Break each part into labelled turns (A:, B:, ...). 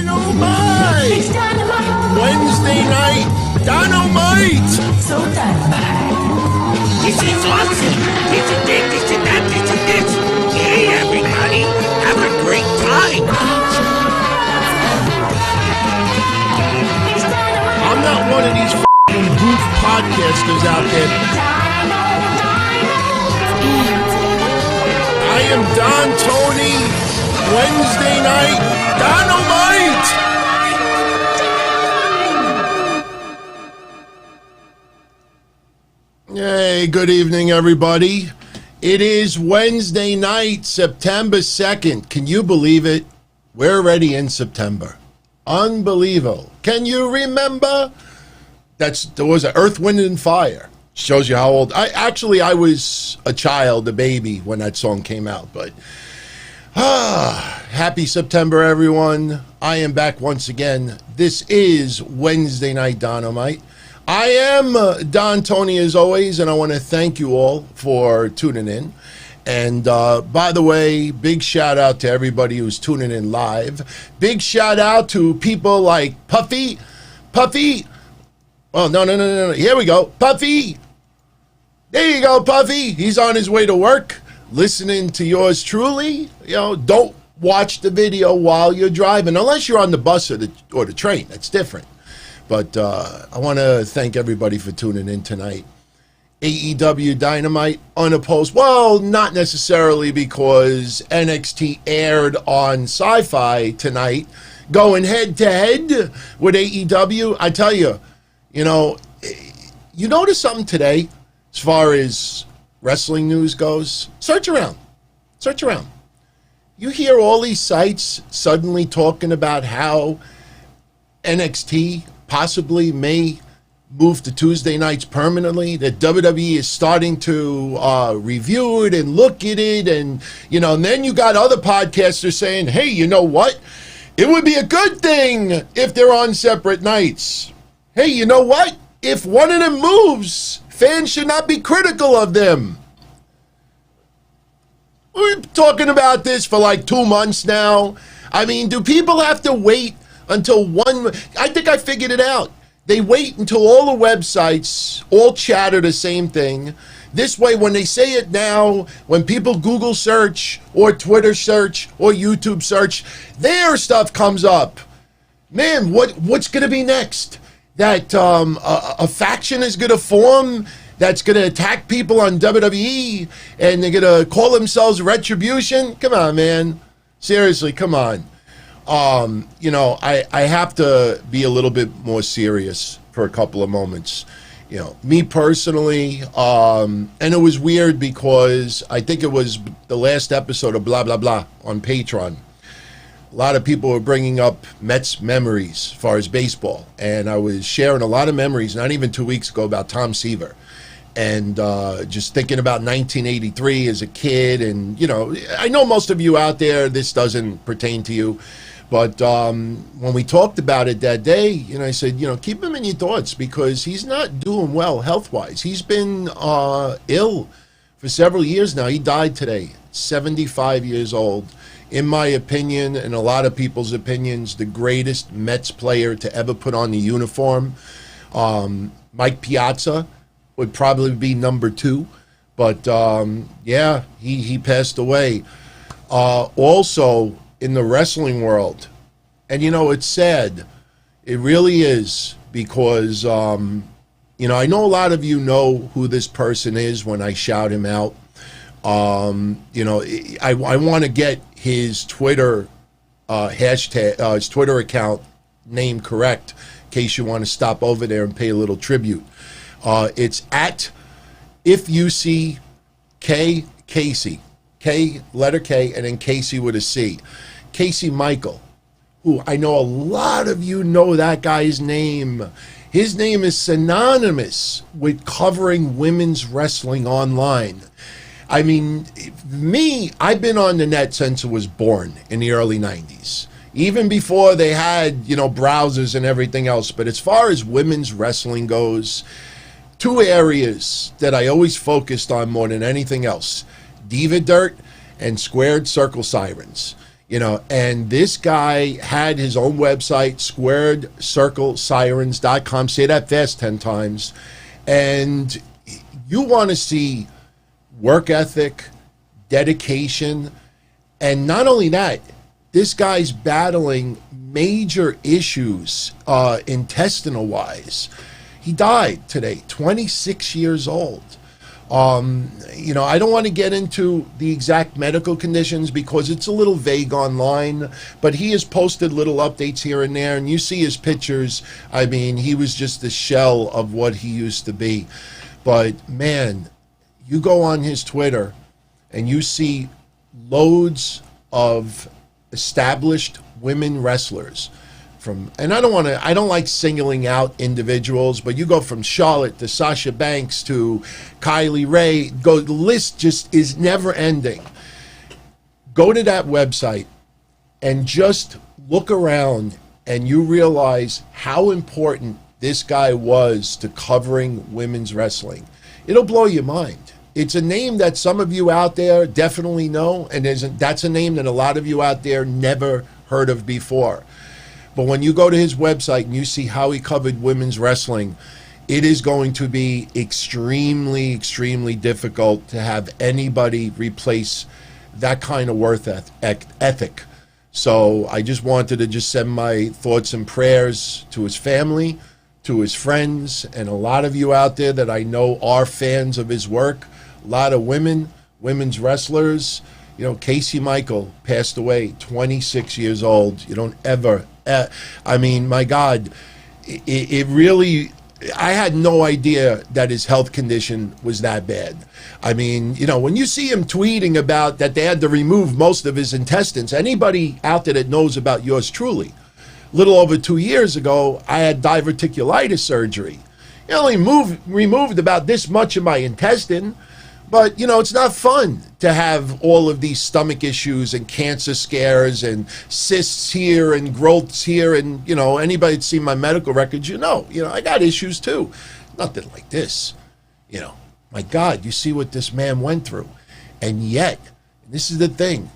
A: Oh my! Wednesday night Dynamite!
B: So Dynamite.
C: This is awesome! This is this, this is that, this is this! Hey everybody, have a great time!
A: I'm not one of these f***ing goof podcasters out there. I am Don Tony, Wednesday night Dynamite! Hey, good evening, everybody. It is Wednesday night, September 2nd. Can you believe it? We're already in September. Unbelievable. Can you remember? There was an Earth, Wind, and Fire. Shows you how old. I was a child, a baby, when that song came out. But happy September, everyone. I am back once again. This is Wednesday Night Dynamite. I am Don Tony, as always, and I want to thank you all for tuning in. And by the way, big shout out to everybody who's tuning in live. Big shout out to people like Puffy. Oh, no. Here we go. Puffy. There you go, Puffy. He's on his way to work, listening to yours truly. You know, don't watch the video while you're driving, unless you're on the bus or the train. That's different. But I want to thank everybody for tuning in tonight. AEW Dynamite unopposed. Well, not necessarily, because NXT aired on Sci-Fi tonight, going head-to-head with AEW. I tell you, you notice something today as far as wrestling news goes? Search around. You hear all these sites suddenly talking about how NXT possibly may move to Tuesday nights permanently, that WWE is starting to review it and look at it, and then you got other podcasters saying, hey, you know what? It would be a good thing if they're on separate nights. Hey, you know what? If one of them moves, fans should not be critical of them. We're talking about this for like 2 months now. I mean, do people have to wait until I think I figured it out. They wait until all the websites all chatter the same thing. This way, when they say it now, when people Google search or Twitter search or YouTube search, their stuff comes up. Man, what's going to be next? That a faction is going to form that's going to attack people on WWE, and they're going to call themselves Retribution? Come on, man. Seriously, come on. I have to be a little bit more serious for a couple of moments. Me personally, and it was weird because I think it was the last episode of Blah, Blah, Blah on Patreon. A lot of people were bringing up Mets memories as far as baseball, and I was sharing a lot of memories, not even 2 weeks ago, about Tom Seaver. And just thinking about 1983 as a kid, and, I know most of you out there, this doesn't pertain to you. But when we talked about it that day, I said, keep him in your thoughts, because he's not doing well health-wise. He's been ill for several years now. He died today, 75 years old. In my opinion, and a lot of people's opinions, the greatest Mets player to ever put on the uniform. Mike Piazza would probably be number 2. But, yeah, he passed away. Also, in the wrestling world, and it's sad, it really is, because I know a lot of you know who this person is when I shout him out. I want to get his Twitter hashtag, his Twitter account name correct, in case you want to stop over there and pay a little tribute. It's at IfYouSeeKacy. K, letter K, and then Kacy with a C. Kacy Michael, who I know a lot of you know that guy's name. His name is synonymous with covering women's wrestling online. I mean, I've been on the net since I was born in the early 90s. Even before they had, browsers and everything else. But as far as women's wrestling goes, 2 areas that I always focused on more than anything else: Diva Dirt and Squared Circle Sirens. And this guy had his own website, squaredcirclesirens.com. Say that fast 10 times. And you want to see work ethic, dedication, and not only that, this guy's battling major issues intestinal wise. He died today, 26 years old. I don't want to get into the exact medical conditions because it's a little vague online, but he has posted little updates here and there, and you see his pictures. I mean, he was just the shell of what he used to be. But man, you go on his Twitter and you see loads of established women wrestlers and I don't like singling out individuals, but you go from Charlotte to Sasha Banks to Kylie Ray, the list just is never ending. Go to that website and just look around and you realize how important this guy was to covering women's wrestling. It'll blow your mind. It's a name that some of you out there definitely know, and that's a name that a lot of you out there never heard of before. But when you go to his website and you see how he covered women's wrestling, it is going to be extremely, extremely difficult to have anybody replace that kind of worth ethic. So I just wanted to just send my thoughts and prayers to his family, to his friends, and a lot of you out there that I know are fans of his work. A lot of women's wrestlers. Kacy Michael passed away, 26 years old. You don't ever, I mean, my God, it really, I had no idea that his health condition was that bad. I mean, when you see him tweeting about that they had to remove most of his intestines, anybody out there that knows about yours truly, a little over 2 years ago, I had diverticulitis surgery. I only removed about this much of my intestine. But, it's not fun to have all of these stomach issues and cancer scares and cysts here and growths here. And, anybody that's seen my medical records, I got issues too. Nothing like this. My God, you see what this man went through. And yet, this is the thing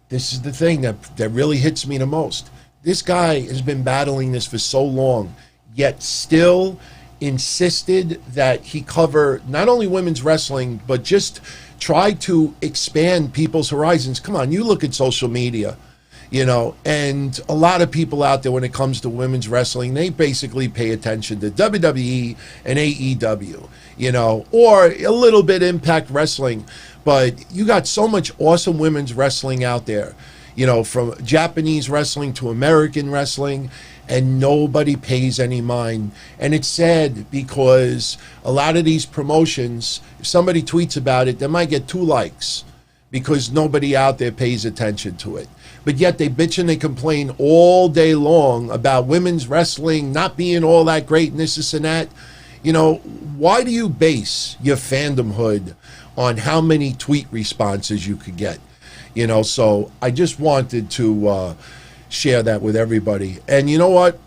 A: that really hits me the most. This guy has been battling this for so long, yet still insisted that he cover not only women's wrestling, but just try to expand people's horizons. Come on, you look at social media, and a lot of people out there when it comes to women's wrestling, they basically pay attention to WWE and AEW, or a little bit Impact Wrestling. But you got so much awesome women's wrestling out there, from Japanese wrestling to American wrestling, and nobody pays any mind. And it's sad because a lot of these promotions, if somebody tweets about it, they might get 2 likes because nobody out there pays attention to it. But yet they bitch and they complain all day long about women's wrestling not being all that great and this and that. Why do you base your fandomhood on how many tweet responses you could get? So I just wanted to share that with everybody. And you know what?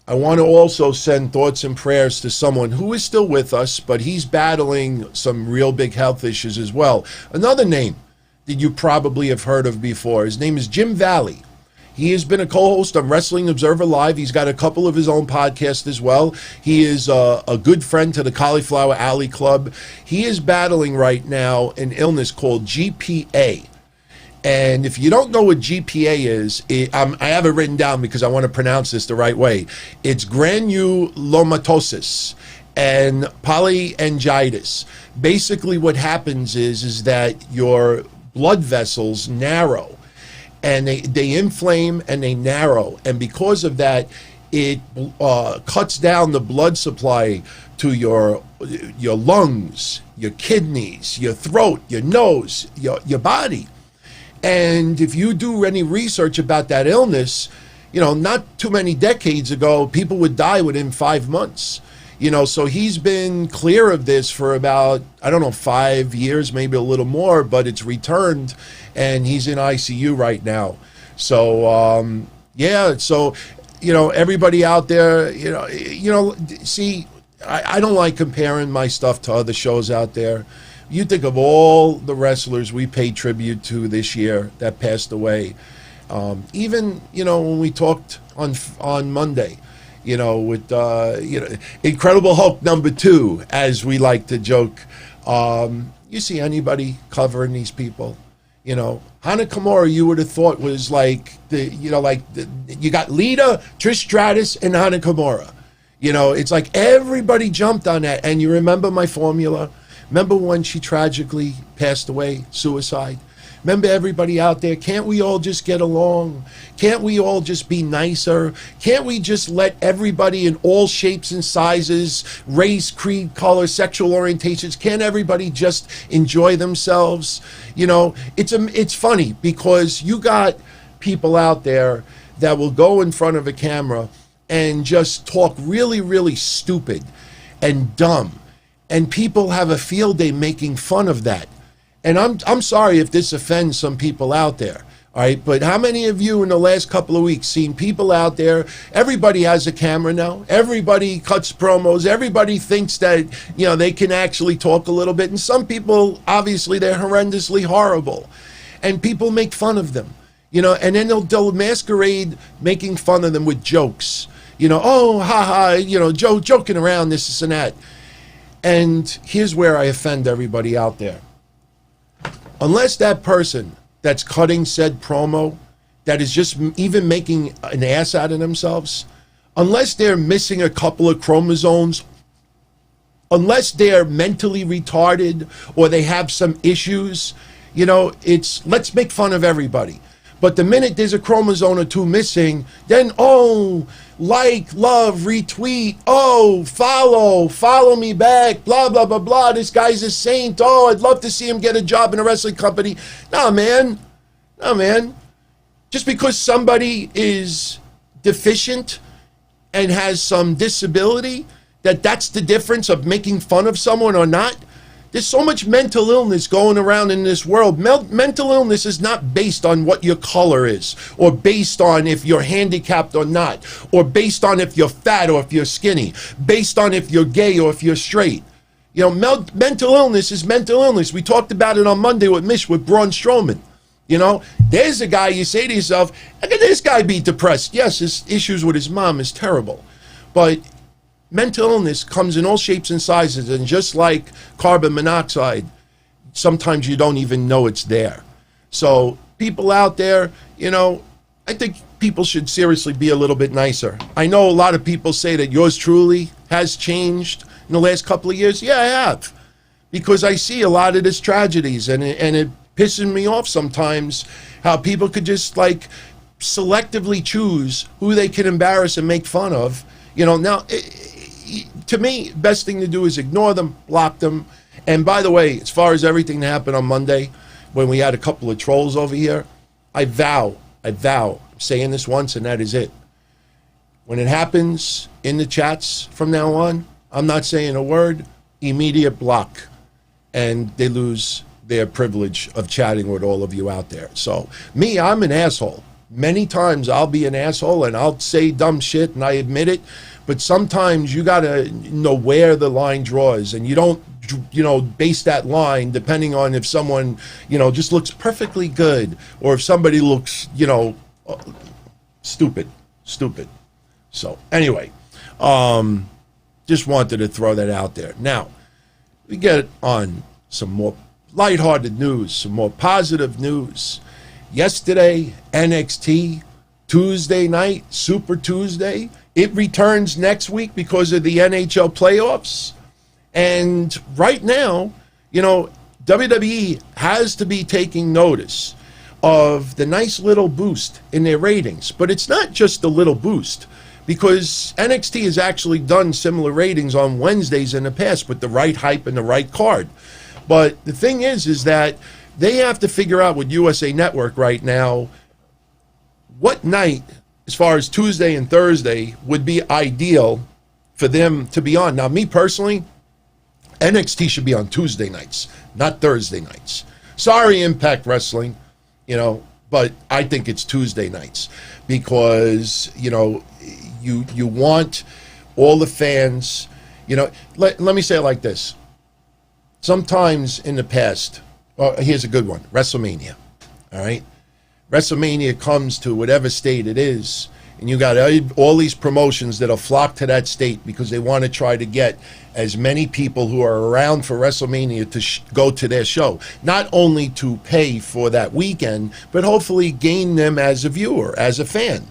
A: I want to also send thoughts and prayers to someone who is still with us, but he's battling some real big health issues as well. Another name that you probably have heard of before. His name is Jim Valley. He has been a co-host on Wrestling Observer Live. He's got a couple of his own podcasts as well. He is a good friend to the Cauliflower Alley Club. He is battling right now an illness called GPA. And if you don't know what GPA is, I have it written down because I want to pronounce this the right way. It's granulomatosis and polyangiitis. Basically what happens is that your blood vessels narrow, and they inflame and they narrow. And because of that, it cuts down the blood supply to your lungs, your kidneys, your throat, your nose, your body. And if you do any research about that illness, not too many decades ago, people would die within 5 months. So he's been clear of this for about, 5 years, maybe a little more, but it's returned and he's in ICU right now. So, everybody out there, see, I don't like comparing my stuff to other shows out there. You think of all the wrestlers we paid tribute to this year that passed away. Even, when we talked on Monday, with, Incredible Hulk #2, as we like to joke. You see anybody covering these people? Hana Kimura, you would have thought was you got Lita, Trish Stratus, and Hana Kimura. It's like everybody jumped on that. And you remember my formula? Remember when she tragically passed away, suicide? Remember everybody out there, can't we all just get along? Can't we all just be nicer? Can't we just let everybody in all shapes and sizes, race, creed, color, sexual orientations, can't everybody just enjoy themselves? It's funny because you got people out there that will go in front of a camera and just talk really, really stupid and dumb. And people have a field day making fun of that. And I'm sorry if this offends some people out there, all right? But how many of you in the last couple of weeks seen people out there, everybody has a camera now, everybody cuts promos, everybody thinks that, they can actually talk a little bit. And some people, obviously, they're horrendously horrible. And people make fun of them, and then they'll masquerade making fun of them with jokes. Oh, ha, joking around, this and that. And here's where I offend everybody out there. Unless that person that's cutting said promo, that is just even making an ass out of themselves, unless they're missing a couple of chromosomes, unless they're mentally retarded or they have some issues, it's let's make fun of everybody. But the minute there's a chromosome or two missing, then, like, love, retweet, follow me back, blah, blah, blah, blah. This guy's a saint. I'd love to see him get a job in a wrestling company. No, man. Just because somebody is deficient and has some disability, that's the difference of making fun of someone or not. There's so much mental illness going around in this world. Mental illness is not based on what your color is, or based on if you're handicapped or not, or based on if you're fat or if you're skinny, based on if you're gay or if you're straight. Mental illness is mental illness. We talked about it on Monday with Braun Strowman. There's a guy, you say to yourself, how can this guy be depressed? Yes, his issues with his mom is terrible. But mental illness comes in all shapes and sizes, and just like carbon monoxide, sometimes you don't even know it's there. So people out there, I think people should seriously be a little bit nicer. I know a lot of people say that yours truly has changed in the last couple of years. Yeah, I have, because I see a lot of this tragedies, and it pisses me off sometimes how people could just selectively choose who they can embarrass and make fun of. Now, to me, best thing to do is ignore them, block them. And by the way, as far as everything that happened on Monday, when we had a couple of trolls over here, I vow, I'm saying this once and that is it. When it happens in the chats from now on, I'm not saying a word, immediate block. And they lose their privilege of chatting with all of you out there. So me, I'm an asshole. Many times I'll be an asshole and I'll say dumb shit, and I admit it. But sometimes you got to know where the line draws, and you don't, base that line depending on if someone, just looks perfectly good, or if somebody looks, stupid. So anyway, just wanted to throw that out there. Now, we get on some more lighthearted news, some more positive news. Yesterday, NXT Tuesday night, Super Tuesday. It returns next week because of the NHL playoffs. And right now, WWE has to be taking notice of the nice little boost in their ratings. But it's not just a little boost, because NXT has actually done similar ratings on Wednesdays in the past with the right hype and the right card. But the thing is that they have to figure out with USA Network right now what night, as far as Tuesday and Thursday, would be ideal for them to be on. Now, me personally, NXT should be on Tuesday nights, not Thursday nights. Sorry, Impact Wrestling, but I think it's Tuesday nights because, you want all the fans, let me say it like this. Sometimes in the past, here's a good one, WrestleMania, all right? WrestleMania comes to whatever state it is, and you got all these promotions that'll flock to that state because they want to try to get as many people who are around for WrestleMania to go to their show. Not only to pay for that weekend, but hopefully gain them as a viewer, as a fan.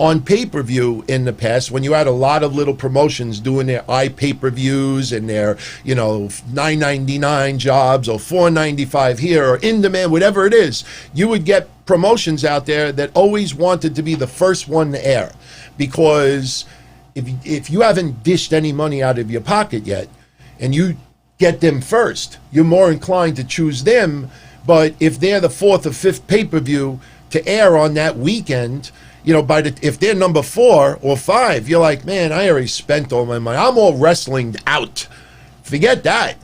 A: On pay-per-view in the past, when you had a lot of little promotions doing their pay-per-views and their, $9.99 jobs or $4.95 here or in demand, whatever it is, you would get promotions out there that always wanted to be the first one to air, because if you haven't dished any money out of your pocket yet and you get them first, you're more inclined to choose them. But if they're the fourth or fifth pay-per-view to air on that weekend, if they're number 4 or 5, you're like, man, I already spent all my money. I'm all wrestling out. Forget that.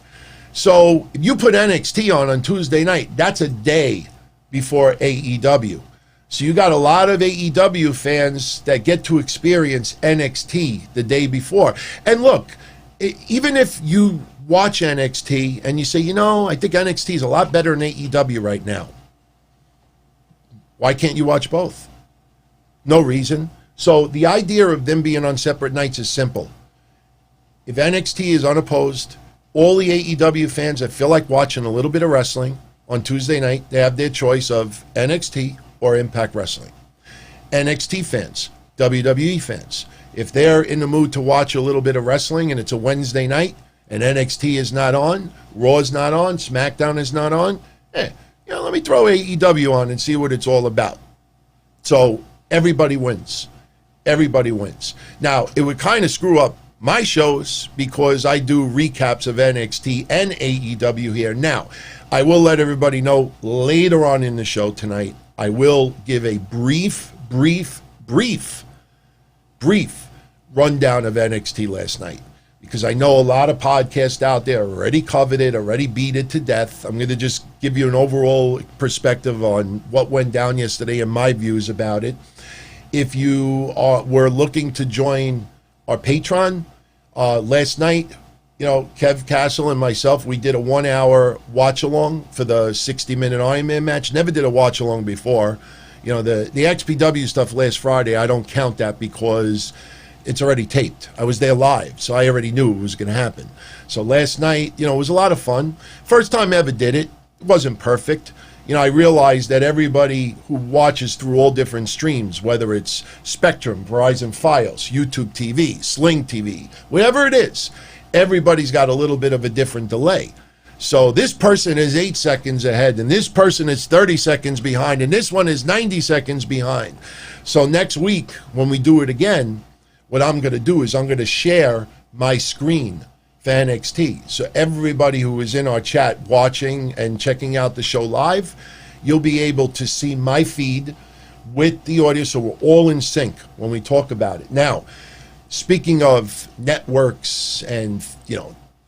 A: So if you put NXT on Tuesday night, that's a day before AEW. So you got a lot of AEW fans that get to experience NXT the day before. And look, even if you watch NXT and you say, I think NXT is a lot better than AEW right now, why can't you watch both? No reason. So the idea of them being on separate nights is simple. If NXT is unopposed, all the AEW fans that feel like watching a little bit of wrestling on Tuesday night, they have their choice of NXT or Impact Wrestling. NXT fans, WWE fans, if they're in the mood to watch a little bit of wrestling and it's a Wednesday night and NXT is not on, Raw's not on, SmackDown is not on, let me throw AEW on and see what it's all about. So everybody wins. Everybody wins. Now, it would kind of screw up my shows because I do recaps of NXT and AEW here. Now, I will let everybody know later on in the show tonight, I will give a brief rundown of NXT last night, because I know a lot of podcasts out there already covered it, already beat it to death. I'm going to just give you an overall perspective on what went down yesterday and my views about it. If you were looking to join our Patreon, last night, Kev Castle and myself, we did a 1-hour watch-along for the 60-minute Iron Man match. Never did a watch-along before. The XPW stuff last Friday, I don't count that because it's already taped. I was there live, so I already knew it was going to happen. So last night, it was a lot of fun. First time I ever did it. It wasn't perfect. I realized that everybody who watches through all different streams, whether it's Spectrum, Verizon Fios, YouTube TV, Sling TV, whatever it is, everybody's got a little bit of a different delay. So this person is 8 seconds ahead, and this person is 30 seconds behind, and this one is 90 seconds behind. So next week, when we do it again, what I'm going to do is I'm going to share my screen for NXT. So everybody who is in our chat watching and checking out the show live, you'll be able to see my feed with the audio, so we're all in sync when we talk about it. Now, speaking of networks and,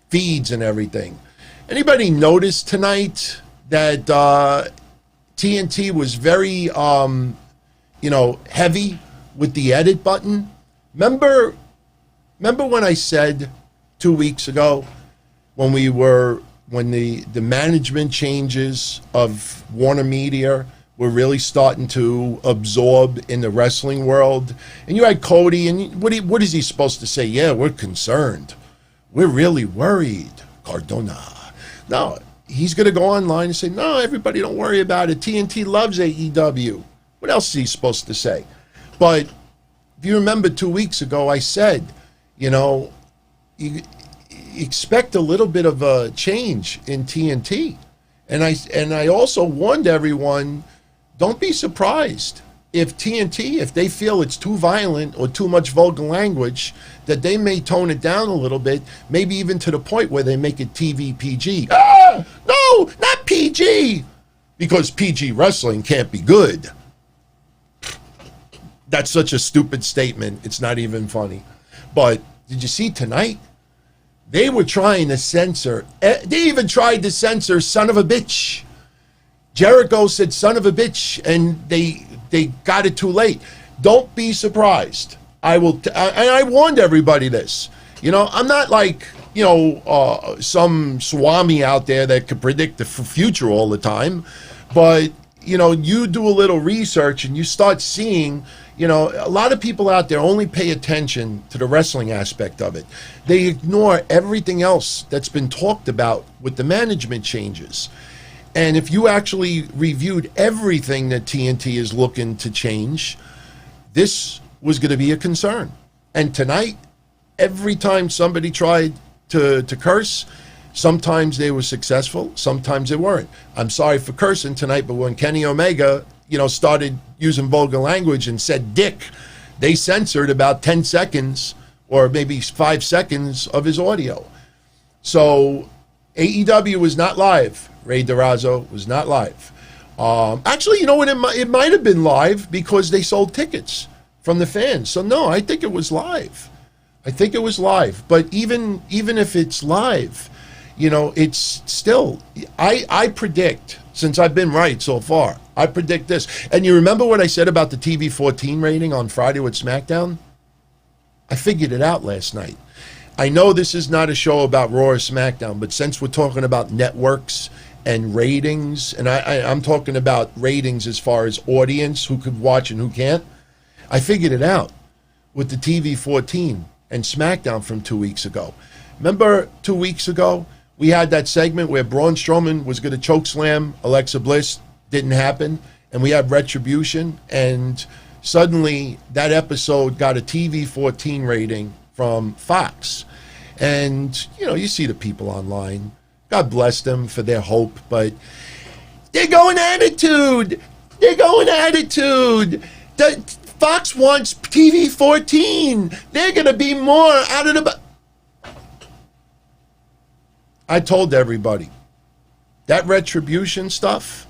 A: feeds and everything, anybody notice tonight that TNT was very, heavy with the edit button? Remember when I said 2 weeks ago when the management changes of Warner Media were really starting to absorb in the wrestling world, and you had Cody, and what is he supposed to say? Yeah, we're concerned. We're really worried. Cardona. No, he's going to go online and say, no, everybody don't worry about it. TNT loves AEW. What else is he supposed to say? But if you remember 2 weeks ago, I said, you expect a little bit of a change in TNT. And I also warned everyone, don't be surprised if TNT, if they feel it's too violent or too much vulgar language, that they may tone it down a little bit, maybe even to the point where they make it TV PG. No, not PG, because PG wrestling can't be good. That's such a stupid statement. It's not even funny. But did you see tonight? They were trying to censor. They even tried to censor son of a bitch. Jericho said son of a bitch, and they got it too late. Don't be surprised. And I warned everybody this. I'm not like, some swami out there that could predict the future all the time. But, you do a little research and you start seeing, a lot of people out there only pay attention to the wrestling aspect of it. They ignore everything else that's been talked about with the management changes. And if you actually reviewed everything that TNT is looking to change, this was going to be a concern. And tonight, every time somebody tried to curse, sometimes they were successful, sometimes they weren't. I'm sorry for cursing tonight, but when Kenny Omega, started using vulgar language and said dick, they censored about 10 seconds or maybe 5 seconds of his audio. So AEW was not live. Ray DeRazzo was not live. Actually, you know what? It might have been live because they sold tickets from the fans. So no, I think it was live. But even if it's live, it's still, I predict, since I've been right so far, I predict this. And you remember what I said about the TV 14 rating on Friday with SmackDown? I figured it out last night. I know this is not a show about Raw or SmackDown, but since we're talking about networks and ratings, and I'm talking about ratings as far as audience, who could watch and who can't, I figured it out with the TV 14 and SmackDown from 2 weeks ago. Remember 2 weeks ago, we had that segment where Braun Strowman was going to chokeslam Alexa Bliss, didn't happen, and we had Retribution, and suddenly that episode got a TV 14 rating from Fox. And, you see the people online. God bless them for their hope, but they're going attitude. Fox wants TV 14. They're going to be more out of the... I told everybody, that Retribution stuff,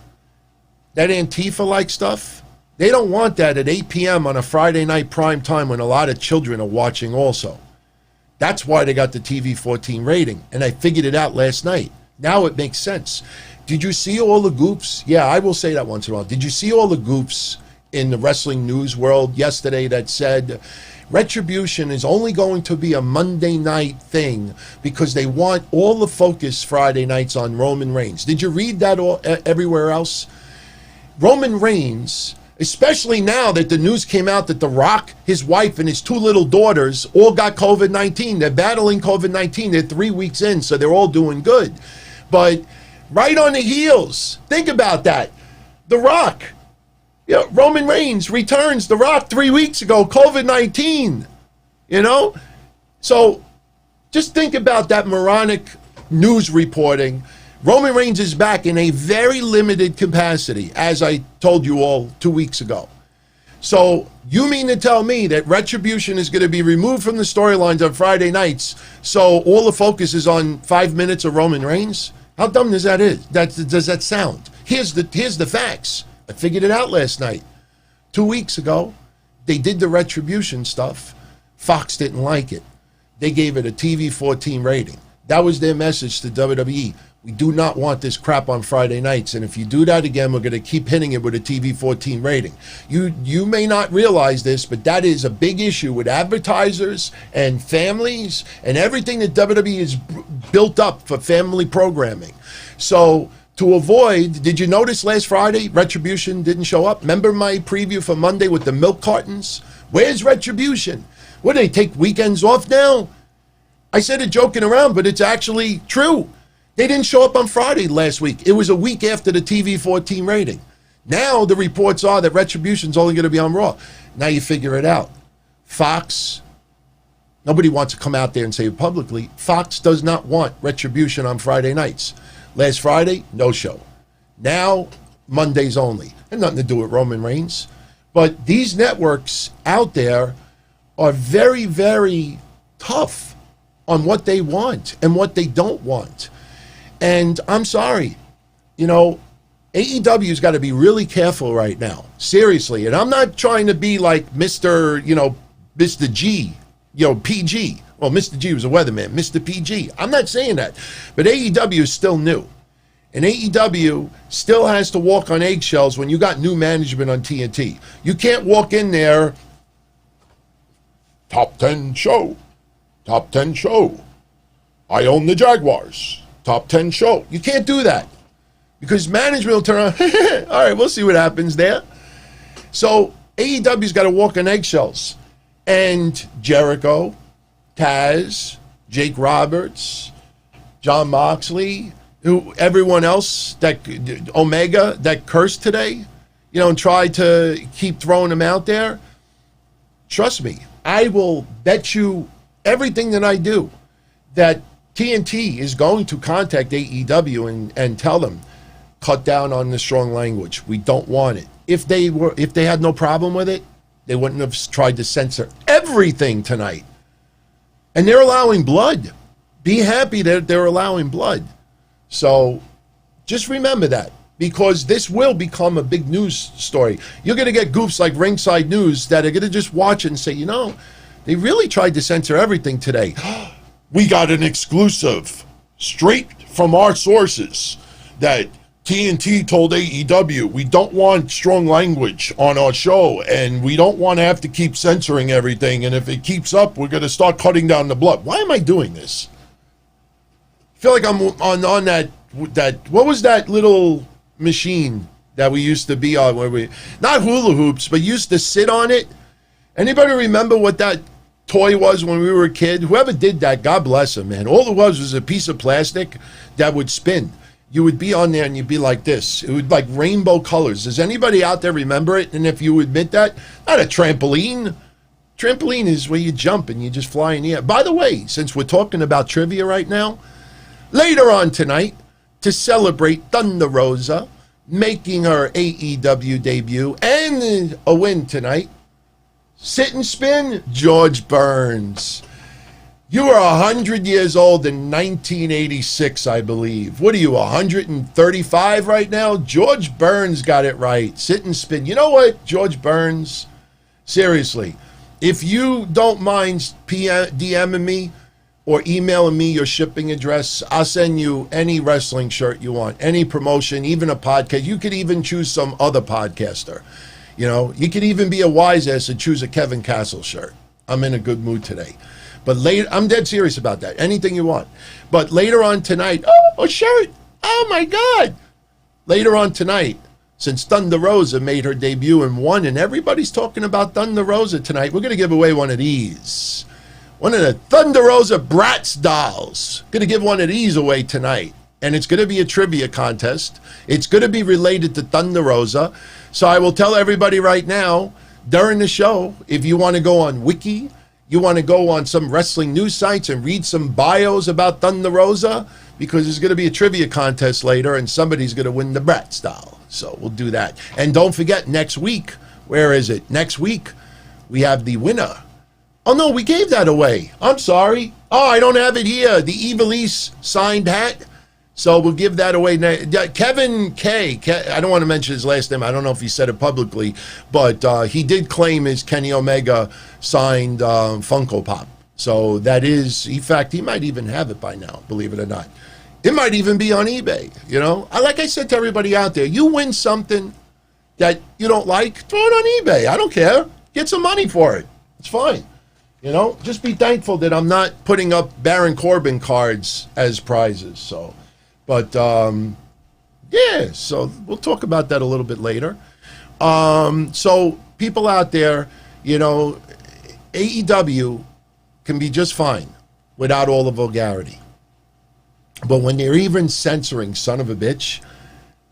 A: that Antifa-like stuff, they don't want that at 8 p.m. on a Friday night prime time when a lot of children are watching also. That's why they got the TV 14 rating, and I figured it out last night. Now it makes sense. Did you see all the goofs? Yeah, I will say that once in a while. Did you see all the goofs in the wrestling news world yesterday that said Retribution is only going to be a Monday night thing because they want all the focus Friday nights on Roman Reigns? Did you read that everywhere else? Roman Reigns, especially now that the news came out that The Rock, his wife, and his 2 little daughters all got COVID-19. They're battling COVID-19. They're 3 weeks in, so they're all doing good. But right on the heels, think about that. The Rock, Roman Reigns returns. The Rock 3 weeks ago, COVID-19. So just think about that moronic news reporting. Roman Reigns is back in a very limited capacity, as I told you all 2 weeks ago. So you mean to tell me that Retribution is going to be removed from the storylines on Friday nights so all the focus is on 5 minutes of Roman Reigns? How dumb does that sound? Here's the facts. I figured it out last night. 2 weeks ago, they did the Retribution stuff. Fox didn't like it. They gave it a TV 14 rating. That was their message to WWE. We do not want this crap on Friday nights, and if you do that again, we're going to keep hitting it with a TV 14 rating. You may not realize this, but that is a big issue with advertisers and families and everything that WWE has built up for family programming. So to avoid, did you notice last Friday, Retribution didn't show up? Remember my preview for Monday with the milk cartons? Where's Retribution? What, do they take weekends off now? I said it joking around, but it's actually true. They didn't show up on Friday last week. It was a week after the TV 14 rating. Now the reports are that Retribution's only going to be on Raw. Now you figure it out. Fox, nobody wants to come out there and say it publicly. Fox does not want Retribution on Friday nights. Last Friday, no show. Now, Mondays only. Had nothing to do with Roman Reigns. But these networks out there are very, very tough on what they want and what they don't want. And I'm sorry, AEW's got to be really careful right now. Seriously. And I'm not trying to be like Mr. G, PG. Well, Mr. G was a weatherman. Mr. PG. I'm not saying that. But AEW is still new. And AEW still has to walk on eggshells when you got new management on TNT. You can't walk in there, top 10 show. Top 10 show. I own the Jaguars. Top 10 show. You can't do that. Because management will turn around, all right, we'll see what happens there. So AEW's got to walk on eggshells. And Jericho, Taz, Jake Roberts, John Moxley, everyone else, that Omega, that cursed today, and tried to keep throwing them out there. Trust me, I will bet you everything that I do that TNT is going to contact AEW and tell them, cut down on the strong language. We don't want it. If they had no problem with it, they wouldn't have tried to censor everything tonight. And they're allowing blood. Be happy that they're allowing blood. So just remember that, because this will become a big news story. You're going to get goofs like Ringside News that are going to just watch it and say, they really tried to censor everything today. We got an exclusive straight from our sources that TNT told AEW, we don't want strong language on our show, and we don't want to have to keep censoring everything, and if it keeps up, we're going to start cutting down the blood. Why am I doing this? I feel like I'm on that, what was that little machine that we used to be on, where we, not hula hoops, but used to sit on it? Anybody remember what that toy was when we were a kid? Whoever did that, God bless him, man. All it was a piece of plastic that would spin. You would be on there and you'd be like this. It would like rainbow colors. Does anybody out there remember it? And if you admit that, not a trampoline. Trampoline is where you jump and you just fly in the air. By the way, since we're talking about trivia right now, later on tonight, to celebrate Thunder Rosa making her AEW debut and a win tonight, sit and spin, George Burns. You were 100 years old in 1986, I believe. What are you, 135 right now? George Burns got it right. Sit and spin. You know what, George Burns? Seriously, if you don't mind DMing me or emailing me your shipping address, I'll send you any wrestling shirt you want, any promotion, even a podcast. You could even choose some other podcaster. You could even be a wise ass and choose a Kevin Castle shirt. I'm in a good mood today. But later, I'm dead serious about that. Anything you want. But later on tonight, a shirt. Oh my God. Later on tonight, since Thunder Rosa made her debut and won, and everybody's talking about Thunder Rosa tonight, we're going to give away one of these. One of the Thunder Rosa Bratz dolls. Going to give one of these away tonight. And it's going to be a trivia contest. It's going to be related to Thunder Rosa. So I will tell everybody right now, during the show, if you want to go on Wiki, you want to go on some wrestling news sites and read some bios about Thunder Rosa, because there's going to be a trivia contest later and somebody's going to win the Bratz doll. So we'll do that. And don't forget, next week, where is it? Next week, we have the winner. Oh, no, we gave that away. I'm sorry. Oh, I don't have it here. The Evilise signed hat. So we'll give that away. Kevin K, I don't want to mention his last name. I don't know if he said it publicly, but he did claim his Kenny Omega signed Funko Pop. So that is, in fact, he might even have it by now, believe it or not. It might even be on eBay, Like I said to everybody out there, you win something that you don't like, throw it on eBay. I don't care. Get some money for it. It's fine. Just be thankful that I'm not putting up Baron Corbin cards as prizes. So. But, yeah, so we'll talk about that a little bit later. So people out there, AEW can be just fine without all the vulgarity. But when they're even censoring son of a bitch,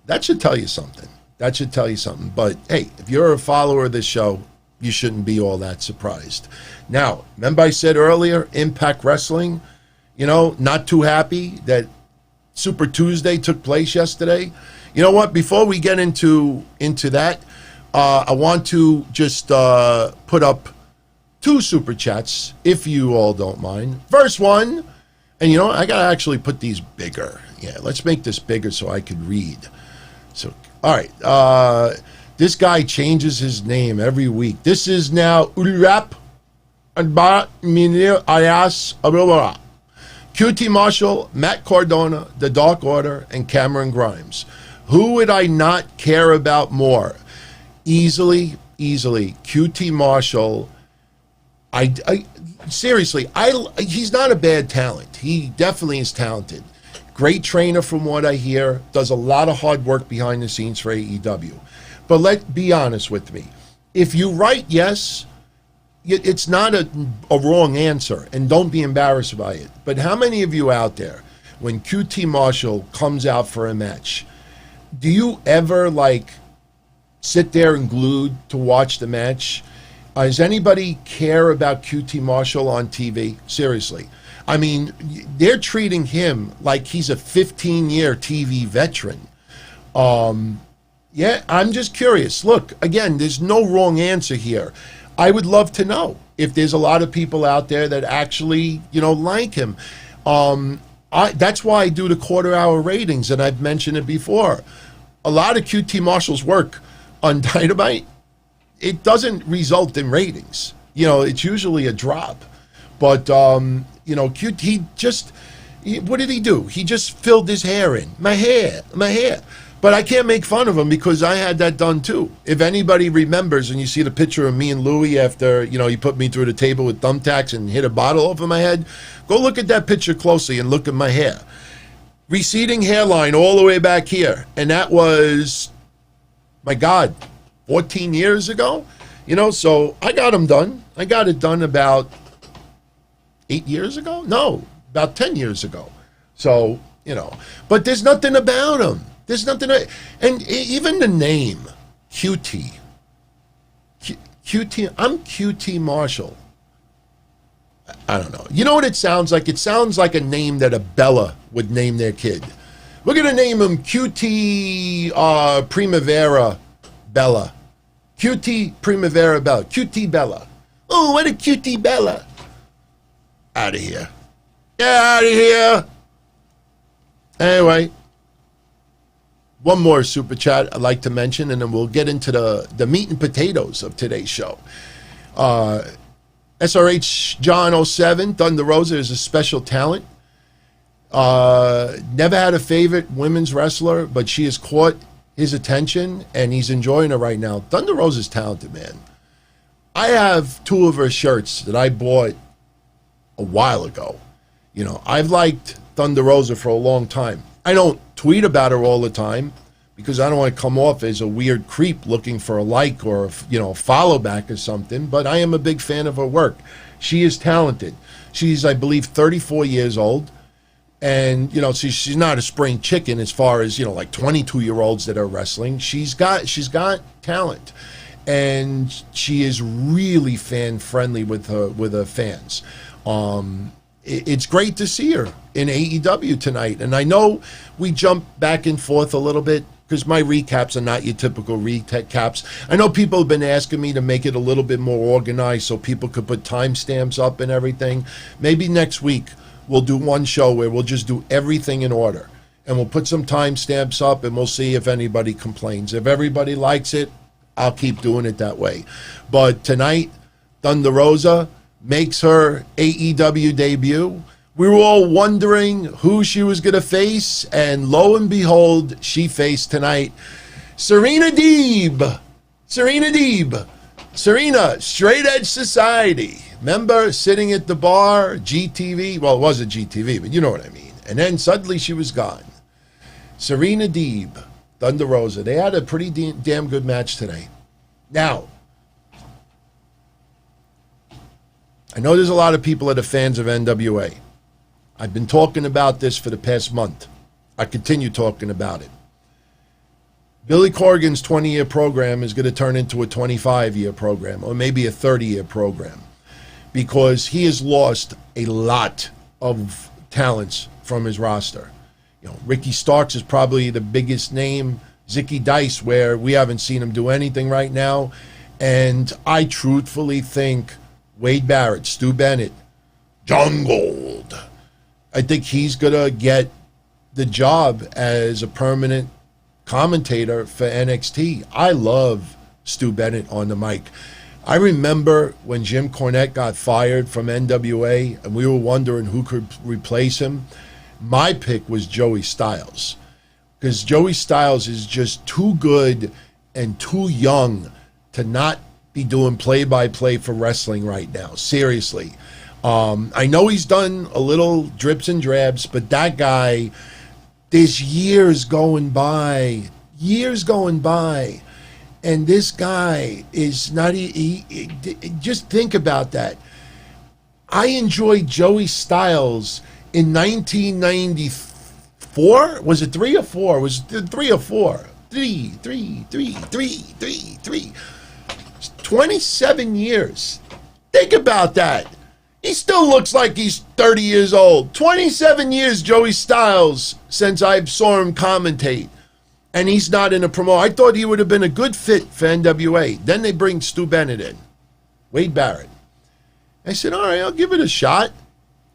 A: that should tell you something. That should tell you something. But, hey, if you're a follower of this show, you shouldn't be all that surprised. Now, remember I said earlier, Impact Wrestling, not too happy that Super Tuesday took place yesterday. You know what? Before we get into that, I want to just put up 2 super chats, if you all don't mind. First one, and I got to actually put these bigger. Yeah, let's make this bigger so I could read. So, all right. This guy changes his name every week. This is now oerap alias QT Marshall, Matt Cardona, The Dark Order, and Cameron Grimes. Who would I not care about more? Easily, QT Marshall. Seriously, he's not a bad talent. He definitely is talented. Great trainer from what I hear. Does a lot of hard work behind the scenes for AEW. But let's be honest with me. If you write yes, it's not a wrong answer, and don't be embarrassed by it. But how many of you out there, when QT Marshall comes out for a match, do you ever sit there and glued to watch the match? Does anybody care about QT Marshall on TV? Seriously. I mean, they're treating him like he's a 15-year TV veteran. Yeah, I'm just curious. Look, again, there's no wrong answer here. I would love to know if there's a lot of people out there that actually, like him. That's why I do the quarter-hour ratings, and I've mentioned it before. A lot of QT Marshall's work on Dynamite, it doesn't result in ratings. It's usually a drop. But, QT, what did he do? He just filled his hair in. My hair. But I can't make fun of him because I had that done too. If anybody remembers, and you see the picture of me and Louie after, he put me through the table with thumbtacks and hit a bottle over my head, go look at that picture closely and look at my hair. Receding hairline all the way back here. And that was, my God, 14 years ago? So I got him done. I got it done about 8 years ago? No, about 10 years ago. So, but there's nothing about him. There's nothing, and even the name, QT, I'm QT Marshall. I don't know. You know what it sounds like? It sounds like a name that a Bella would name their kid. We're going to name him QT Primavera Bella. QT Primavera Bella. QT Bella. Oh, what a QT Bella. Out of here. Get out of here. Anyway. One more super chat I'd like to mention, and then we'll get into the meat and potatoes of today's show. SRH John 07, Thunder Rosa is a special talent. Never had a favorite women's wrestler, but she has caught his attention, and he's enjoying it right now. Thunder Rosa's talented, man. I have 2 of her shirts that I bought a while ago. I've liked Thunder Rosa for a long time. I don't tweet about her all the time because I don't want to come off as a weird creep looking for a like or a follow back or something, but I am a big fan of her work. She is talented. She's, I believe, 34 years old, and she's not a spring chicken as far as 22-year-olds that are wrestling. She's got talent, and she is really fan friendly with her fans. It's great to see her in AEW tonight. And I know we jump back and forth a little bit because my recaps are not your typical recaps. I know people have been asking me to make it a little bit more organized so people could put timestamps up and everything. Maybe next week we'll do one show where we'll just do everything in order. And we'll put some timestamps up and we'll see if anybody complains. If everybody likes it, I'll keep doing it that way. But tonight, Thunder Rosa makes her AEW debut. We were all wondering who she was going to face, and lo and behold, she faced tonight Serena Deeb. Serena, Straight Edge Society. Remember, sitting at the bar, GTV. Well, it wasn't GTV, but you know what I mean. And then suddenly she was gone. Serena Deeb, Thunder Rosa. They had a pretty damn good match today. Now, I know there's a lot of people that are fans of NWA. I've been talking about this for the past month. I continue talking about it. Billy Corgan's 20-year program is going to turn into a 25-year program, or maybe a 30-year program, because he has lost a lot of talents from his roster. Ricky Starks is probably the biggest name. Zicky Dice, where we haven't seen him do anything right now. And I truthfully think Wade Barrett, Stu Bennett, John Gold, I think he's going to get the job as a permanent commentator for NXT. I love Stu Bennett on the mic. I remember when Jim Cornette got fired from NWA and we were wondering who could replace him. My pick was Joey Styles, because Joey Styles is just too good and too young to not be doing play-by-play for wrestling right now. Seriously. I know he's done a little drips and drabs, but that guy, there's years going by, and this guy is not, just think about that. I enjoyed Joey Styles in 1994. Was it 3 or 4? Was it 3 or 4? 3. 27 years. Think about that. He still looks like he's 30 years old. 27 years, Joey Styles, since I saw him commentate. And he's not in a promo. I thought he would have been a good fit for NWA. Then they bring Stu Bennett in. Wade Barrett. I said, all right, I'll give it a shot.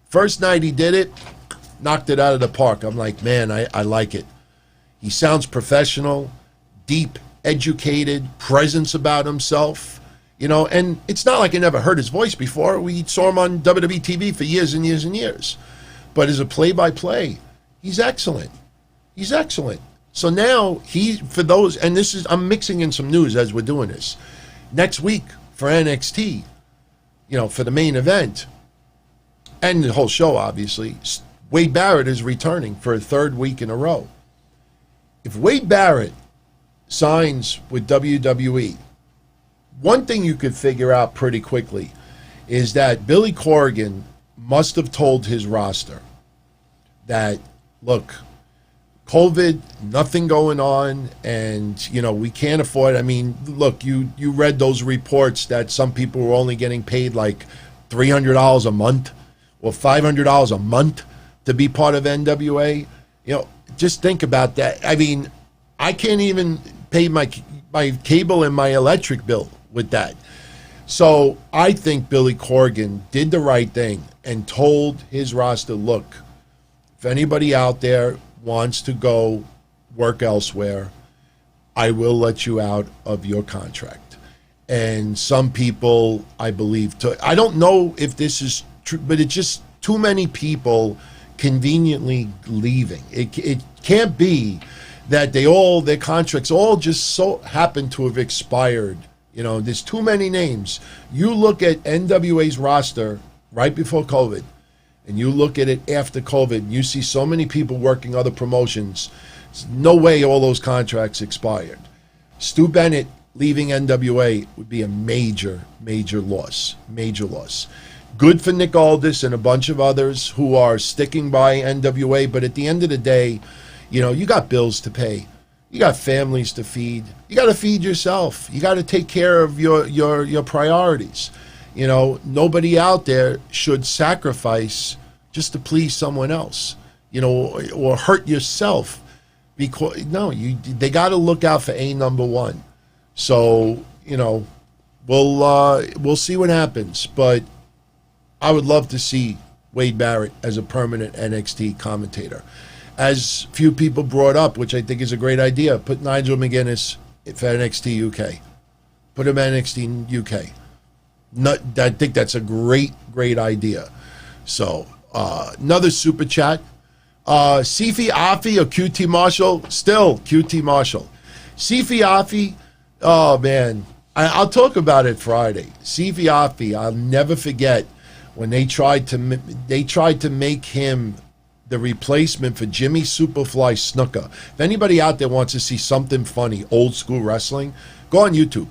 A: First night he did it, knocked it out of the park. I'm like, man, I like it. He sounds professional, deep, educated, presence about himself. You know, and it's not like I never heard his voice before. We saw him on WWE TV for years and years and years. But as a play-by-play, he's excellent. He's excellent. So now for those, and I'm mixing in some news as we're doing this. Next week for NXT, you know, for the main event, and the whole show, obviously, Wade Barrett is returning for a third week in a row. If Wade Barrett signs with WWE, one thing you could figure out pretty quickly is that Billy Corgan must have told his roster that, look, COVID, nothing going on, and, you know, we can't afford, I mean, look, you read those reports that some people were only getting paid like $300 a month or $500 a month to be part of NWA. You know, just think about that. I mean, I can't even pay my cable and my electric bill with that. So I think Billy Corgan did the right thing and told his roster, look, if anybody out there wants to go work elsewhere, I will let you out of your contract. And some people, I believe, I don't know if this is true, but it's just too many people conveniently leaving. It can't be that their contracts all just so happen to have expired. You know, there's too many names. You look at NWA's roster right before COVID, and you look at it after COVID, and you see so many people working other promotions. There's no way all those contracts expired. Stu Bennett leaving NWA would be a major, major loss. Major loss. Good for Nick Aldis and a bunch of others who are sticking by NWA, but at the end of the day, you know, you got bills to pay. You got families to feed. You got to feed yourself. You got to take care of your priorities. You know, nobody out there should sacrifice just to please someone else, you know, or hurt yourself. Because they got to look out for number one. So, you know, we'll see what happens. But I would love to see Wade Barrett as a permanent NXT commentator. As few people brought up, which I think is a great idea, put Nigel McGuinness for NXT UK. Put him NXT UK. I think that's a great, great idea. So, another super chat. Sifi Afi or QT Marshall? Still QT Marshall. Sifi Afi, oh man, I'll talk about it Friday. Sifi Afi, I'll never forget when they tried to make him the replacement for Jimmy Superfly Snuka. If anybody out there wants to see something funny, old school wrestling, go on YouTube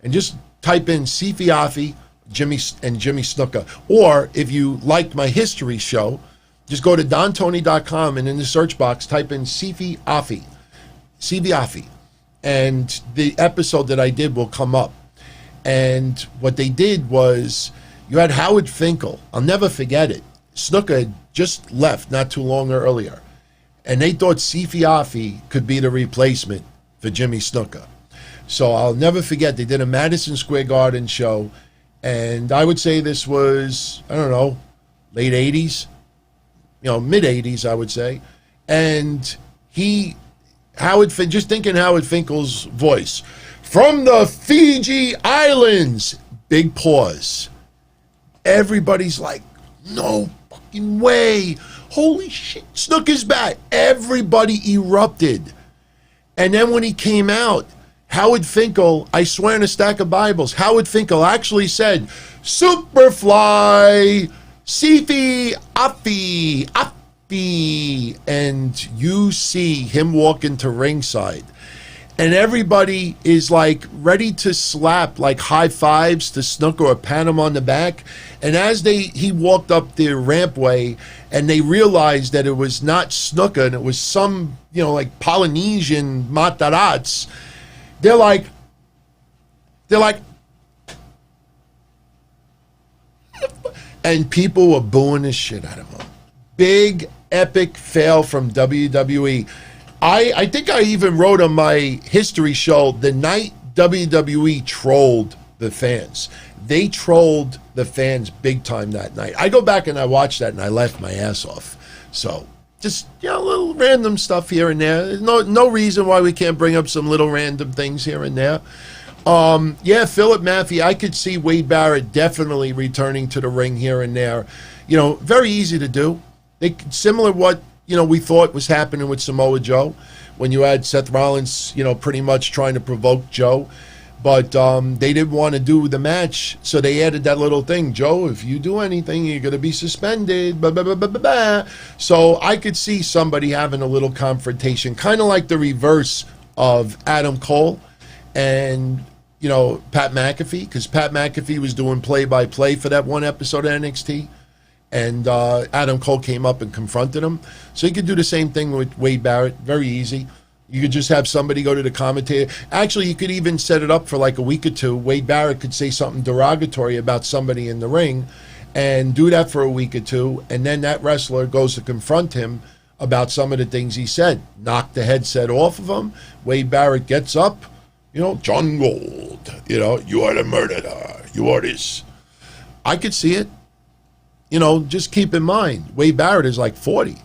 A: and just type in Sifi Afi, Jimmy Snuka. Or if you liked my history show, just go to dontony.com and in the search box type in Sifi Afi. Sifi Afi. And the episode that I did will come up. And what they did was, you had Howard Finkel. I'll never forget it. Snuka had just left not too long earlier. And they thought Sifi Afi could be the replacement for Jimmy Snuka. So I'll never forget, they did a Madison Square Garden show. And I would say this was, I don't know, late 80s. You know, mid 80s, I would say. And just thinking Howard Finkel's voice. From the Fiji Islands, big pause. Everybody's like, no fucking way. Holy shit, Snuka's back. Everybody erupted. And then when he came out, Howard Finkel, I swear in a stack of Bibles, Howard Finkel actually said, Superfly, Sifi Afi, and you see him walk into ringside, and everybody is like ready to slap like high fives to Snuka or pat him on the back. And as he walked up the rampway and they realized that it was not Snuka and it was some, like Polynesian Matarats, they're like, and people were booing the shit out of him. Big, epic fail from WWE. I think I even wrote on my history show the night WWE trolled the fans. They trolled the fans big time that night. I go back and I watched that and I laughed my ass off. So just a little random stuff here and there. There's no reason why we can't bring up some little random things here and there. Philip Maffei, I could see Wade Barrett definitely returning to the ring here and there. Very easy to do. Similar what we thought was happening with Samoa Joe when you had Seth Rollins, pretty much trying to provoke Joe. But they didn't want to do the match, so they added that little thing. Joe, if you do anything, you're going to be suspended. Blah, blah, blah, blah, blah, blah. So I could see somebody having a little confrontation, kind of like the reverse of Adam Cole and, Pat McAfee, because Pat McAfee was doing play-by-play for that one episode of NXT. And Adam Cole came up and confronted him. So you could do the same thing with Wade Barrett. Very easy. You could just have somebody go to the commentator. Actually, you could even set it up for like a week or two. Wade Barrett could say something derogatory about somebody in the ring and do that for a week or two. And then that wrestler goes to confront him about some of the things he said. Knock the headset off of him. Wade Barrett gets up. John Gold, you are the murderer. You are this. I could see it. Just keep in mind, Wade Barrett is like 40.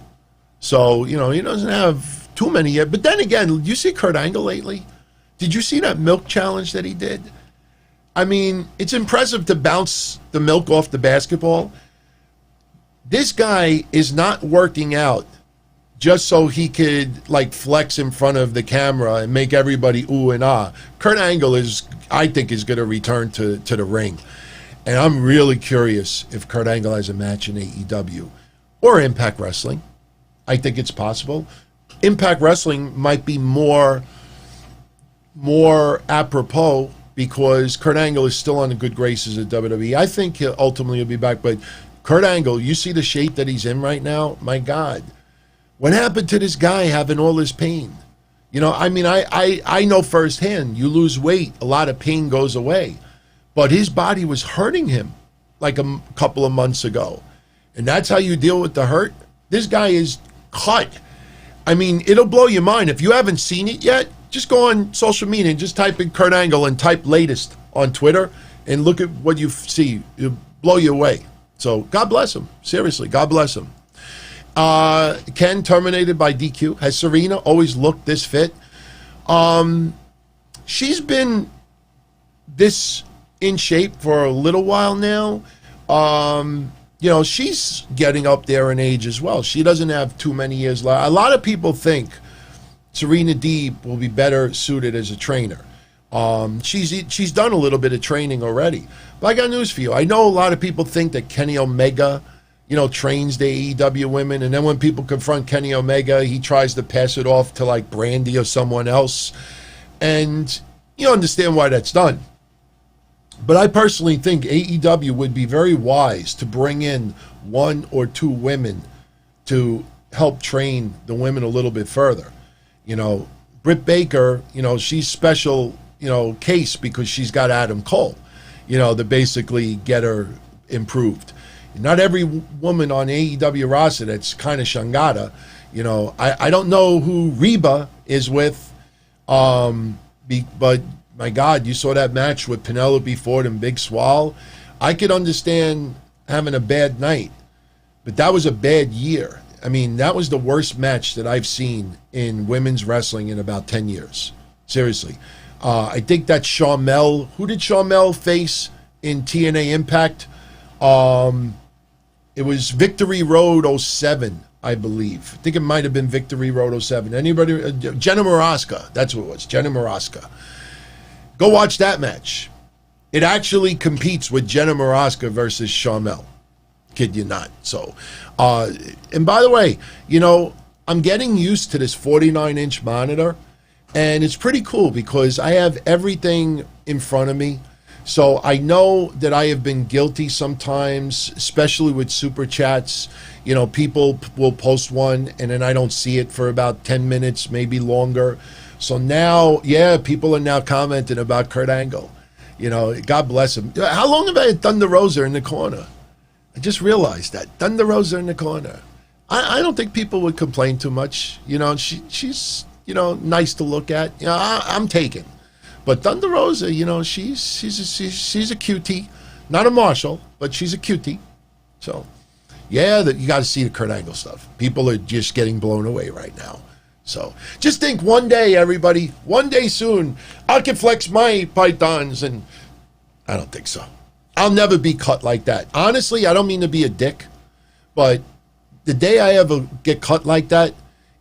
A: So, he doesn't have too many yet. But then again, you see Kurt Angle lately? Did you see that milk challenge that he did? I mean, it's impressive to bounce the milk off the basketball. This guy is not working out just so he could like flex in front of the camera and make everybody ooh and ah. Kurt Angle I think is going to return to the ring. And I'm really curious if Kurt Angle has a match in AEW or Impact Wrestling. I think it's possible. Impact Wrestling might be more apropos because Kurt Angle is still on the good graces of WWE. I think he'll ultimately be back. But Kurt Angle, you see the shape that he's in right now? My God. What happened to this guy having all this pain? I know firsthand, you lose weight, a lot of pain goes away. But his body was hurting him like a couple of months ago. And that's how you deal with the hurt? This guy is cut. I mean, it'll blow your mind. If you haven't seen it yet, just go on social media and just type in Kurt Angle and type latest on Twitter and look at what you see. It'll blow you away. So God bless him. Seriously, God bless him. Ken terminated by DQ. Has Serena always looked this fit? She's been this in shape for a little while now. She's getting up there in age as well. She doesn't have too many years left. A lot of people think Serena Deeb will be better suited as a trainer. She's done a little bit of training already. But I got news for you. I know a lot of people think that Kenny Omega, trains the AEW women, and then when people confront Kenny Omega, he tries to pass it off to like Brandy or someone else. And you understand why that's done. But I personally think AEW would be very wise to bring in one or two women to help train the women a little bit further. Britt Baker, she's special, case because she's got Adam Cole, to basically get her improved. Not every woman on AEW roster that's kind of Shangada. I don't know who Reba is with, but my God, you saw that match with Penelope Ford and Big Swole. I could understand having a bad night, but that was a bad year. I mean, that was the worst match that I've seen in women's wrestling in about 10 years. Seriously. I think that Sharmell, who did Sharmell face in TNA Impact? It was Victory Road 07, I believe. I think it might have been Victory Road 07. Anybody? Jenna Maraska. That's what it was. Jenna Maraska. Go watch that match. It actually competes with Jenna Maraska versus Sharmell. Kid you not. So, and by the way, you know, I'm getting used to this 49-inch monitor, and it's pretty cool because I have everything in front of me. So I know that I have been guilty sometimes, especially with super chats. You know, people will post one and then I don't see it for about 10 minutes, maybe longer. So now, yeah, people are now commenting about Kurt Angle. You know, God bless him. How long have I had Thunder Rosa in the corner? I just realized that. Thunder Rosa in the corner. I don't think people would complain too much. You know, she's, you know, nice to look at. You know, I'm taken. But Thunder Rosa, you know, she's a cutie. Not a Marshall, but she's a cutie. So, yeah, you got to see the Kurt Angle stuff. People are just getting blown away right now. So, just think one day, everybody, one day soon, I can flex my pythons, and I don't think so. I'll never be cut like that. Honestly, I don't mean to be a dick, but the day I ever get cut like that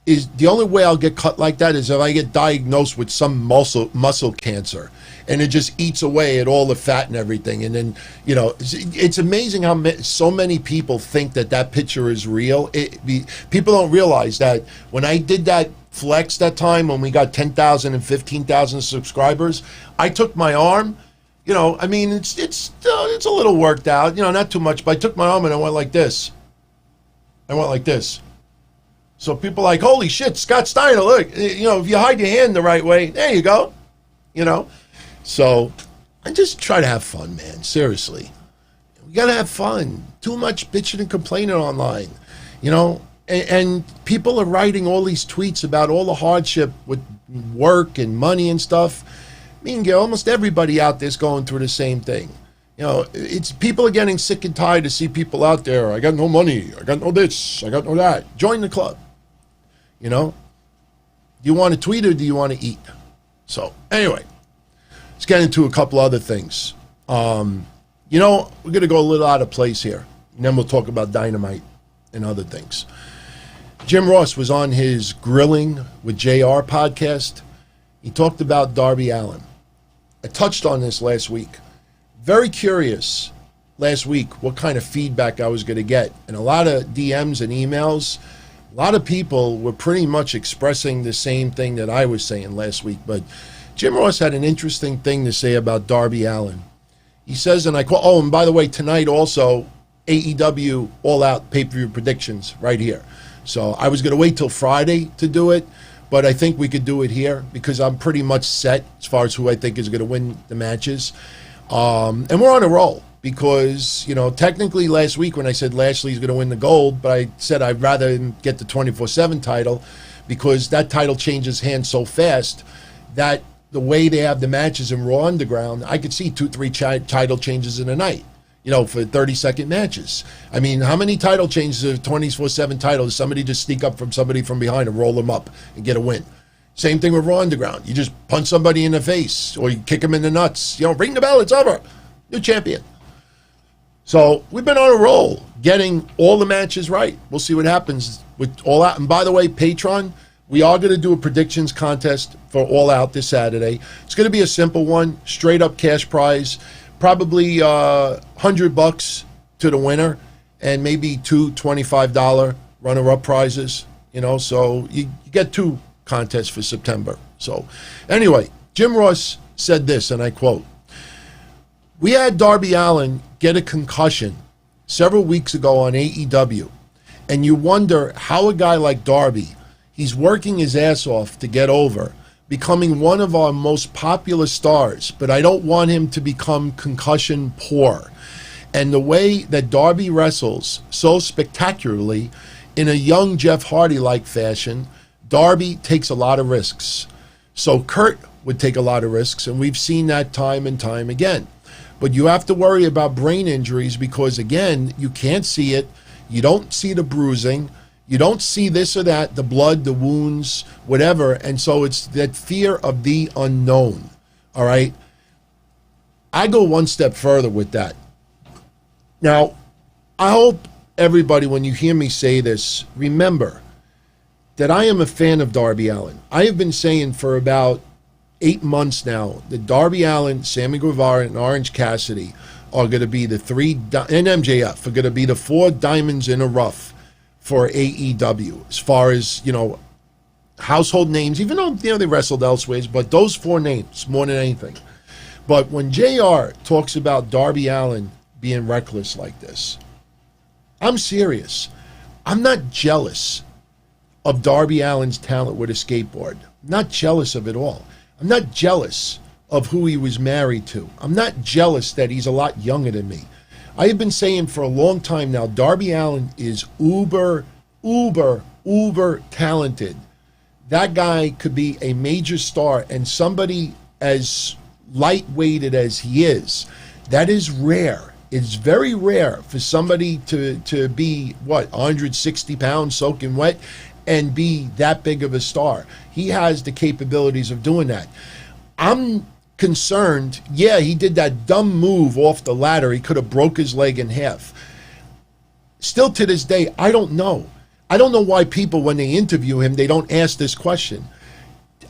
A: is the only way I'll get cut like that is if I get diagnosed with some muscle cancer, and it just eats away at all the fat and everything. And then, you know, it's amazing how so many people think that picture is real. People don't realize that when I did that flex that time when we got 10,000 and 15,000 subscribers, I took my arm. You know, I mean, it's a little worked out. You know, not too much, but I took my arm and I went like this. So people are like, holy shit, Scott Steiner, look, you know, if you hide your hand the right way, there you go, you know. So I just try to have fun, man, seriously. We got to have fun. Too much bitching and complaining online, you know. And people are writing all these tweets about all the hardship with work and money and stuff. I mean, almost everybody out there is going through the same thing. You know, it's people are getting sick and tired to see people out there. I got no money. I got no this. I got no that. Join the club. You know, do you want to tweet or do you want to eat? So anyway, let's get into a couple other things. You know, we're going to go a little out of place here, and then we'll talk about Dynamite and other things. Jim Ross was on his Grilling with JR podcast. He talked about Darby Allin. I touched on this last week. Very curious last week what kind of feedback I was going to get. And a lot of DMs and emails, a lot of people were pretty much expressing the same thing that I was saying last week. But Jim Ross had an interesting thing to say about Darby Allin. He says, and I quote, oh, and by the way, tonight also, AEW All Out pay-per-view predictions right here. So I was going to wait till Friday to do it, but I think we could do it here because I'm pretty much set as far as who I think is going to win the matches. And we're on a roll because, you know, technically last week when I said Lashley's going to win the gold, but I said I'd rather him get the 24/7 title because that title changes hands so fast that the way they have the matches in Raw Underground, I could see 2-3 title changes in a night, you know, for 30-second matches. I mean, how many title changes of 24/7 titles? Somebody just sneak up from somebody from behind and roll them up and get a win. Same thing with Raw Underground. You just punch somebody in the face or you kick them in the nuts. You know, ring the bell, it's over. New champion. So we've been on a roll, getting all the matches right. We'll see what happens with All Out. And by the way, Patreon, we are going to do a predictions contest for All Out this Saturday. It's going to be a simple one, straight up cash prize, probably $100 to the winner, and maybe two $25 runner-up prizes. You know, so you get two contests for September. So anyway, Jim Ross said this, and I quote, "We had Darby Allin get a concussion several weeks ago on AEW, and you wonder how a guy like Darby, he's working his ass off to get over, becoming one of our most popular stars, but I don't want him to become concussion poor. And the way that Darby wrestles so spectacularly in a young Jeff Hardy-like fashion, Darby takes a lot of risks. So Kurt would take a lot of risks, and we've seen that time and time again. But you have to worry about brain injuries because, again, you can't see it. You don't see the bruising. You don't see this or that, the blood, the wounds, whatever. And so it's that fear of the unknown, all right? I go one step further with that. Now, I hope everybody, when you hear me say this, remember that I am a fan of Darby Allin. I have been saying for about 8 months now that Darby Allin, Sammy Guevara, and Orange Cassidy are going to be the and MJF are going to be the 4 diamonds in a rough for AEW as far as, household names, even though, they wrestled elsewhere, but those 4 names more than anything. But when JR talks about Darby Allin being reckless like this, I'm serious. I'm not jealous of Darby Allin's talent with a skateboard. I'm not jealous of it all. I'm not jealous of who he was married to. I'm not jealous that he's a lot younger than me. I have been saying for a long time now, Darby Allin is uber talented. That guy could be a major star, and somebody as lightweighted as he is, that is rare. It's very rare for somebody to be, 160 pounds soaking wet and be that big of a star. He has the capabilities of doing that. I'm concerned, he did that dumb move off the ladder. He could have broke his leg in half. Still to this day, I don't know. I don't know why people, when they interview him, they don't ask this question.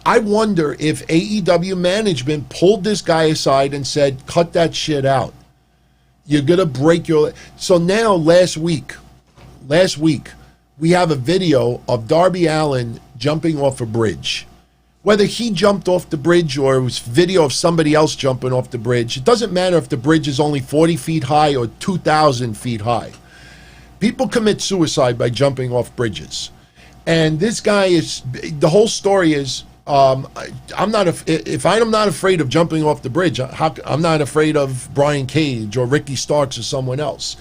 A: I wonder if AEW management pulled this guy aside and said, cut that shit out. You're going to break your... So now, last week, we have a video of Darby Allin jumping off a bridge. Whether he jumped off the bridge or it was video of somebody else jumping off the bridge, it doesn't matter if the bridge is only 40 feet high or 2,000 feet high. People commit suicide by jumping off bridges. And this guy is... The whole story is... I'm not afraid of jumping off the bridge. I'm not afraid of Brian Cage or Ricky Starks or someone else.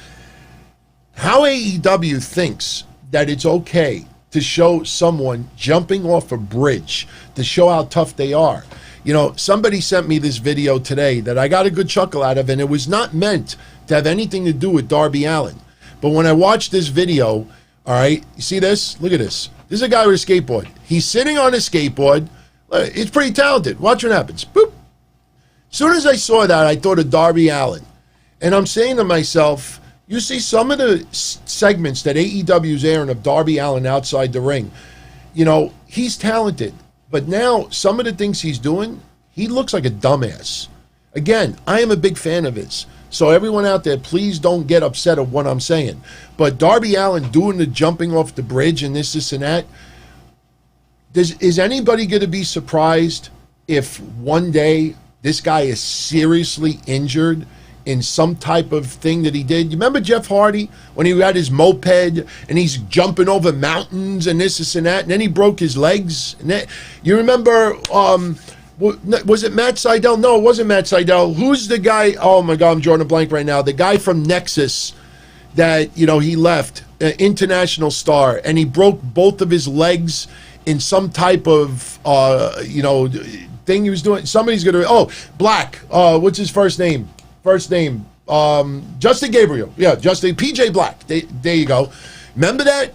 A: How AEW thinks that it's okay to show someone jumping off a bridge to show how tough they are. Somebody sent me this video today that I got a good chuckle out of, and it was not meant to have anything to do with Darby Allin. But when I watched this video, all right, you see this? Look at this. This is a guy with a skateboard. He's sitting on a skateboard. He's pretty talented. Watch what happens. Boop. As soon as I saw that, I thought of Darby Allin. And I'm saying to myself, you see some of the segments that AEW's airing of Darby Allin outside the ring, he's talented. But now, some of the things he's doing, he looks like a dumbass. Again, I am a big fan of his. So everyone out there, please don't get upset at what I'm saying. But Darby Allin doing the jumping off the bridge and this and that, is anybody going to be surprised if one day this guy is seriously injured in some type of thing that he did? You remember Jeff Hardy when he had his moped and he's jumping over mountains and this and that, and then he broke his legs? You remember, was it Matt Sydal? No, it wasn't Matt Sydal. Who's the guy? Oh my God, I'm drawing a blank right now. The guy from Nexus that, he left, international star, and he broke both of his legs in some type of, thing he was doing. Somebody's going to, Black. What's his first name? Justin Gabriel. Yeah, Justin, PJ Black. There you go. Remember that?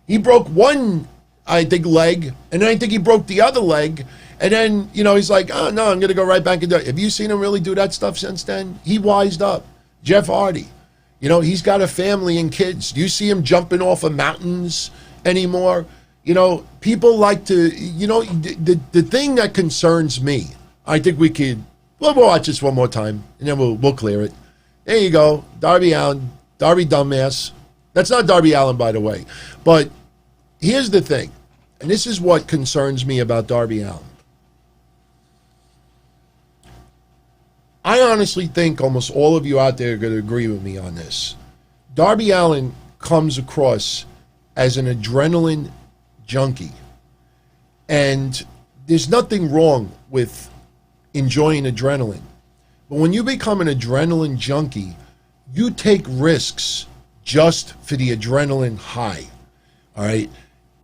A: He broke one, I think, leg, and then I think he broke the other leg. And then, he's like, oh, no, I'm going to go right back and do it. Have you seen him really do that stuff since then? He wised up. Jeff Hardy. He's got a family and kids. Do you see him jumping off of mountains anymore? People like to, the thing that concerns me, I think we'll watch this one more time, and then we'll clear it. There you go. Darby Allin, Darby dumbass. That's not Darby Allin, by the way. But here's the thing, and this is what concerns me about Darby Allin. I honestly think almost all of you out there are going to agree with me on this. Darby Allin comes across as an adrenaline junkie. And there's nothing wrong with enjoying adrenaline. But when you become an adrenaline junkie, you take risks just for the adrenaline high. All right.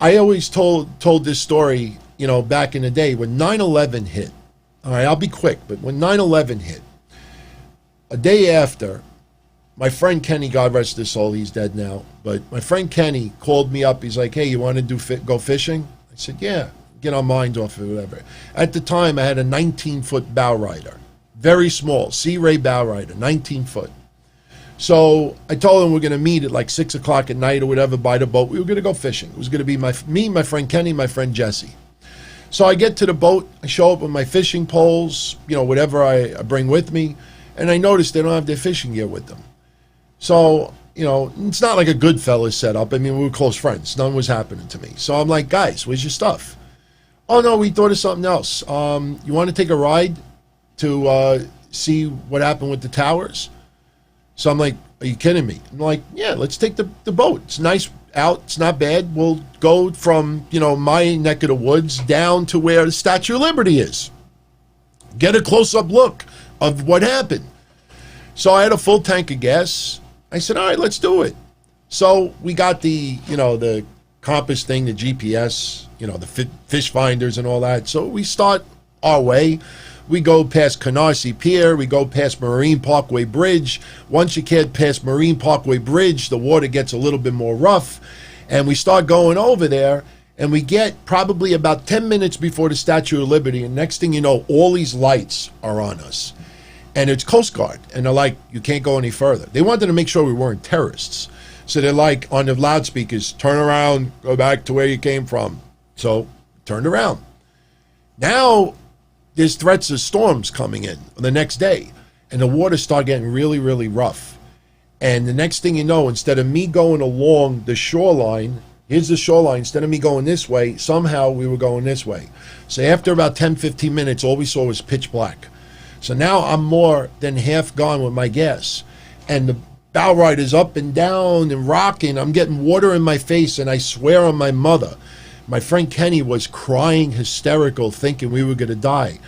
A: I always told this story, back in the day when 9/11 hit. All right, I'll be quick, but when 9/11 hit, a day after, my friend Kenny, God rest his soul, he's dead now, but my friend Kenny called me up. He's like, hey, you want to go fishing? I said, yeah, get our minds off of whatever. At the time, I had a 19-foot bow rider, very small, Sea Ray bow rider, 19 foot. So I told him we're going to meet at like 6 o'clock at night or whatever by the boat. We were going to go fishing. It was going to be me, my friend Kenny, my friend Jesse. So I get to the boat. I show up with my fishing poles, whatever I bring with me. and I noticed they don't have their fishing gear with them. So, it's not like a Goodfellas setup. I mean, we were close friends. Nothing was happening to me. So I'm like, guys, where's your stuff? Oh, no, we thought of something else. You want to take a ride to see what happened with the towers? So I'm like, are you kidding me? I'm like, yeah, let's take the boat. It's nice out. It's not bad. We'll go from, my neck of the woods down to where the Statue of Liberty is. Get a close-up look of what happened. So I had a full tank of gas. I said, all right, let's do it. So we got the compass thing, the GPS, the fish finders and all that. So we start our way. We go past Canarsie Pier. We go past Marine Parkway Bridge. Once you get past Marine Parkway Bridge, the water gets a little bit more rough. And we start going over there. And we get probably about 10 minutes before the Statue of Liberty. And next thing you know, all these lights are on us. And it's Coast Guard. And they're like, you can't go any further. They wanted to make sure we weren't terrorists. So they're like, on the loudspeakers, turn around, go back to where you came from. So, turned around. Now, there's threats of storms coming in the next day. And the water started getting really, really rough. And the next thing you know, instead of me going along the shoreline, here's the shoreline, instead of me going this way, somehow we were going this way. So after about 10, 15 minutes, all we saw was pitch black. So now I'm more than half gone with my gas. And the bow ride is up and down and rocking. I'm getting water in my face, and I swear on my mother, my friend Kenny was crying hysterical, thinking we were going to die.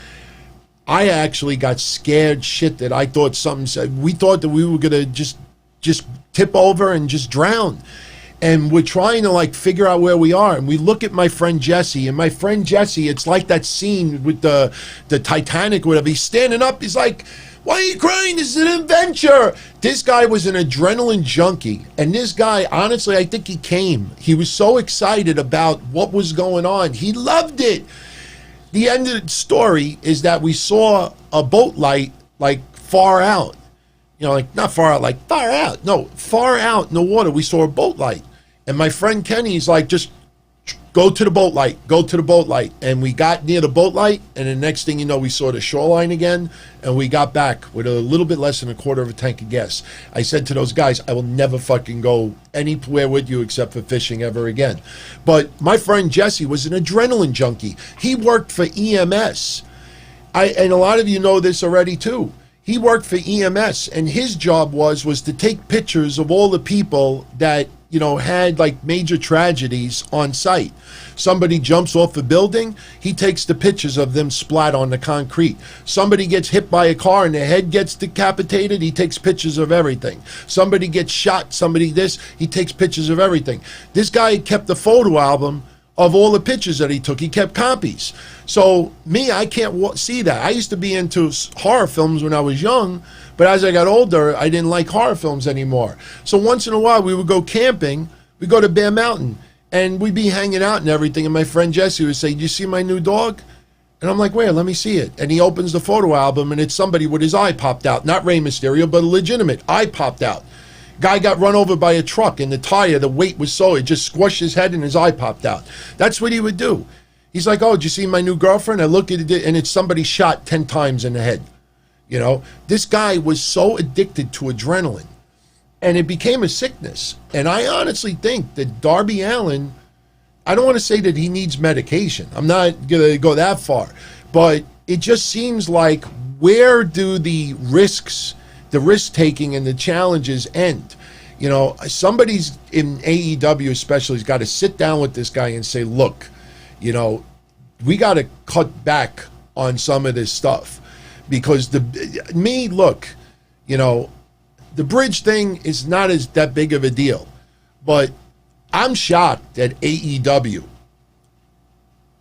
A: I actually got scared shit that I thought something said. We thought that we were going to just tip over and just drown. And we're trying to figure out where we are. And we look at my friend Jesse, and my friend Jesse, it's like that scene with the Titanic, whatever. He's standing up. He's like, why are you crying? This is an adventure. This guy was an adrenaline junkie. And this guy, honestly, I think he came. He was so excited about what was going on. He loved it. The end of the story is that we saw a boat light far out. Not far out, far out. No, far out in the water, we saw a boat light. And my friend Kenny's like, just go to the boat light, go to the boat light. And we got near the boat light, and the next thing you know, we saw the shoreline again, and we got back with a little bit less than a quarter of a tank of gas. I said to those guys, I will never fucking go anywhere with you except for fishing ever again. But my friend Jesse was an adrenaline junkie. He worked for EMS. And a lot of you know this already too. He worked for EMS, and his job was to take pictures of all the people that, had major tragedies on site. Somebody jumps off a building, he takes the pictures of them splat on the concrete. Somebody gets hit by a car and their head gets decapitated, he takes pictures of everything. Somebody gets shot, he takes pictures of everything. This guy kept a photo album of all the pictures that he took. He kept copies. So me, I can't see that. I used to be into horror films when I was young, but as I got older, I didn't like horror films anymore. So once in a while, we would go camping. We go to Bear Mountain, and we'd be hanging out and everything, and my friend Jesse would say, do you see my new dog? And I'm like, where? Let me see it. And he opens the photo album, and it's somebody with his eye popped out. Not Rey Mysterio, but a legitimate eye popped out. Guy got run over by a truck, and the tire, the weight was so, it just squashed his head and his eye popped out. That's what he would do. He's like, oh, did you see my new girlfriend? I look at it, and it's somebody shot 10 times in the head. This guy was so addicted to adrenaline, and it became a sickness. And I honestly think that Darby Allin, I don't want to say that he needs medication. I'm not going to go that far. But it just seems like, where do the risk-taking and the challenges end? Somebody's in AEW especially has got to sit down with this guy and say, look, we got to cut back on some of this stuff. Because the bridge thing is not that big of a deal. But I'm shocked that AEW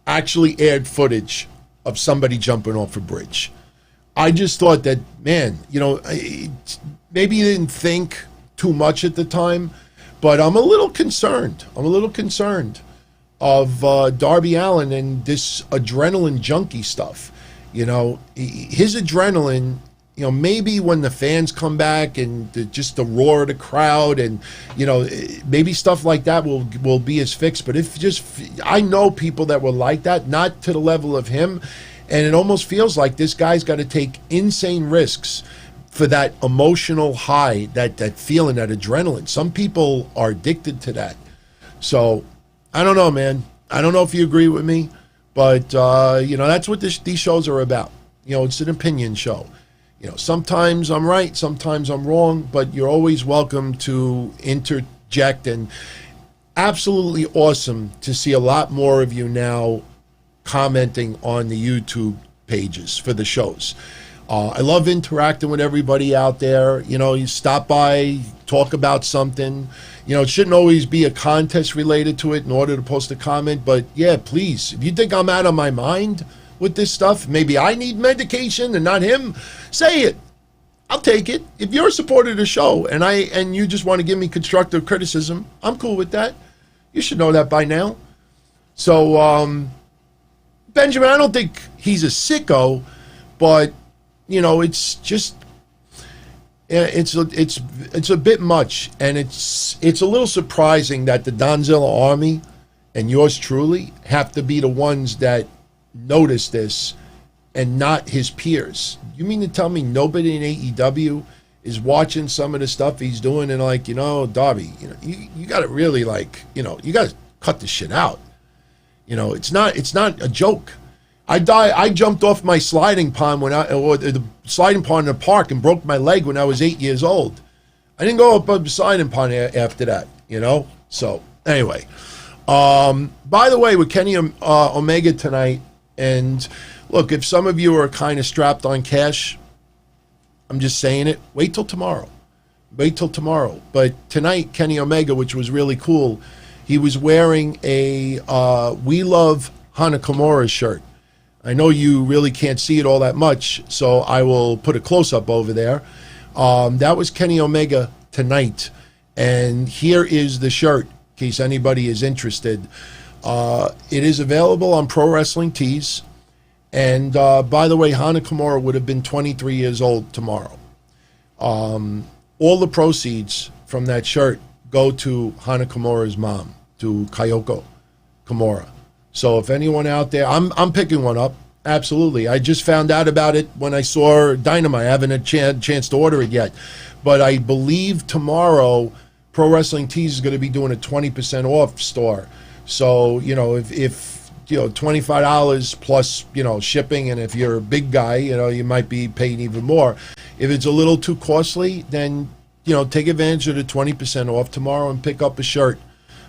A: actually aired footage of somebody jumping off a bridge. I just thought that, man, maybe you didn't think too much at the time, but I'm a little concerned. Of Darby Allin and this adrenaline junkie stuff. His adrenaline, maybe when the fans come back and just the roar of the crowd and, maybe stuff like that will be his fix. But I know people that were like that, not to the level of him. And it almost feels like this guy's got to take insane risks for that emotional high, that feeling, that adrenaline. Some people are addicted to that. So I don't know, man. I don't know if you agree with me, but that's what these shows are about. It's an opinion show. Sometimes I'm right, sometimes I'm wrong, but you're always welcome to interject. And absolutely awesome to see a lot more of you now commenting on the YouTube pages for the shows. I love interacting with everybody out there. You stop by, talk about something. It shouldn't always be a contest related to it in order to post a comment. But yeah, please, if you think I'm out of my mind with this stuff, maybe I need medication and not him, say it. I'll take it. If you're a supporter of the show and you just want to give me constructive criticism, I'm cool with that. You should know that by now. So, Benjamin, I don't think he's a sicko, but it's just it's a bit much, and it's a little surprising that the Donzilla Army and yours truly have to be the ones that notice this and not his peers. You mean to tell me nobody in AEW is watching some of the stuff he's doing and like, Darby, you got to really you got to cut this shit out. It's not a joke. I jumped off my sliding pond or the sliding pond in the park and broke my leg when I was 8 years old. I didn't go up a sliding pond after that, So anyway, by the way, with Kenny Omega tonight, and look, if some of you are kind of strapped on cash, I'm just saying it. Wait till tomorrow. But tonight, Kenny Omega, which was really cool, he was wearing a We Love Hanakamura shirt. I know you really can't see it all that much, so I will put a close-up over there. That was Kenny Omega tonight. And here is the shirt, in case anybody is interested. It is available on Pro Wrestling Tees. And by the way, Hanakamura would have been 23 years old tomorrow. All the proceeds from that shirt go to Hanakamura's mom, to Kyoko Kimura. So if anyone out there, I'm picking one up. Absolutely. I just found out about it when I saw Dynamite. I haven't had a chance to order it yet. But I believe tomorrow Pro Wrestling Tees is going to be doing a 20% off store. So, if $25 plus, shipping, and if you're a big guy, you might be paying even more. If it's a little too costly, then, take advantage of the 20% off tomorrow and pick up a shirt.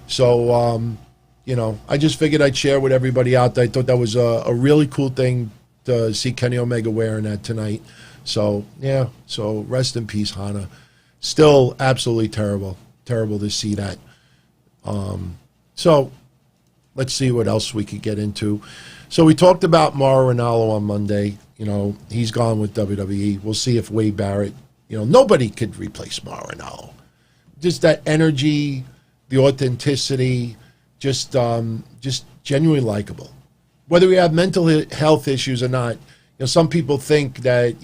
A: So, I just figured I'd share with everybody out there. I thought that was a really cool thing to see Kenny Omega wearing that tonight. So, yeah, so rest in peace, Hana. Still absolutely terrible to see that. So, let's see what else we could get into. So, we talked about Mauro Ranallo on Monday. He's gone with WWE. We'll see if Wade Barrett, nobody could replace Mauro Ranallo. Just that energy, the authenticity, just genuinely likable. Whether we have mental health issues or not, some people think that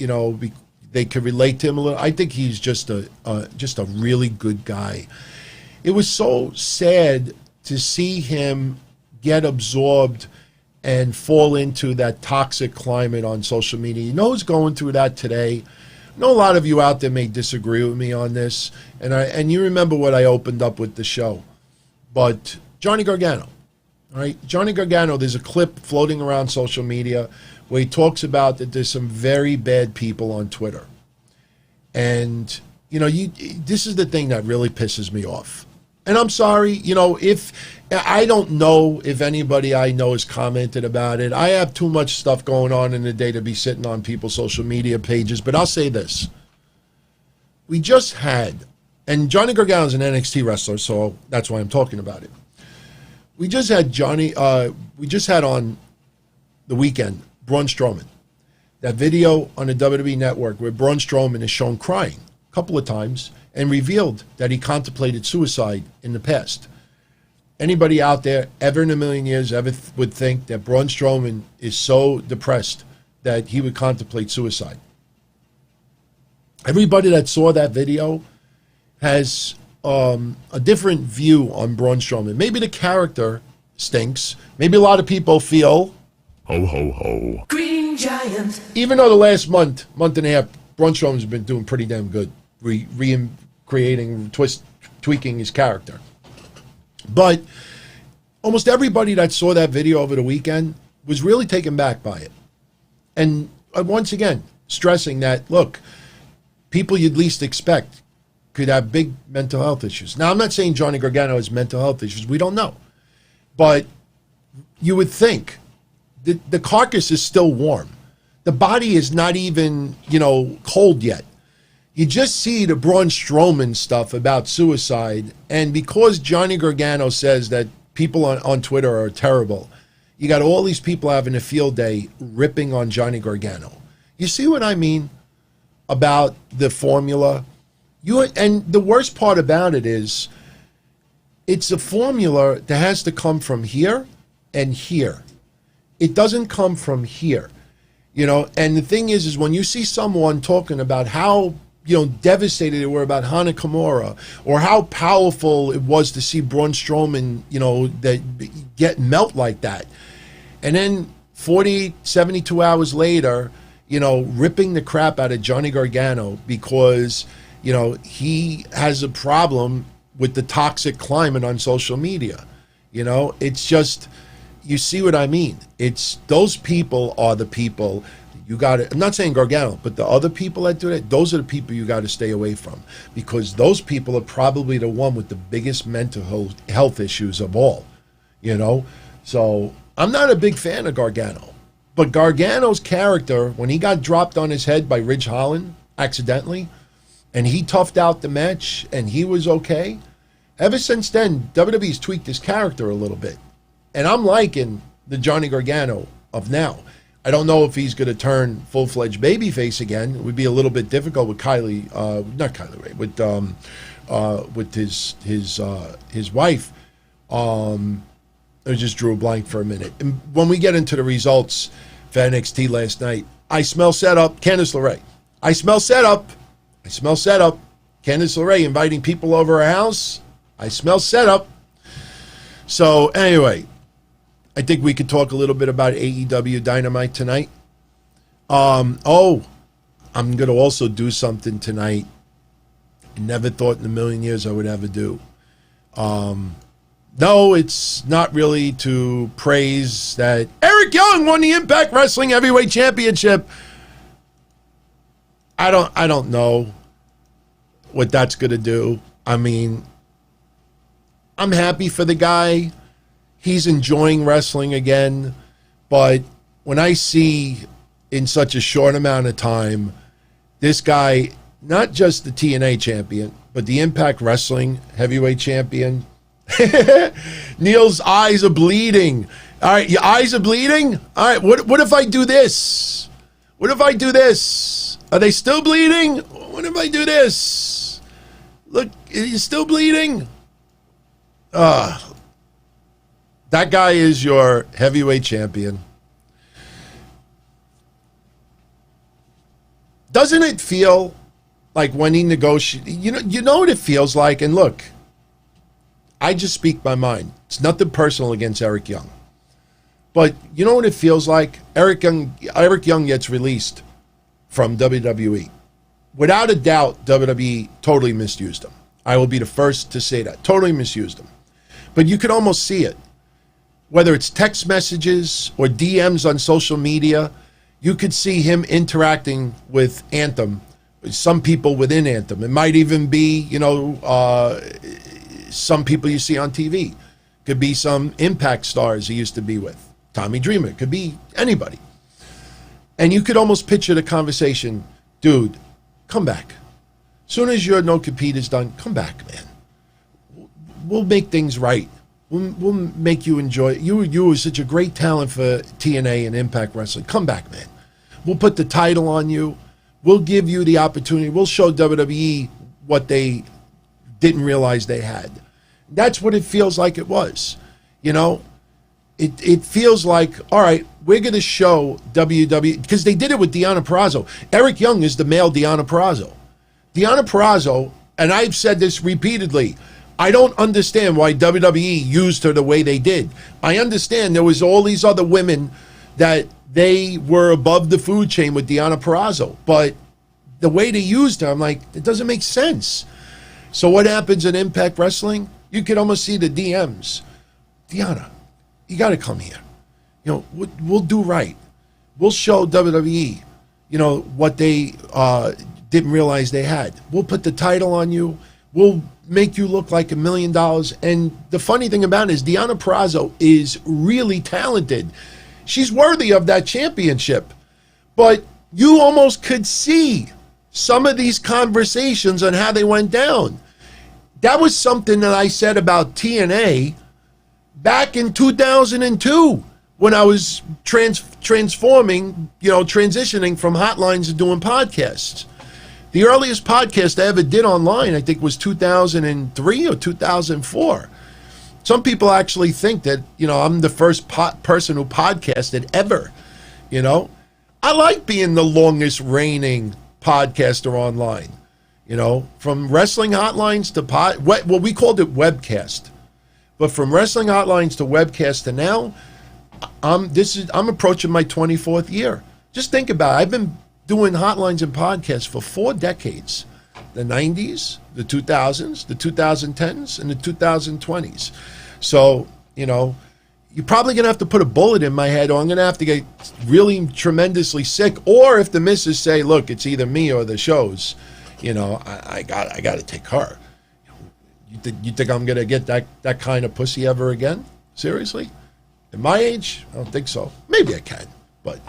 A: they could relate to him a little. I think he's just a really good guy. It was so sad to see him get absorbed and fall into that toxic climate on social media. Who's going through that today? I know a lot of you out there may disagree with me on this, and you remember what I opened up with the show, but Johnny Gargano, all right? Johnny Gargano, there's a clip floating around social media where he talks about that there's some very bad people on Twitter. And, this is the thing that really pisses me off. And I'm sorry, if I don't know if anybody I know has commented about it. I have too much stuff going on in the day to be sitting on people's social media pages. But I'll say this. We just had, and Johnny Gargano is an NXT wrestler, so that's why I'm talking about it. We just had on the weekend, Braun Strowman. That video on the WWE Network where Braun Strowman is shown crying a couple of times and revealed that he contemplated suicide in the past. Anybody out there ever in a million years ever would think that Braun Strowman is so depressed that he would contemplate suicide? Everybody that saw that video has a different view on Braun Strowman. Maybe the character stinks. Maybe a lot of people feel
C: ho ho ho.
B: Green Giant.
A: Even though the last month and a half, Braun Strowman's been doing pretty damn good, tweaking his character. But almost everybody that saw that video over the weekend was really taken back by it. And once again, stressing that, look, people you'd least expect could have big mental health issues. Now, I'm not saying Johnny Gargano has mental health issues. We don't know. But you would think the carcass is still warm. The body is not even, cold yet. You just see the Braun Strowman stuff about suicide, and because Johnny Gargano says that people on Twitter are terrible, you got all these people having a field day ripping on Johnny Gargano. You see what I mean about the formula? And the worst part about it is, it's a formula that has to come from here and here. It doesn't come from here. And the thing is when you see someone talking about how, devastated they were about Hana Kimura, or how powerful it was to see Braun Strowman, that get melt like that. And then 72 hours later, ripping the crap out of Johnny Gargano because, he has a problem with the toxic climate on social media. It's just, you see what I mean? It's those people are the people you got to, I'm not saying Gargano, but the other people that do that, those are the people you got to stay away from, because those people are probably the one with the biggest mental health issues of all, So I'm not a big fan of Gargano, but Gargano's character, when he got dropped on his head by Ridge Holland accidentally, and he toughed out the match and he was okay, ever since then, WWE's tweaked his character a little bit. And I'm liking the Johnny Gargano of now. I don't know if he's going to turn full-fledged babyface again. It would be a little bit difficult with not Kylie Ray, with his wife. I just drew a blank for a minute. And when we get into the results for NXT last night, I smell setup. Candice LeRae. I smell setup. Candice LeRae inviting people over her house. I smell setup. So anyway, I think we could talk a little bit about AEW Dynamite tonight. I'm going to also do something tonight I never thought in a million years I would ever do. No, it's not really to praise that Eric Young won the Impact Wrestling Heavyweight Championship. I don't know what that's going to do. I mean, I'm happy for the guy. He's enjoying wrestling again. But when I see in such a short amount of time, this guy, not just the TNA champion, but the Impact Wrestling Heavyweight Champion. Neil's eyes are bleeding. All right, your eyes are bleeding? All right, what if I do this? What if I do this? Are they still bleeding? What if I do this? Look, you're still bleeding? That guy is your heavyweight champion. Doesn't it feel like when he negotiated, you know what it feels like? And look, I just speak my mind. It's nothing personal against Eric Young. But you know what it feels like? Eric Young gets released from WWE. Without a doubt, WWE totally misused him. I will be the first to say that. Totally misused him. But you could almost see it. Whether it's text messages or DMs on social media, you could see him interacting with Anthem, some people within Anthem. It might even be, some people you see on TV. Could be some Impact stars he used to be with. Tommy Dreamer. Could be anybody. And you could almost picture the conversation, dude, come back. As soon as your no-compete is done, come back, man. We'll make things right. We'll make you enjoy it. You were such a great talent for TNA and Impact Wrestling. Come back, man. We'll put the title on you. We'll give you the opportunity. We'll show WWE what they didn't realize they had. That's what it feels like it was. It feels like, all right, we're going to show WWE, because they did it with Deonna Purrazzo. Eric Young is the male Deonna Purrazzo. Deonna Purrazzo, and I've said this repeatedly, I don't understand why WWE used her the way they did. I understand there was all these other women that they were above the food chain with Deonna Purrazzo, but the way they used her, I'm like, it doesn't make sense. So what happens in Impact Wrestling? You can almost see the DMs. Deanna, you got to come here. You know, we'll do right. We'll show WWE, you know, what they didn't realize they had. We'll put the title on you. We'll make you look like $1 million. And the funny thing about it is Deanna Purrazzo is really talented. She's worthy of that championship. But you almost could see some of these conversations on how they went down. That was something that I said about TNA back in 2002 when I was transforming, you know, transitioning from hotlines to doing podcasts. The earliest podcast I ever did online, I think, was 2003 or 2004. Some people actually think that, you know, I'm the first person who podcasted ever, you know. I like being the longest reigning podcaster online, you know, from wrestling hotlines to well, we called it webcast, but from wrestling hotlines to webcast to now, I'm approaching my 24th year. Just think about it. I've been doing hotlines and podcasts for 4 decades. The 90s, the 2000s, the 2010s, and the 2020s. So, you know, you're probably going to have to put a bullet in my head, or I'm going to have to get really tremendously sick. Or if the missus say, look, it's either me or the shows, you know, I got to take her. You think I'm going to get that kind of pussy ever again? Seriously? At my age? I don't think so. Maybe I can, but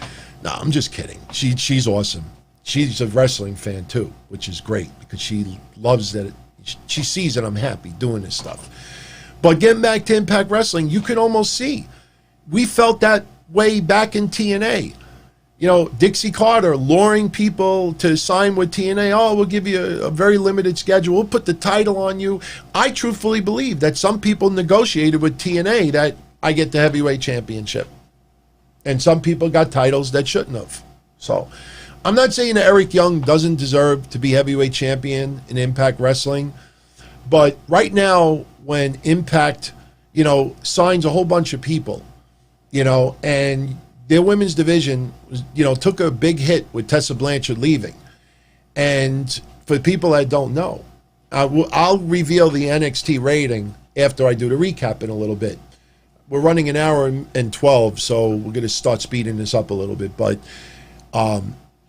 A: no, I'm just kidding. She's awesome. She's a wrestling fan too, which is great because she loves that. She sees that I'm happy doing this stuff. But getting back to Impact Wrestling, you can almost see. We felt that way back in TNA. You know, Dixie Carter luring people to sign with TNA. Oh, we'll give you a very limited schedule. We'll put the title on you. I truthfully believe that some people negotiated with TNA that I get the heavyweight championship. And some people got titles that shouldn't have. So I'm not saying that Eric Young doesn't deserve to be heavyweight champion in Impact Wrestling. But right now, when Impact, you know, signs a whole bunch of people, you know, and their women's division, you know, took a big hit with Tessa Blanchard leaving. And for people that don't know, I'll reveal the NXT rating after I do the recap in a little bit. We're running an hour and 12, so we're going to start speeding this up a little bit. But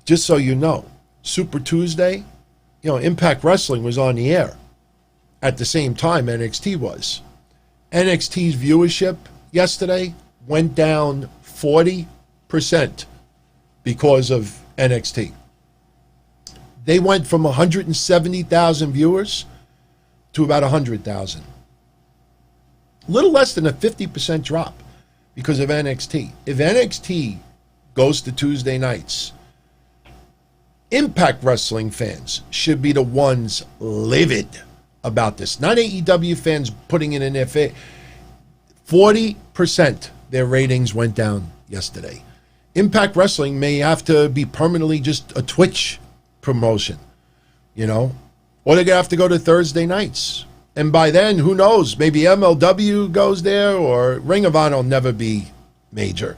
A: just so you know, Super Tuesday, you know, Impact Wrestling was on the air at the same time NXT was. NXT's viewership yesterday went down 40% because of NXT. They went from 170,000 viewers to about 100,000. A little less than a 50% drop because of NXT. If NXT goes to Tuesday nights, Impact Wrestling fans should be the ones livid about this. Not AEW fans putting it in their face. 40% their ratings went down yesterday. Impact Wrestling may have to be permanently just a Twitch promotion, you know, or they're going to have to go to Thursday nights. And by then, who knows, maybe MLW goes there, or Ring of Honor will never be major.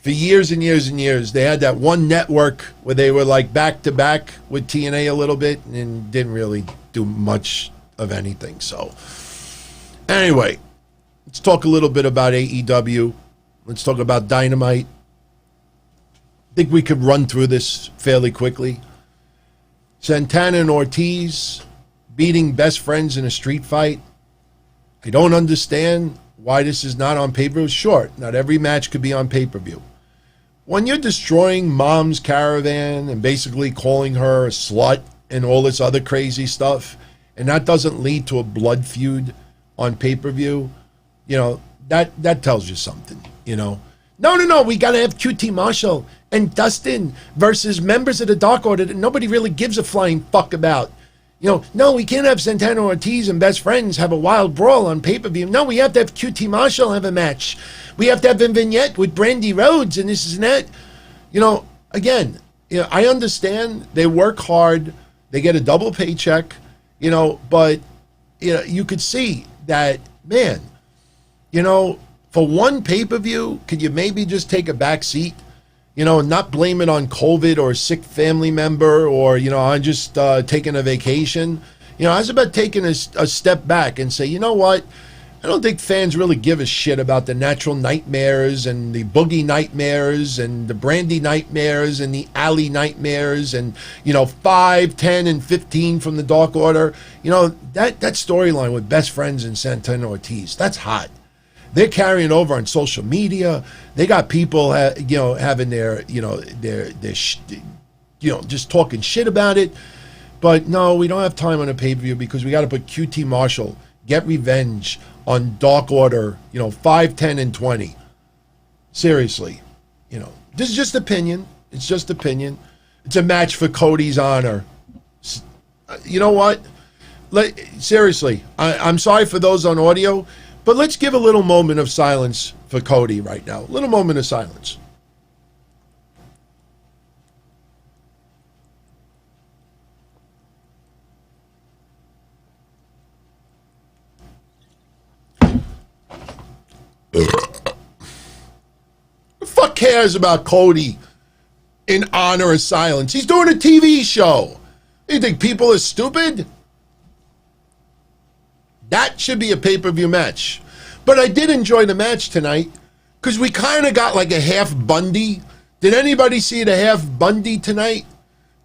A: For years and years and years, they had that one network where they were like back-to-back with TNA a little bit and didn't really do much of anything. So anyway, let's talk a little bit about AEW. Let's talk about Dynamite. I think we could run through this fairly quickly. Santana and Ortiz beating best friends in a street fight. I don't understand why this is not on pay-per-view. Sure, not every match could be on pay-per-view. When you're destroying Mom's Caravan and basically calling her a slut and all this other crazy stuff, and that doesn't lead to a blood feud on pay-per-view, you know, that tells you something, you know. No, we got to have QT Marshall and Dustin versus members of the Dark Order that nobody really gives a flying fuck about. You know, no, we can't have Santana Ortiz and best friends have a wild brawl on pay-per-view. No, we have to have QT Marshall have a match. We have to have a vignette with Brandy Rhodes and this and that. You know, again, you know, I understand they work hard. They get a double paycheck, you know, but, you know, you could see that, man, you know, for one pay-per-view, could you maybe just take a back seat? not blame it on COVID or a sick family member or, I'm just taking a vacation. I was about taking a step back and say, you know what? I don't think fans really give a shit about the natural nightmares and the boogie nightmares and the brandy nightmares and the alley nightmares and, 5, 10, and 15 from the Dark Order. That storyline with best friends and Santana Ortiz, that's hot. They're carrying over on social media. They got people, having their just talking shit about it. But no, we don't have time on a pay-per-view because we got to put QT Marshall, get revenge on Dark Order, 5, 10, and 20. Seriously, this is just opinion. It's just opinion. It's a match for Cody's honor. You know what? Seriously, I'm sorry for those on audio, but let's give a little moment of silence for Cody right now. A little moment of silence. Who the fuck cares about Cody in honor of silence? He's doing a TV show. You think people are stupid? That should be a pay-per-view match. But I did enjoy the match tonight because we kind of got like a half Bundy. Did anybody see the half Bundy tonight?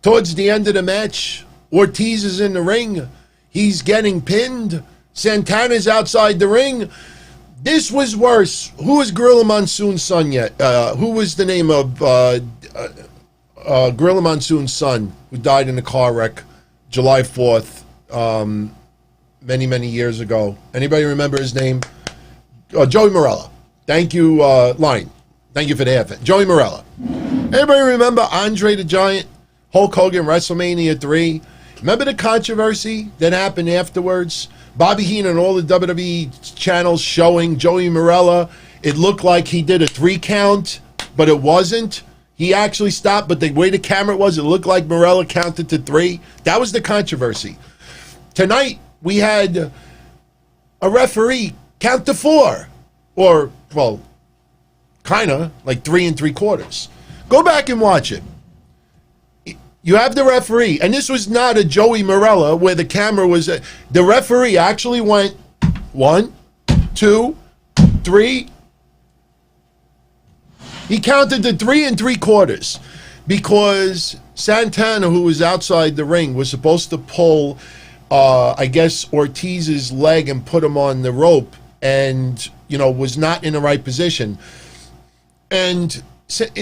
A: Towards the end of the match, Ortiz is in the ring. He's getting pinned. Santana's outside the ring. This was worse. Who was Gorilla Monsoon's son yet? Who was the name of Gorilla Monsoon's son who died in a car wreck July 4th many, many years ago? Anybody remember his name? Joey Morella. Thank you, Line. Thank you for the half. Joey Morella. Anybody remember Andre the Giant? Hulk Hogan, WrestleMania 3? Remember the controversy that happened afterwards? Bobby Heenan and all the WWE channels showing Joey Morella. It looked like he did a 3 count, but it wasn't. He actually stopped, but the way the camera was, it looked like Morella counted to 3. That was the controversy. Tonight, we had a referee count to 4. Or, well, kind of, like 3 3/4. Go back and watch it. You have the referee, and this was not a Joey Morella where the camera was. The referee actually went 1, 2, 3. He counted to 3 3/4 because Santana, who was outside the ring, was supposed to pull, I guess, Ortiz's leg and put him on the rope, and was not in the right position. And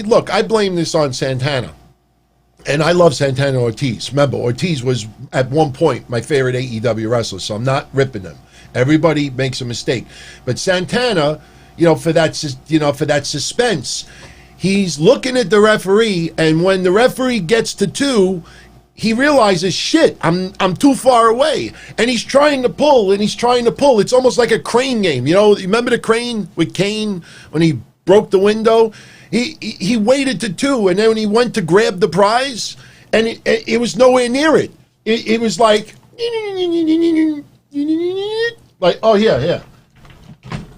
A: look, I blame this on Santana. And I love Santana Ortiz. Remember, Ortiz was at one point my favorite AEW wrestler, so I'm not ripping him. Everybody makes a mistake, but Santana, for that suspense, he's looking at the referee, and when the referee gets to 2, he realizes, shit, I'm too far away, and he's trying to pull, It's almost like a crane game. You remember the crane with Kane when he broke the window? He waited to 2, and then when he went to grab the prize, and it was nowhere near it. It was like, oh, yeah.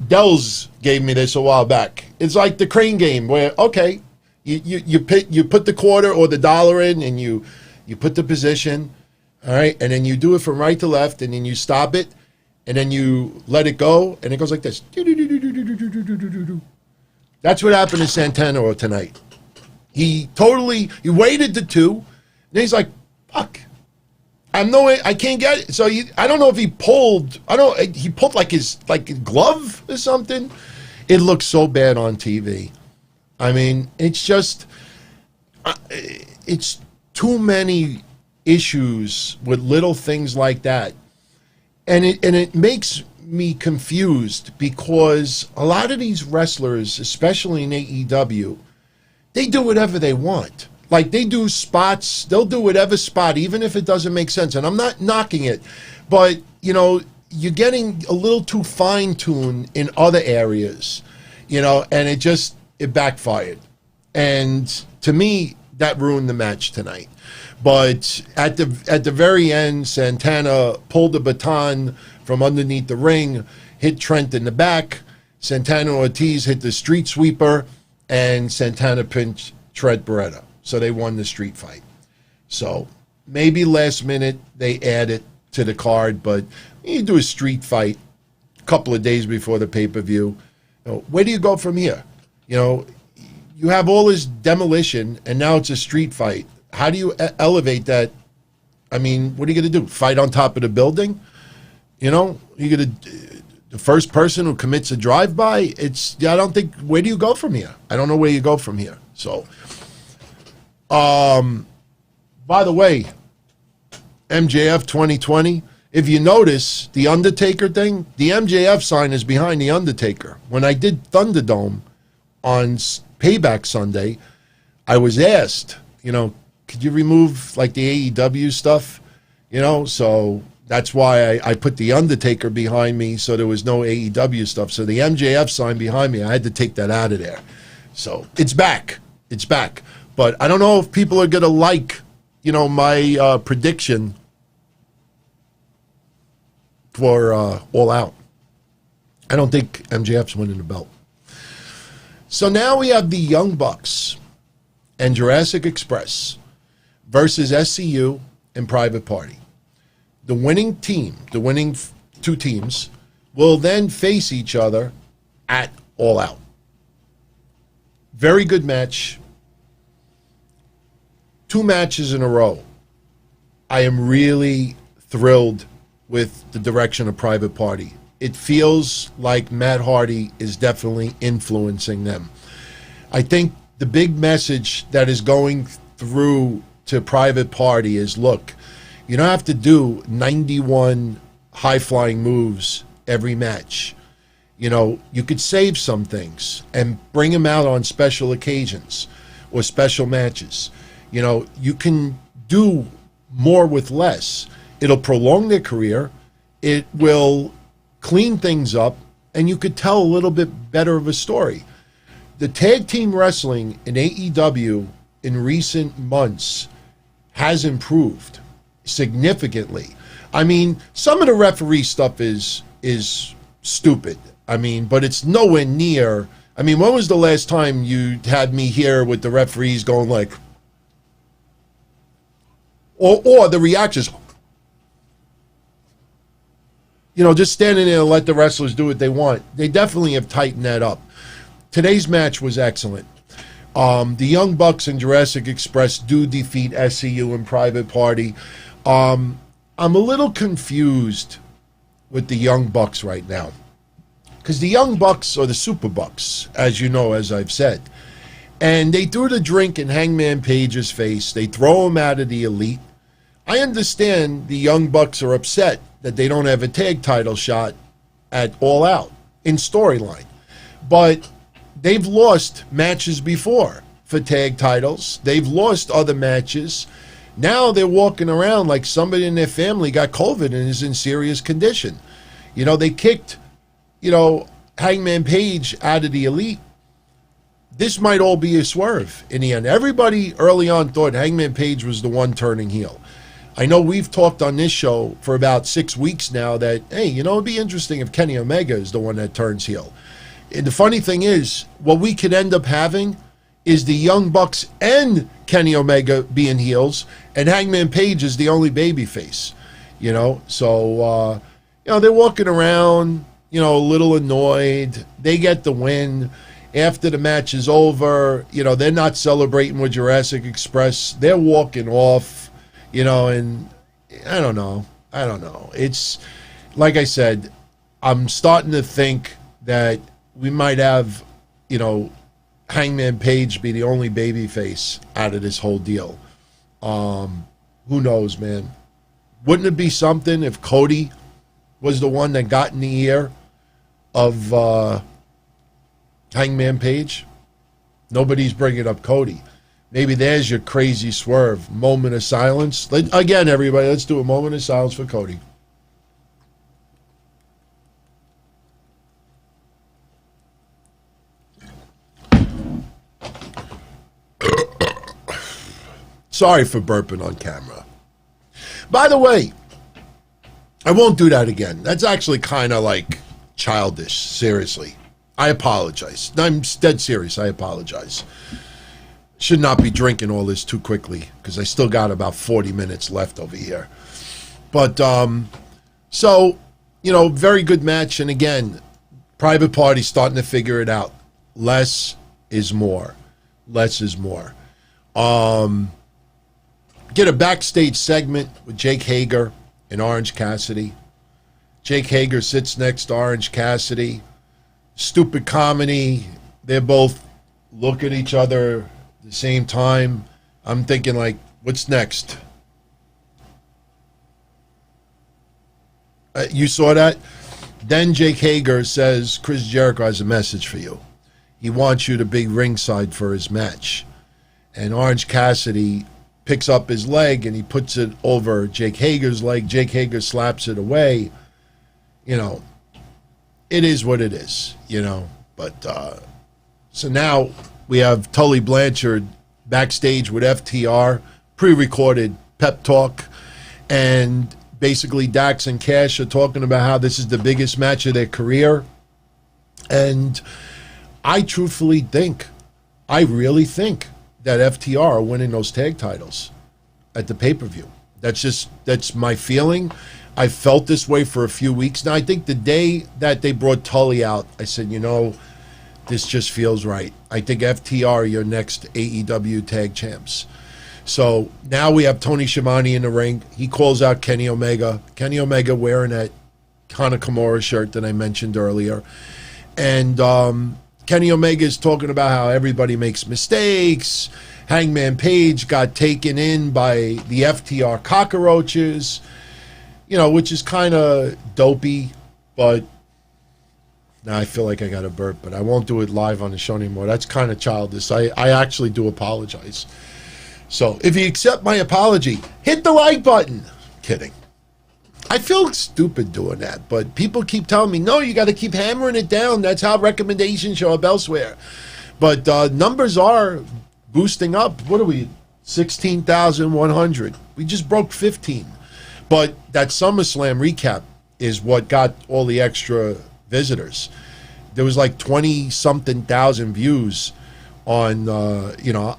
A: Dells gave me this a while back. It's like the crane game where, okay, you put the quarter or the dollar in, and you put the position, all right, and then you do it from right to left, and then you stop it, and then you let it go, and it goes like this. That's what happened to Santana tonight. He waited to 2, and he's like, fuck. I can't get it. So I don't know if he pulled, he pulled like his glove or something. It looks so bad on TV. I mean, it's just, it's too many issues with little things like that. And it makes me confused because a lot of these wrestlers, especially in AEW, they do whatever they want. Like, they do spots, they'll do whatever spot, even if it doesn't make sense. And I'm not knocking it, but, you're getting a little too fine-tuned in other areas, and it backfired. And to me, that ruined the match tonight. But at the very end, Santana pulled the baton from underneath the ring, hit Trent in the back. Santana Ortiz hit the street sweeper, and Santana pinned Trent Beretta. So they won the street fight. So maybe last minute they add it to the card, but you do a street fight a couple of days before the pay-per-view. Where do you go from here? You have all this demolition, and now it's a street fight. How do you elevate that? I mean, what are you going to do? Fight on top of the building? You're going to the first person who commits a drive-by? I don't think, where do you go from here? I don't know where you go from here. So, by the way, MJF 2020, if you notice, the Undertaker thing, the MJF sign is behind the Undertaker. When I did Thunderdome on Payback Sunday, I was asked, could you remove like the AEW stuff? So that's why I put the Undertaker behind me, so there was no AEW stuff. So the MJF sign behind me, I had to take that out of there. So it's back. It's back. But I don't know if people are going to like, my prediction for All Out. I don't think MJF's winning the belt. So now we have the Young Bucks and Jurassic Express versus SCU and Private Party. The winning team, the winning two teams, will then face each other at All Out. Very good match. 2 matches in a row. I am really thrilled with the direction of Private Party. It feels like Matt Hardy is definitely influencing them. I think the big message that is going through to Private Party is, look, you don't have to do 91 high-flying moves every match. You could save some things and bring them out on special occasions or special matches. You can do more with less. It'll prolong their career. It will clean things up, and you could tell a little bit better of a story. The tag team wrestling in AEW in recent months has improved significantly. I mean, some of the referee stuff is stupid. I mean, but it's nowhere near. I mean, when was the last time you had me here with the referees going like, or the reactions, just standing there and let the wrestlers do what they want. They definitely have tightened that up. Today's match was excellent. The Young Bucks and Jurassic Express do defeat SCU and Private Party. I'm a little confused with the Young Bucks right now, because the Young Bucks are the Super Bucks, as you know, as I've said. And they threw the drink in Hangman Page's face. They throw him out of the Elite. I understand the Young Bucks are upset that they don't have a tag title shot at All Out in storyline. But they've lost matches before for tag titles. They've lost other matches. Now they're walking around like somebody in their family got COVID and is in serious condition. They kicked, Hangman Page out of the Elite. This might all be a swerve in the end. Everybody early on thought Hangman Page was the one turning heel. I know we've talked on this show for about 6 weeks now that, hey, it'd be interesting if Kenny Omega is the one that turns heel. And the funny thing is, what we could end up having is the Young Bucks and Kenny Omega being heels, and Hangman Page is the only babyface. So, they're walking around, a little annoyed. They get the win. After the match is over, they're not celebrating with Jurassic Express. They're walking off, and I don't know. It's, like I said, I'm starting to think that we might have, Hangman Page be the only babyface out of this whole deal. Who knows, man? Wouldn't it be something if Cody was the one that got in the ear of Hangman Page? Nobody's bringing up Cody. Maybe there's your crazy swerve. Moment of silence. Again, everybody, let's do a moment of silence for Cody. Sorry for burping on camera. By the way, I won't do that again. That's actually kind of like childish, seriously. I apologize. I'm dead serious. I apologize. should not be drinking all this too quickly because I still got about 40 minutes left over here. But, so, very good match. And again, Private Party starting to figure it out. Less is more. Less is more. Get a backstage segment with Jake Hager and Orange Cassidy. Jake Hager sits next to Orange Cassidy. Stupid comedy. They're both look at each other at the same time. I'm thinking, like, what's next? You saw that? Then Jake Hager says, Chris Jericho has a message for you. He wants you to be ringside for his match. And Orange Cassidy picks up his leg and he puts it over Jake Hager's leg. Jake Hager slaps it away. It is what it is, But so now we have Tully Blanchard backstage with FTR, pre-recorded pep talk, and basically Dax and Cash are talking about how this is the biggest match of their career. And I really think that FTR are winning those tag titles at the pay-per-view. That's my feeling. I felt this way for a few weeks now. I think the day that they brought Tully out, I said, this just feels right. I think FTR are your next AEW tag champs. So now we have Tony Schiavone in the ring. He calls out Kenny Omega. Kenny Omega wearing that Kimura shirt that I mentioned earlier. And Kenny Omega is talking about how everybody makes mistakes. Hangman Page got taken in by the FTR cockroaches, which is kind of dopey, but now I feel like I got to burp, but I won't do it live on the show anymore. That's kind of childish. I actually do apologize. So if you accept my apology, hit the like button. Kidding. I feel stupid doing that, but people keep telling me, no, you got to keep hammering it down. That's how recommendations show up elsewhere. But numbers are boosting up. What are we? 16,100. We just broke 15. But that SummerSlam recap is what got all the extra visitors. There was like 20-something thousand views on,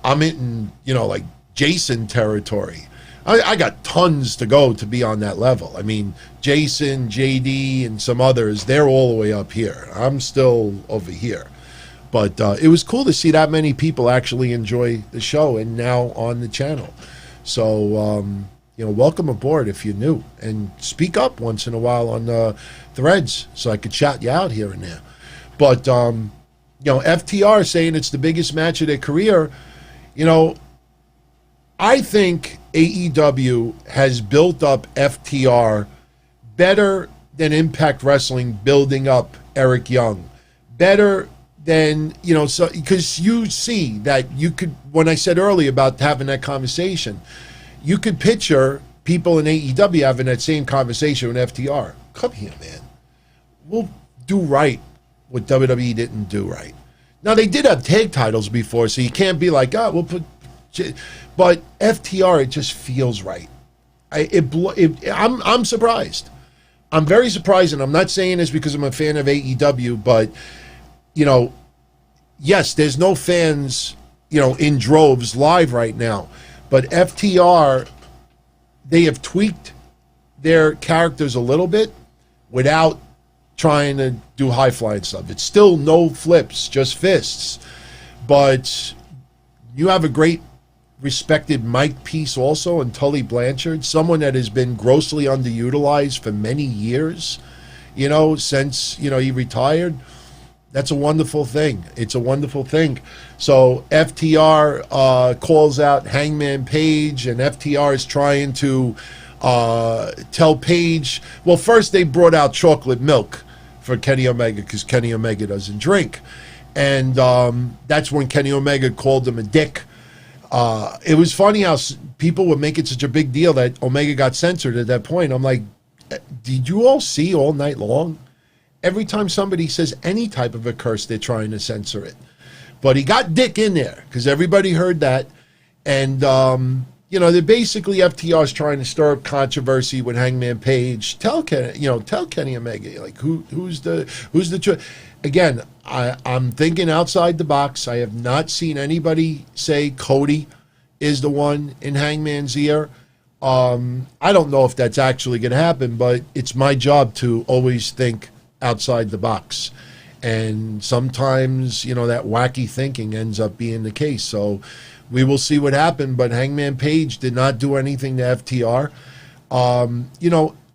A: I'm in, like Jason territory. I got tons to go to be on that level. I mean, Jason, JD, and some others, they're all the way up here. I'm still over here. But it was cool to see that many people actually enjoy the show and now on the channel. So, welcome aboard if you're new. And speak up once in a while on the threads so I could shout you out here and there. But, FTR saying it's the biggest match of their career, I think AEW has built up FTR better than Impact Wrestling building up Eric Young. Better than, because you see that you could, when I said earlier about having that conversation, you could picture people in AEW having that same conversation with FTR. Come here, man. We'll do right what WWE didn't do right. Now, they did have tag titles before, so you can't be like, we'll put... But FTR, it just feels right. I'm surprised. I'm very surprised, and I'm not saying this because I'm a fan of AEW, but, yes, there's no fans, in droves live right now. But FTR, they have tweaked their characters a little bit without trying to do high-flying stuff. It's still no flips, just fists. But you have a great respected Mike Peace also, and Tully Blanchard, someone that has been grossly underutilized for many years, since, he retired. That's a wonderful thing. It's a wonderful thing. So FTR calls out Hangman Page, and FTR is trying to tell Page, well, first they brought out chocolate milk for Kenny Omega because Kenny Omega doesn't drink. And that's when Kenny Omega called him a dick. It was funny how people were making such a big deal that Omega got censored at that point. I'm like, did you all see all night long? Every time somebody says any type of a curse, they're trying to censor it. But he got dick in there because everybody heard that. And, they're basically FTR's trying to stir up controversy with Hangman Page. Tell Kenny Omega, like, who's the again, I'm thinking outside the box. I have not seen anybody say Cody is the one in Hangman's ear. I don't know if that's actually going to happen, but it's my job to always think outside the box. And sometimes, that wacky thinking ends up being the case. So we will see what happened. But Hangman Page did not do anything to FTR.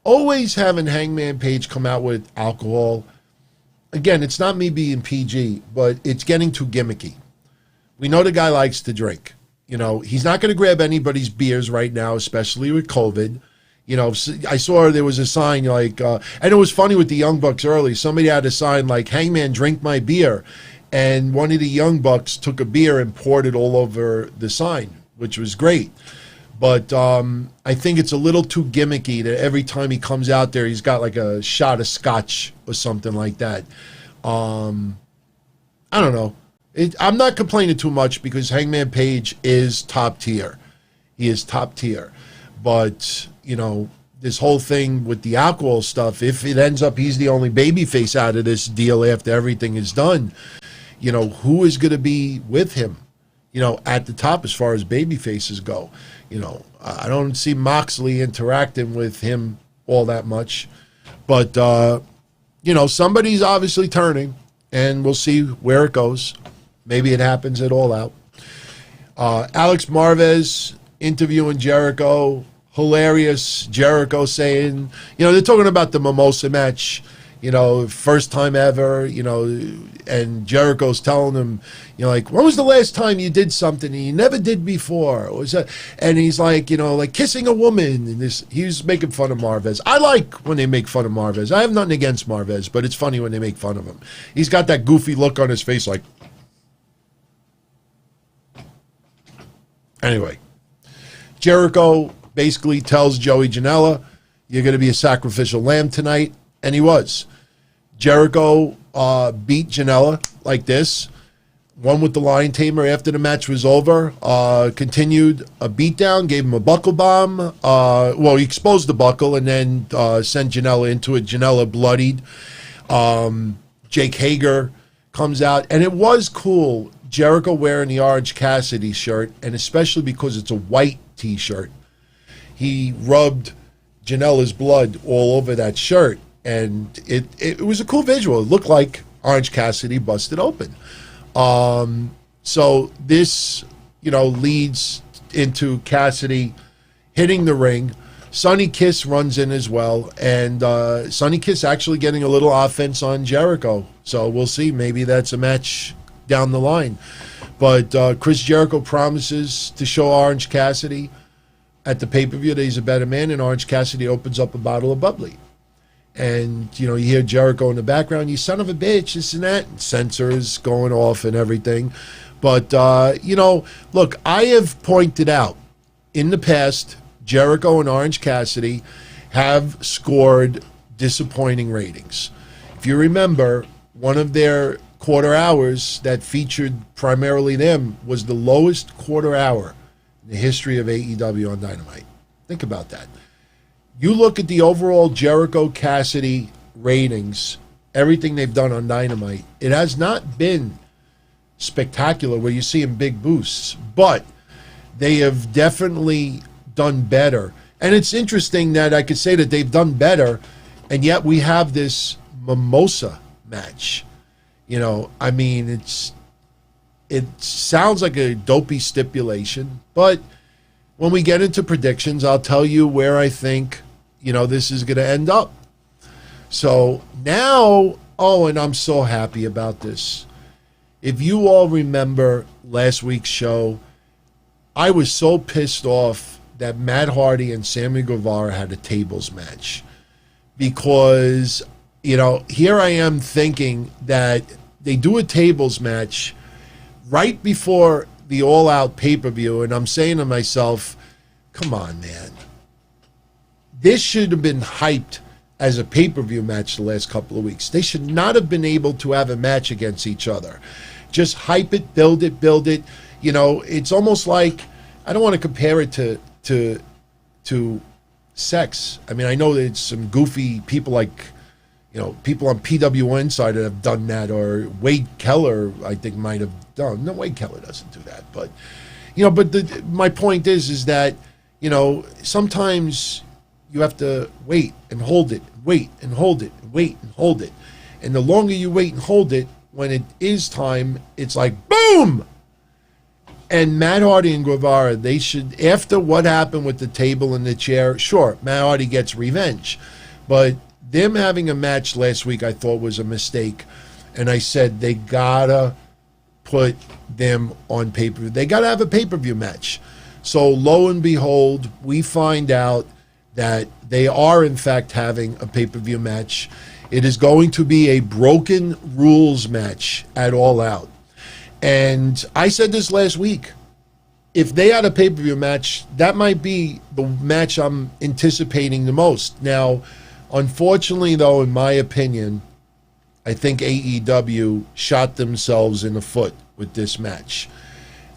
A: Always having Hangman Page come out with alcohol. Again, it's not me being PG, but it's getting too gimmicky. We know the guy likes to drink. He's not going to grab anybody's beers right now, especially with COVID. I saw there was a sign like, and it was funny with the Young Bucks early. Somebody had a sign like, "Hangman, drink my beer." And one of the Young Bucks took a beer and poured it all over the sign, which was great. But I think it's a little too gimmicky that every time he comes out there, he's got like a shot of scotch or something like that. I don't know. I'm not complaining too much because Hangman Page is top tier. He is top tier. But, this whole thing with the alcohol stuff, if it ends up he's the only babyface out of this deal after everything is done, who is going to be with him, at the top as far as babyfaces go? I don't see Moxley interacting with him all that much. But, somebody's obviously turning, and we'll see where it goes. Maybe it happens at All Out. Alex Marvez interviewing Jericho. Hilarious. Jericho saying, they're talking about the mimosa match, first time ever, and Jericho's telling him, like, when was the last time you did something you never did before? Was that? And he's like, like kissing a woman. And he's making fun of Marvez. I like when they make fun of Marvez. I have nothing against Marvez, but it's funny when they make fun of him. He's got that goofy look on his face like, anyway, Jericho basically tells Joey Janela, "You're going to be a sacrificial lamb tonight," and he was. Jericho beat Janela like this, won with the Lion Tamer after the match was over, continued a beatdown, gave him a buckle bomb. He exposed the buckle and then sent Janela into it. Janela bloodied. Jake Hager comes out, and it was cool. Jericho wearing the Orange Cassidy shirt, and especially because it's a white T-shirt, he rubbed Janela's blood all over that shirt, and it was a cool visual. It looked like Orange Cassidy busted open. So this, leads into Cassidy hitting the ring. Sonny Kiss runs in as well, and Sonny Kiss actually getting a little offense on Jericho. So we'll see. Maybe that's a match down the line. But Chris Jericho promises to show Orange Cassidy at the pay-per-view that he's a better man, and Orange Cassidy opens up a bottle of bubbly. And, you hear Jericho in the background, "You son of a bitch," this and that, and sensors going off and everything. But, look, I have pointed out in the past, Jericho and Orange Cassidy have scored disappointing ratings. If you remember, one of their quarter hours that featured primarily them was the lowest quarter hour in the history of AEW on Dynamite. Think about that. You look at the overall Jericho Cassidy ratings, everything they've done on Dynamite, it has not been spectacular where you see them big boosts, but they have definitely done better. And it's interesting that I could say that they've done better, and yet we have this mimosa match. It sounds like a dopey stipulation, but when we get into predictions, I'll tell you where I think, this is going to end up. So now, and I'm so happy about this. If you all remember last week's show, I was so pissed off that Matt Hardy and Sammy Guevara had a tables match because, here I am thinking that they do a tables match right before the All Out pay-per-view, and I'm saying to myself, come on, man. This should have been hyped as a pay-per-view match the last couple of weeks. They should not have been able to have a match against each other. Just hype it, build it. It's almost like I don't want to compare it to sex. I mean, I know there's some goofy people like, people on PWN side that have done that, or Wade Keller, I think, might have done. No, Wade Keller doesn't do that, but my point is that sometimes you have to wait and hold it, wait and hold it, wait and hold it, and the longer you wait and hold it, when it is time, it's like boom. And Matt Hardy and Guevara, they should, after what happened with the table and the chair, sure, Matt Hardy gets revenge, but them having a match last week I thought was a mistake, and I said they gotta put them on pay-per-view. They gotta have a pay-per-view match. So lo and behold, we find out that they are in fact having a pay-per-view match. It is going to be a broken rules match at All Out. And I said this last week, if they had a pay-per-view match, that might be the match I'm anticipating the most. Now, unfortunately, though, in my opinion, I think AEW shot themselves in the foot with this match.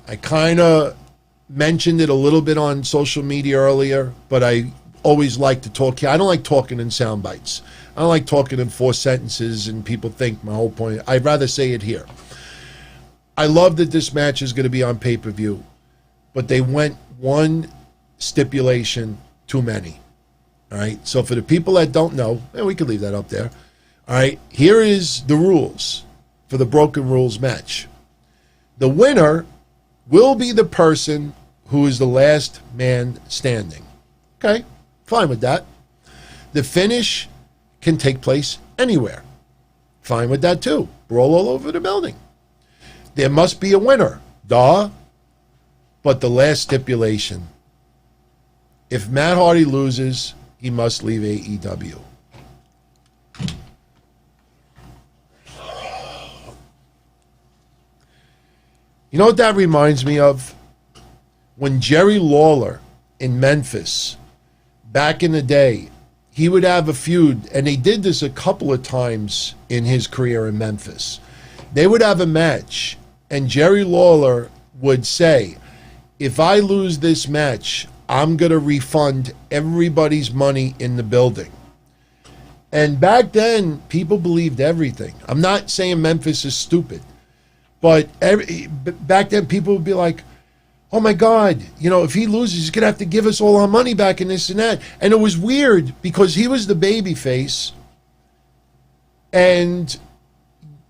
A: I kind of mentioned it a little bit on social media earlier, but I always like to talk here. I don't like talking in sound bites. I don't like talking in 4 sentences and people think my whole point. I'd rather say it here. I love that this match is going to be on pay-per-view, but they went one stipulation too many. All right, so for the people that don't know, and we can leave that up there. All right, here is the rules for the Broken Rules match. The winner will be the person who is the last man standing. Okay, fine with that. The finish can take place anywhere. Fine with that too. Brawl all over the building. There must be a winner. Duh. But the last stipulation, if Matt Hardy loses, he must leave AEW. You know what that reminds me of? When Jerry Lawler in Memphis, back in the day, he would have a feud, and they did this a couple of times in his career in Memphis. They would have a match, and Jerry Lawler would say, if I lose this match, I'm going to refund everybody's money in the building. And back then, people believed everything. I'm not saying Memphis is stupid, but back then people would be like, oh my God, if he loses, he's going to have to give us all our money back and this and that. And it was weird because he was the baby face, and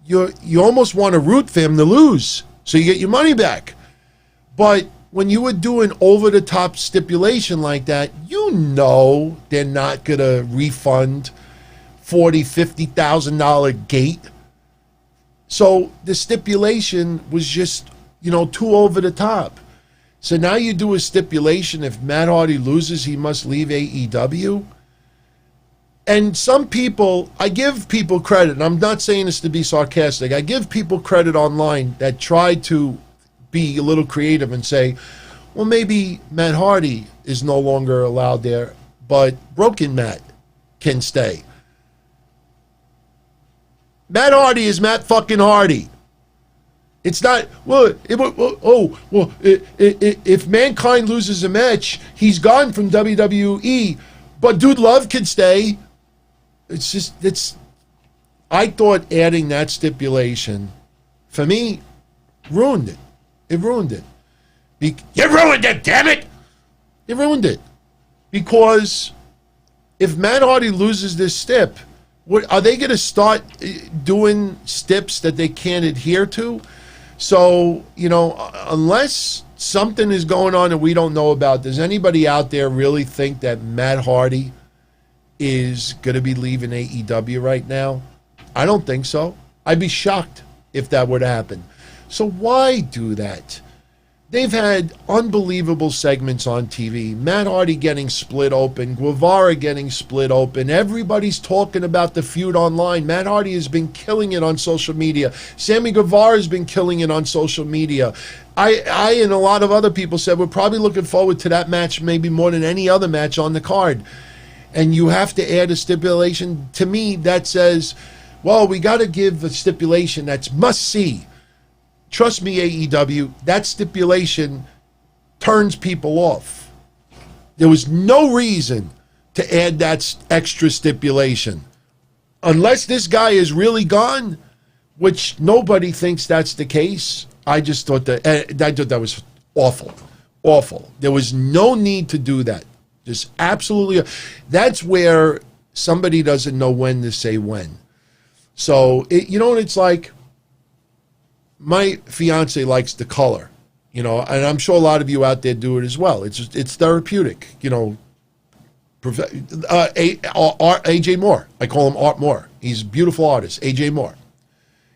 A: you almost want to root for him to lose so you get your money back. But when you would do an over-the-top stipulation like that, they're not going to refund $40,000, $50,000 gate. So the stipulation was just, too over the top. So now you do a stipulation, if Matt Hardy loses, he must leave AEW. And some people, I give people credit, and I'm not saying this to be sarcastic, I give people credit online that try to be a little creative and say, well, maybe Matt Hardy is no longer allowed there, but Broken Matt can stay. Matt Hardy is Matt fucking Hardy. It's not, if Mankind loses a match, he's gone from WWE, but Dude Love can stay. I thought adding that stipulation, for me, ruined it. It ruined it. You ruined it, damn it! It ruined it. Because if Matt Hardy loses this stip, are they going to start doing stips that they can't adhere to? So, unless something is going on that we don't know about, does anybody out there really think that Matt Hardy is going to be leaving AEW right now? I don't think so. I'd be shocked if that were to happen. So why do that? They've had unbelievable segments on TV. Matt Hardy getting split open, Guevara getting split open. Everybody's talking about the feud online. Matt Hardy has been killing it on social media. Sammy Guevara has been killing it on social media. I and a lot of other people said we're probably looking forward to that match maybe more than any other match on the card. And you have to add a stipulation. To me, that says, well, we got to give a stipulation that's must-see. Trust me, AEW, that stipulation turns people off. There was no reason to add that extra stipulation. Unless this guy is really gone, which nobody thinks that's the case. I just thought that was awful. Awful. There was no need to do that. Just absolutely. That's where somebody doesn't know when to say when. So, you know what it's like? My fiance likes the color, you know, and I'm sure a lot of you out there do it as well. It's therapeutic, you know. AJ Moore. I call him Art Moore. He's a beautiful artist, AJ Moore.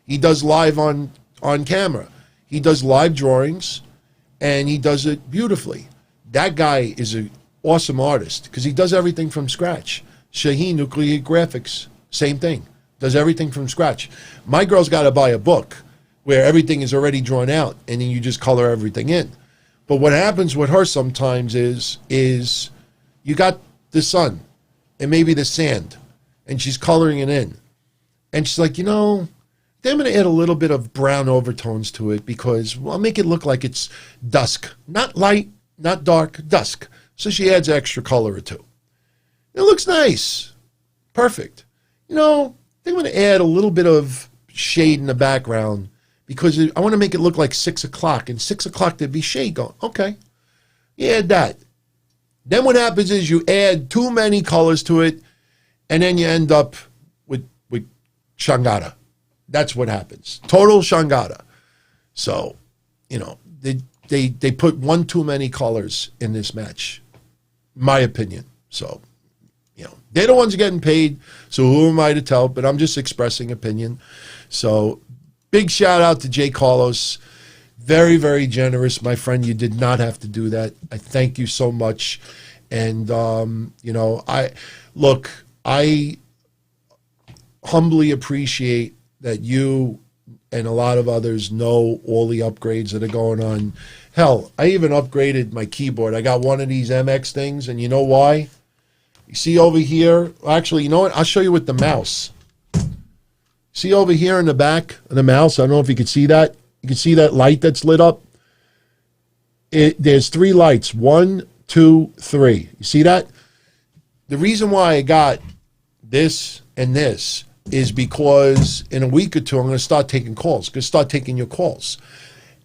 A: He does live on camera. He does live drawings, and he does it beautifully. That guy is an awesome artist because he does everything from scratch. Shaheen Nuclear Graphics, same thing. Does everything from scratch. My girl's got to buy a book where everything is already drawn out, and then you just color everything in. But what happens with her sometimes is you got the sun and maybe the sand, and she's coloring it in. And she's like, you know, I'm going to add a little bit of brown overtones to it because I'll make it look like it's dusk. Not light, not dark, dusk. So she adds extra color or two. It looks nice. Perfect. You know, I'm going to add a little bit of shade in the background because I want to make it look like 6 o'clock. And 6 o'clock there'd be shade going. Okay. You add that. Then what happens is you add too many colors to it, and then you end up with Shangada. That's what happens. Total Shangada. So, you know, they put one too many colors in this match, my opinion. So, you know, they're the ones getting paid, so who am I to tell? But I'm just expressing opinion. So, big shout out to Jay Carlos. Very, very generous, my friend. You did not have to do that. I thank you so much. And, you know, I humbly appreciate that you and a lot of others know all the upgrades that are going on. Hell, I even upgraded my keyboard. I got one of these MX things, and you know why? You see over here? Actually, you know what? I'll show you with the mouse. See over here in the back of the mouse? I don't know if you can see that. You can see that light that's lit up? There's 3 lights. 1, 2, 3. You see that? The reason why I got this and this is because in a week or two, I'm going to start taking calls. I'm going to start taking your calls.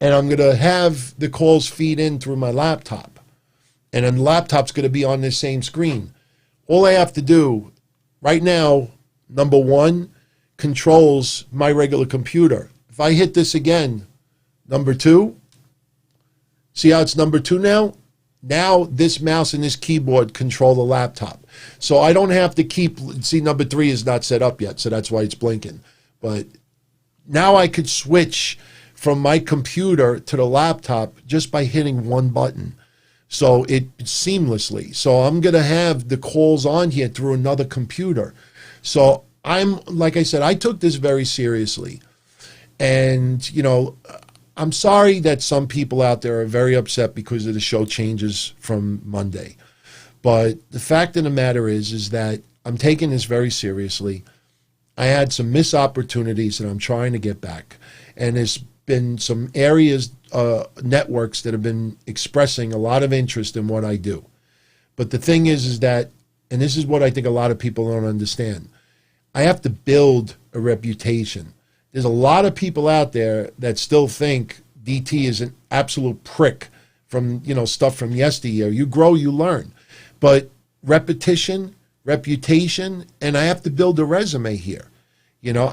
A: And I'm going to have the calls feed in through my laptop. And then the laptop's going to be on this same screen. All I have to do right now, number 1, controls my regular computer. If I hit this again, number 2, see how it's number 2 now? Now this mouse and this keyboard control the laptop. So I don't have to see number 3 is not set up yet, so that's why it's blinking. But now I could switch from my computer to the laptop just by hitting one button. So it's seamlessly. So I'm going to have the calls on here through another computer. So like I said, I took this very seriously. And, you know, I'm sorry that some people out there are very upset because of the show changes from Monday. But the fact of the matter is that I'm taking this very seriously. I had some missed opportunities that I'm trying to get back. And there's been some areas, networks that have been expressing a lot of interest in what I do. But the thing is that, and this is what I think a lot of people don't understand, I have to build a reputation. There's a lot of people out there that still think DT is an absolute prick from, you know, stuff from yesteryear. You grow, you learn. But repetition, reputation, and I have to build a resume here. You know,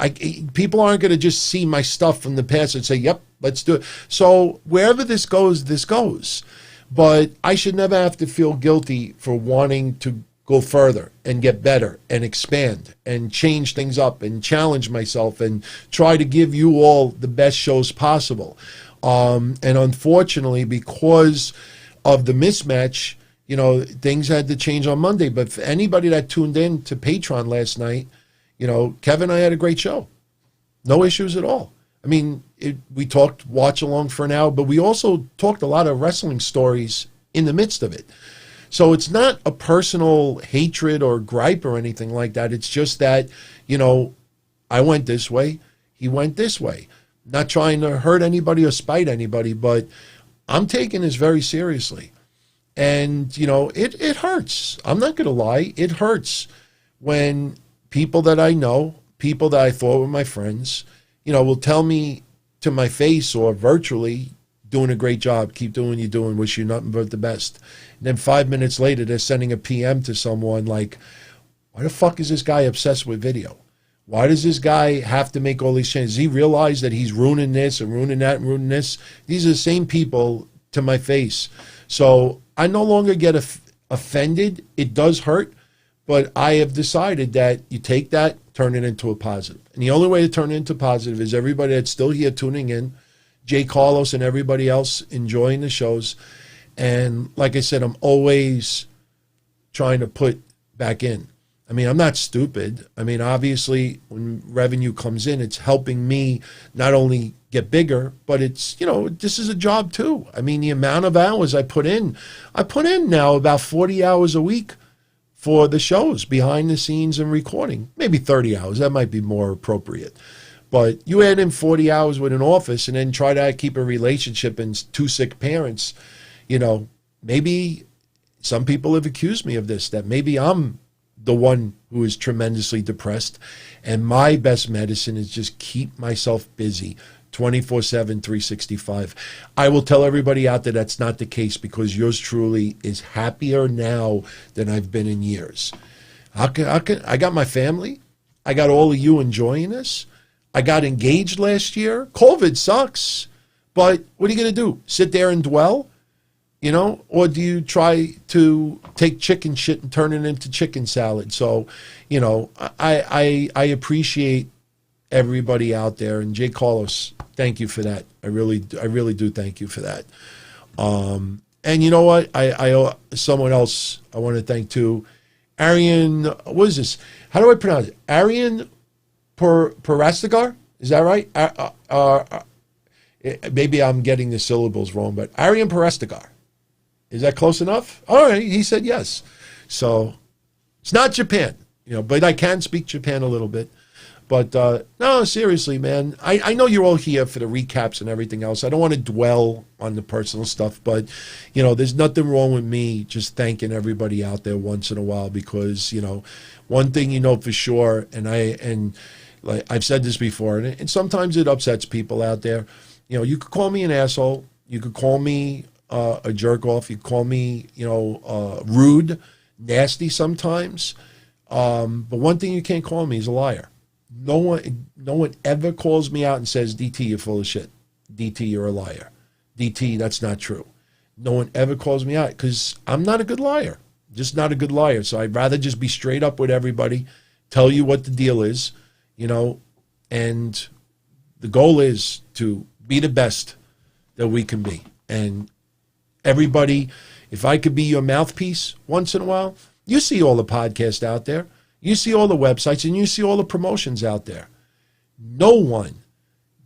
A: people aren't going to just see my stuff from the past and say, yep, let's do it. So wherever this goes, this goes. But I should never have to feel guilty for wanting to go further and get better and expand and change things up and challenge myself and try to give you all the best shows possible. And unfortunately, because of the mismatch, you know, things had to change on Monday. But for anybody that tuned in to Patreon last night, you know, Kevin and I had a great show. No issues at all. I mean, we talked watch along for an hour, but we also talked a lot of wrestling stories in the midst of it. So it's not a personal hatred or gripe or anything like that. It's just that, you know, I went this way, he went this way. Not trying to hurt anybody or spite anybody, but I'm taking this very seriously. And, you know, it hurts. I'm not going to lie. It hurts when people that I know, people that I thought were my friends, you know, will tell me to my face or virtually, doing a great job, keep doing what you're doing, wish you nothing but the best. And then 5 minutes later, they're sending a PM to someone like, why the fuck is this guy obsessed with video? Why does this guy have to make all these changes? Does he realize that he's ruining this and ruining that and ruining this? These are the same people to my face. So I no longer get offended. It does hurt, but I have decided that you take that, turn it into a positive. And the only way to turn it into positive is everybody that's still here tuning in, Jay Carlos and everybody else enjoying the shows. And like I said, I'm always trying to put back in. I mean, I'm not stupid. I mean, obviously, when revenue comes in, it's helping me not only get bigger, but it's, you know, this is a job too. I mean, the amount of hours I put in now about 40 hours a week for the shows, behind the scenes and recording. Maybe 30 hours. That might be more appropriate. But you add in 40 hours with an office and then try to keep a relationship and 2 sick parents, you know, maybe some people have accused me of this, that maybe I'm the one who is tremendously depressed, and my best medicine is just keep myself busy 24/7, 365. I will tell everybody out there that's not the case, because yours truly is happier now than I've been in years. I got my family. I got all of you enjoying this. I got engaged last year. COVID sucks, but what are you going to do? Sit there and dwell? You know, or do you try to take chicken shit and turn it into chicken salad? So, you know, I appreciate everybody out there, and Jay Carlos, thank you for that. I really do thank you for that. And you know what? I someone else I want to thank too. Arian, what is this? How do I pronounce it? Arianpourrastegar? Is that right? Maybe I'm getting the syllables wrong, but arianpourrastegar. Is that close enough? All right, he said yes. So it's not Japan, you know, but I can speak Japan a little bit. But no, seriously, man, I know you're all here for the recaps and everything else. I don't want to dwell on the personal stuff, but, you know, there's nothing wrong with me just thanking everybody out there once in a while, because, you know, one thing you know for sure, and like I've said this before, and sometimes it upsets people out there. You know, you could call me an asshole. You could call me a jerk off. You call me, you know, rude, nasty sometimes. But one thing you can't call me is a liar. No one ever calls me out and says, DT, you're full of shit. DT, you're a liar. DT, that's not true. No one ever calls me out, because I'm not a good liar. Just not a good liar. So I'd rather just be straight up with everybody, tell you what the deal is, you know, and the goal is to be the best that we can be. And everybody, if I could be your mouthpiece once in a while, you see all the podcasts out there, you see all the websites, and you see all the promotions out there. No one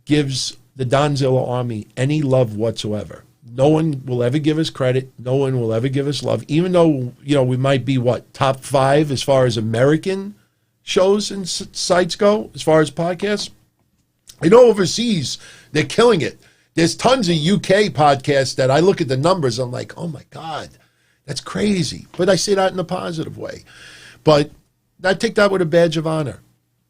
A: gives the Donzilla Army any love whatsoever. No one will ever give us credit. No one will ever give us love, even though, you know, we might be, top 5 as far as American shows and sites go, as far as podcasts. I know overseas, they're killing it. There's tons of UK podcasts that I look at the numbers, I'm like, oh my God, that's crazy. But I say that in a positive way. But I take that with a badge of honor.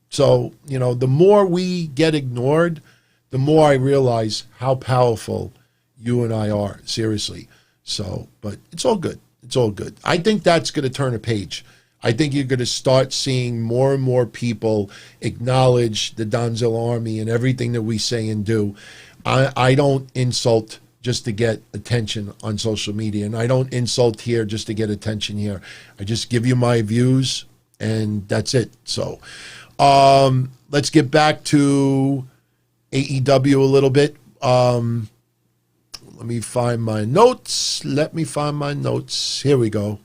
A: So, you know, the more we get ignored, the more I realize how powerful you and I are, seriously. So, but it's all good. It's all good. I think that's going to turn a page. I think you're going to start seeing more and more people acknowledge the Donzilla Army and everything that we say and do. I don't insult just to get attention on social media, and I don't insult here just to get attention here. I just give you my views, and that's it. So let's get back to AEW a little bit. Let me find my notes. Here we go.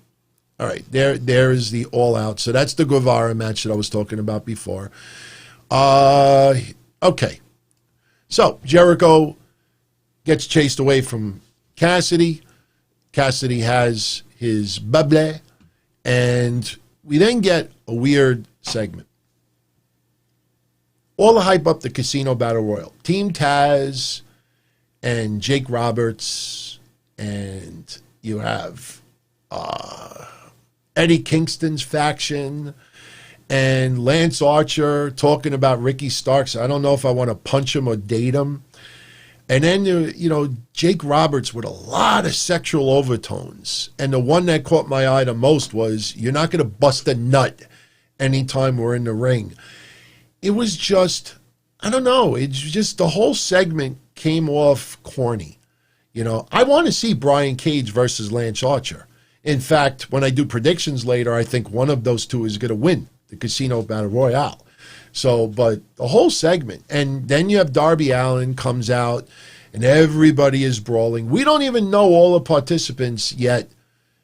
A: All right, there is the All Out. So that's the Guevara match that I was talking about before. Okay. So Jericho gets chased away from Cassidy. Cassidy has his bubble, and we then get a weird segment. All the hype up the Casino Battle Royal. Team Taz and Jake Roberts, and you have Eddie Kingston's faction, and Lance Archer talking about Ricky Starks. I don't know if I want to punch him or date him. And then, Jake Roberts with a lot of sexual overtones. And the one that caught my eye the most was, you're not going to bust a nut anytime we're in the ring. It was just, I don't know. It's just the whole segment came off corny. I want to see Brian Cage versus Lance Archer. In fact, when I do predictions later, I think one of those two is going to win the Casino Battle Royale. So, but the whole segment, and then you have Darby Allin comes out, and everybody is brawling. We don't even know all the participants yet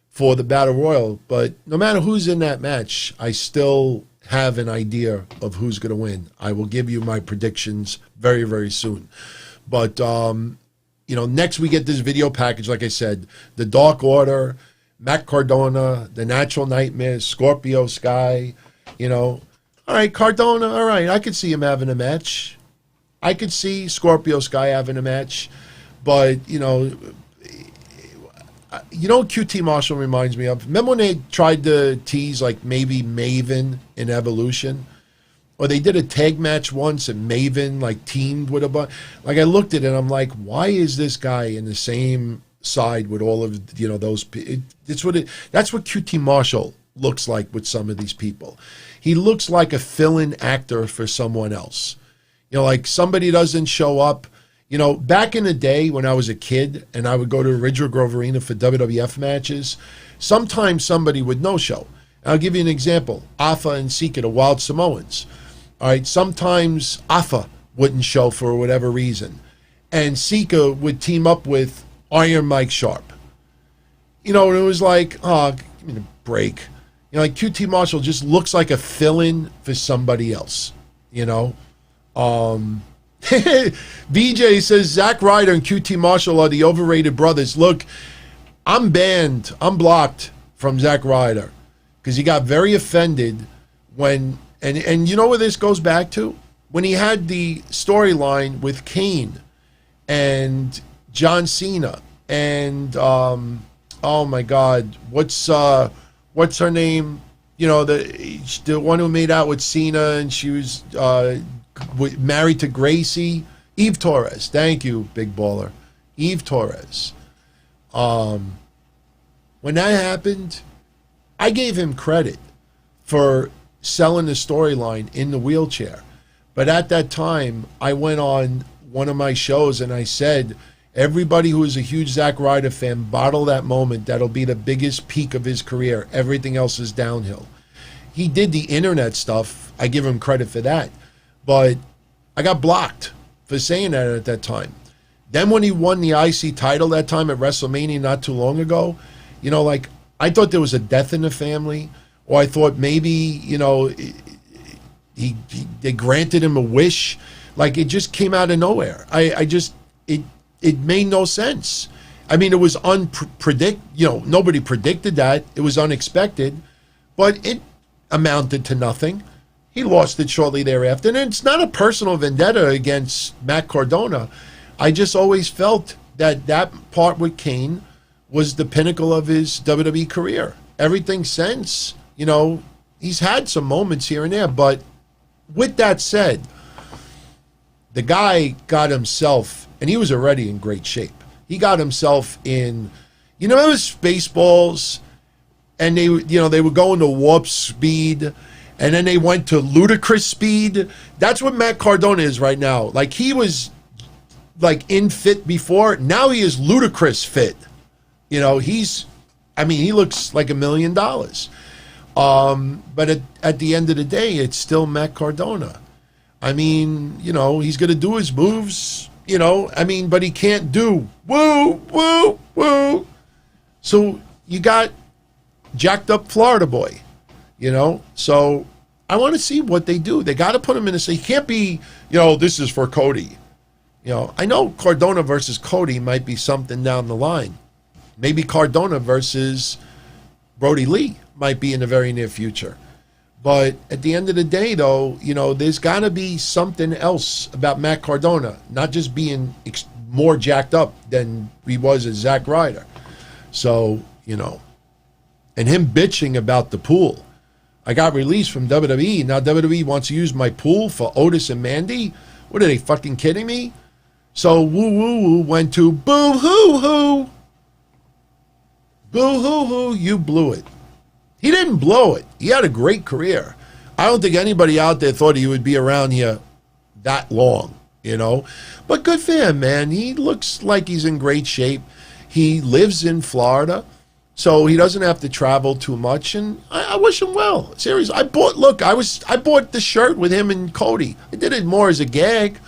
A: for the Battle Royal, but no matter who's in that match, I still have an idea of who's going to win. I will give you my predictions very, very soon. But, next we get this video package, like I said, the Dark Order, Matt Cardona, the Natural Nightmare, Scorpio Sky, All right, Cardona, all right. I could see him having a match. I could see Scorpio Sky having a match. But, QT Marshall reminds me of? Remember when they tried to tease, like, maybe Maven in Evolution? Or they did a tag match once and Maven, like, teamed with a bunch. Like, I looked at it and I'm like, why is this guy in the same side with all of, those people? That's what QT Marshall looks like with some of these people. He looks like a fill-in actor for someone else. Like somebody doesn't show up. Back in the day when I was a kid and I would go to Ridger Grove Arena for WWF matches, sometimes somebody would no-show. I'll give you an example. Afa and Sika, the Wild Samoans. All right, sometimes Afa wouldn't show for whatever reason. And Sika would team up with Iron Mike Sharp. And it was like, oh, give me a break. Like QT Marshall just looks like a fill-in for somebody else, BJ says Zack Ryder and QT Marshall are the overrated brothers. Look, I'm banned. I'm blocked from Zack Ryder because he got very offended when, and you know where this goes back to? When he had the storyline with Kane and John Cena and, oh my God, what's her name? The one who made out with Cena and she was married to Gracie. Eve Torres. Thank you, Big Bálor. Eve Torres. When that happened, I gave him credit for selling the storyline in the wheelchair. But at that time, I went on one of my shows and I said, everybody who is a huge Zack Ryder fan, bottle that moment. That'll be the biggest peak of his career. Everything else is downhill. He did the internet stuff. I give him credit for that. But I got blocked for saying that at that time. Then when he won the IC title that time at WrestleMania not too long ago, I thought there was a death in the family. Or I thought maybe, they granted him a wish. Like, it just came out of nowhere. It made no sense. I mean, it was nobody predicted that. It was unexpected, but it amounted to nothing. He lost it shortly thereafter. And it's not a personal vendetta against Matt Cardona. I just always felt that part with Kane was the pinnacle of his WWE career. Everything since, he's had some moments here and there. But with that said, the guy got himself, and he was already in great shape. He got himself in, it was Spaceballs, and they were going to warp speed, and then they went to ludicrous speed. That's what Matt Cardona is right now. Like, he was like in fit before. Now he is ludicrous fit. He looks like $1 million. But at the end of the day, it's still Matt Cardona. I mean, he's going to do his moves, but he can't do woo, woo, woo. So you got jacked up Florida boy, So I want to see what they do. They got to put him in he can't be, this is for Cody. I know Cardona versus Cody might be something down the line. Maybe Cardona versus Brody Lee might be in the very near future. But at the end of the day, though, there's got to be something else about Matt Cardona, not just being more jacked up than he was as Zack Ryder. So, you know, and him bitching about the pool. I got released from WWE. Now WWE wants to use my pool for Otis and Mandy. What are they, fucking kidding me? So Woo Woo Woo went to Boo Hoo Hoo. Boo Hoo Hoo, you blew it. He didn't blow it. He had a great career. I don't think anybody out there thought he would be around here that long, you know. But good for him, man. He looks like he's in great shape. He lives in Florida, so he doesn't have to travel too much, and I wish him well. Seriously, I bought the shirt with him and Cody. I did it more as a gag,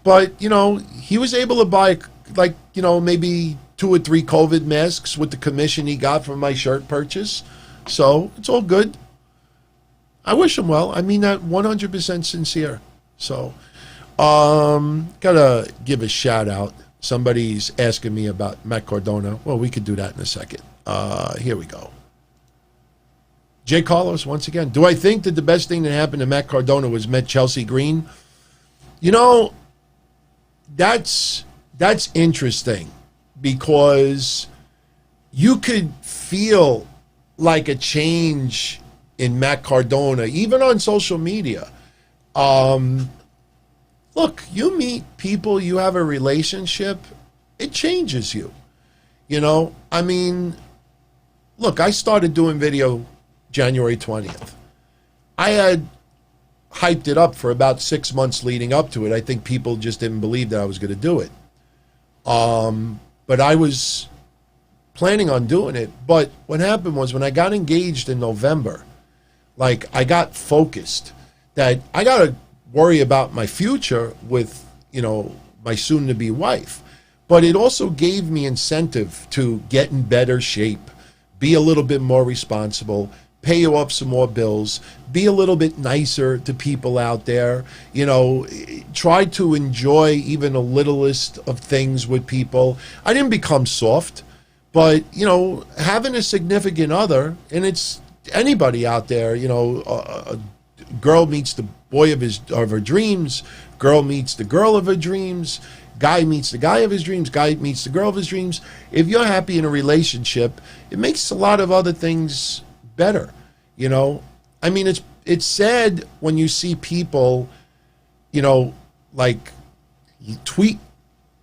A: but, you know, he was able to buy, like, you know, maybe 2 or 3 COVID masks with the commission he got from my shirt purchase. So it's all good. I wish him well. I mean that 100% sincere. So, gotta give a shout out. Somebody's asking me about Matt Cardona. Well, we could do that in a second. Here we go. Jay Carlos, once again. Do I think that the best thing that happened to Matt Cardona was met Chelsea Green? You know, that's interesting, because you could feel like a change in Matt Cardona, even on social media. Look, you meet people, you have a relationship, it changes you. You know, I mean, look, I started doing video January 20th. I had hyped it up for about 6 months leading up to it. I think people just didn't believe that I was going to do it. But I was planning on doing it. But what happened was, when I got engaged in November, like, I got focused that I got to worry about my future with, you know, my soon-to-be wife. But it also gave me incentive to get in better shape, be a little bit more responsible, pay you up some more bills, be a little bit nicer to people out there, you know, try to enjoy even the littlest of things with people. I didn't become soft, but, you know, having a significant other, and it's anybody out there, you know, a girl meets the boy of her dreams, girl meets the girl of her dreams, guy meets the guy of his dreams, guy meets the girl of his dreams. If you're happy in a relationship, it makes a lot of other things better, you know. I mean, it's sad when you see people, you know, like, tweet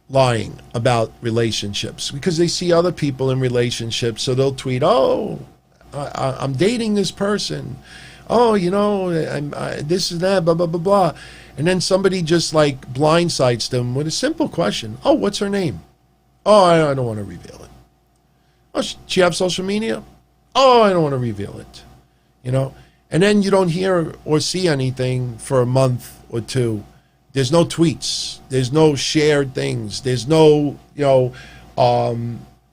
A: lying about relationships because they see other people in relationships, so they'll tweet, oh, I'm dating this person, oh, you know, this is that, blah, blah, blah, blah. And then somebody just, like, blindsides them with a simple question. Oh, what's her name? Oh, I don't want to reveal it. Oh, she have social media? Oh, I don't want to reveal it. You know? And then you don't hear or see anything for a month or two. There's no tweets. There's no shared things. There's no, you know,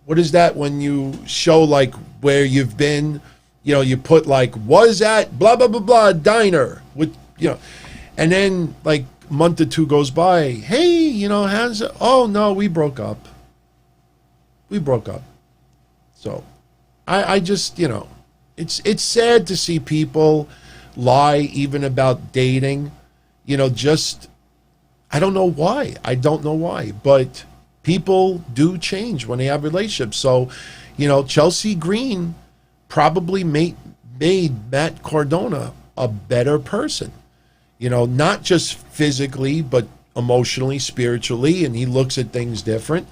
A: what is that when you show, like, where you've been? You know, you put, like, was at blah, blah, blah, blah, diner with, you know, and then, like, a month or two goes by. Hey, you know, how's it? Oh, no, we broke up. We broke up. So I just, you know, it's sad to see people lie even about dating. You know, just, I don't know why. I don't know why. But people do change when they have relationships. So, you know, Chelsea Green probably made Matt Cardona a better person. You know, not just physically, but emotionally, spiritually, and he looks at things different.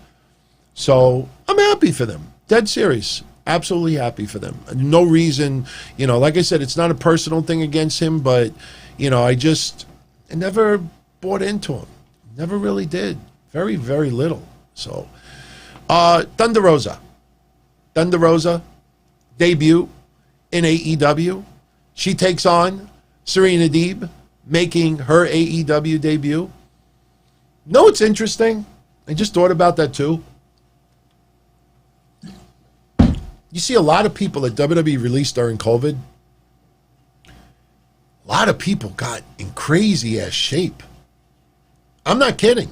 A: So I'm happy for them. Dead serious. Absolutely happy for them. No reason, you know, like I said, it's not a personal thing against him, but, you know, I never bought into him. Never really did. Very, very little. So, Thunder Rosa. Thunder Rosa, debut in AEW. She takes on Serena Deeb, making her AEW debut. No, it's interesting. I just thought about that too. You see a lot of people that WWE released during COVID. A lot of people got in crazy ass shape. I'm not kidding.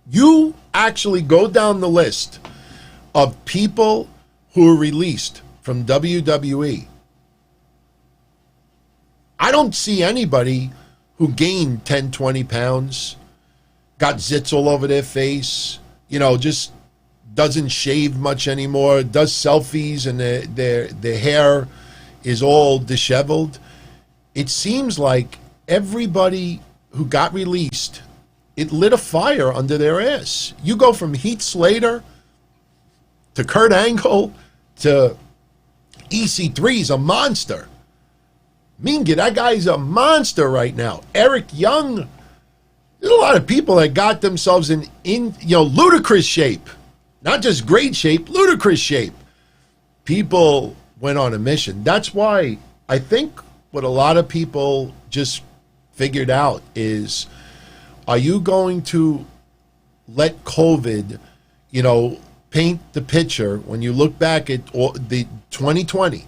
A: You actually go down the list of people who were released from WWE. I don't see anybody who gained 10, 20 pounds, got zits all over their face, just doesn't shave much anymore, does selfies, and their hair is all disheveled. It seems like everybody who got released, it lit a fire under their ass. You go from Heath Slater to Kurt Angle to EC3's a monster. Minga, that guy's a monster right now. Eric Young. There's a lot of people that got themselves in ludicrous shape. Not just great shape, ludicrous shape. People went on a mission. That's why I think what a lot of people just figured out is, are you going to let COVID, paint the picture when you look back at the 2020?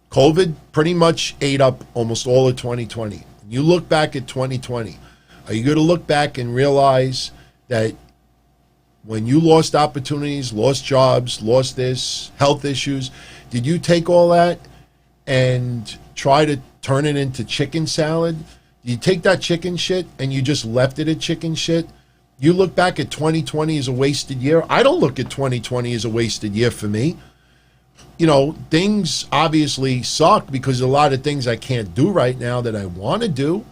A: COVID pretty much ate up almost all of 2020. You look back at 2020. Are you going to look back and realize that when you lost opportunities, lost jobs, lost this, health issues, did you take all that and try to turn it into chicken salad? You take that chicken shit and you just left it at chicken shit? You look back at 2020 as a wasted year? I don't look at 2020 as a wasted year for me. Things obviously suck because a lot of things I can't do right now that I want to do.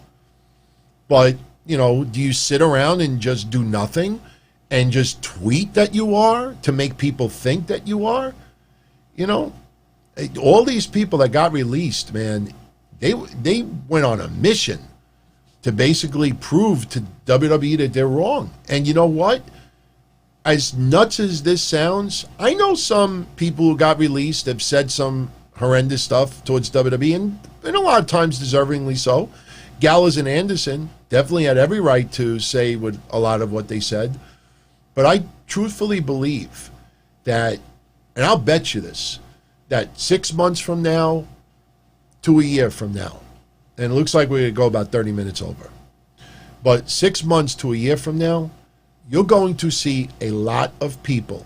A: But, do you sit around and just do nothing and just tweet that you are to make people think that you are? All these people that got released, man, they went on a mission to basically prove to WWE that they're wrong. And you know what? As nuts as this sounds, I know some people who got released have said some horrendous stuff towards WWE, and a lot of times deservingly so. Gallows and Anderson definitely had every right to say a lot of what they said. But I truthfully believe that, and I'll bet you this, that 6 months from now to a year from now, and it looks like we're going to go about 30 minutes over, but 6 months to a year from now, you're going to see a lot of people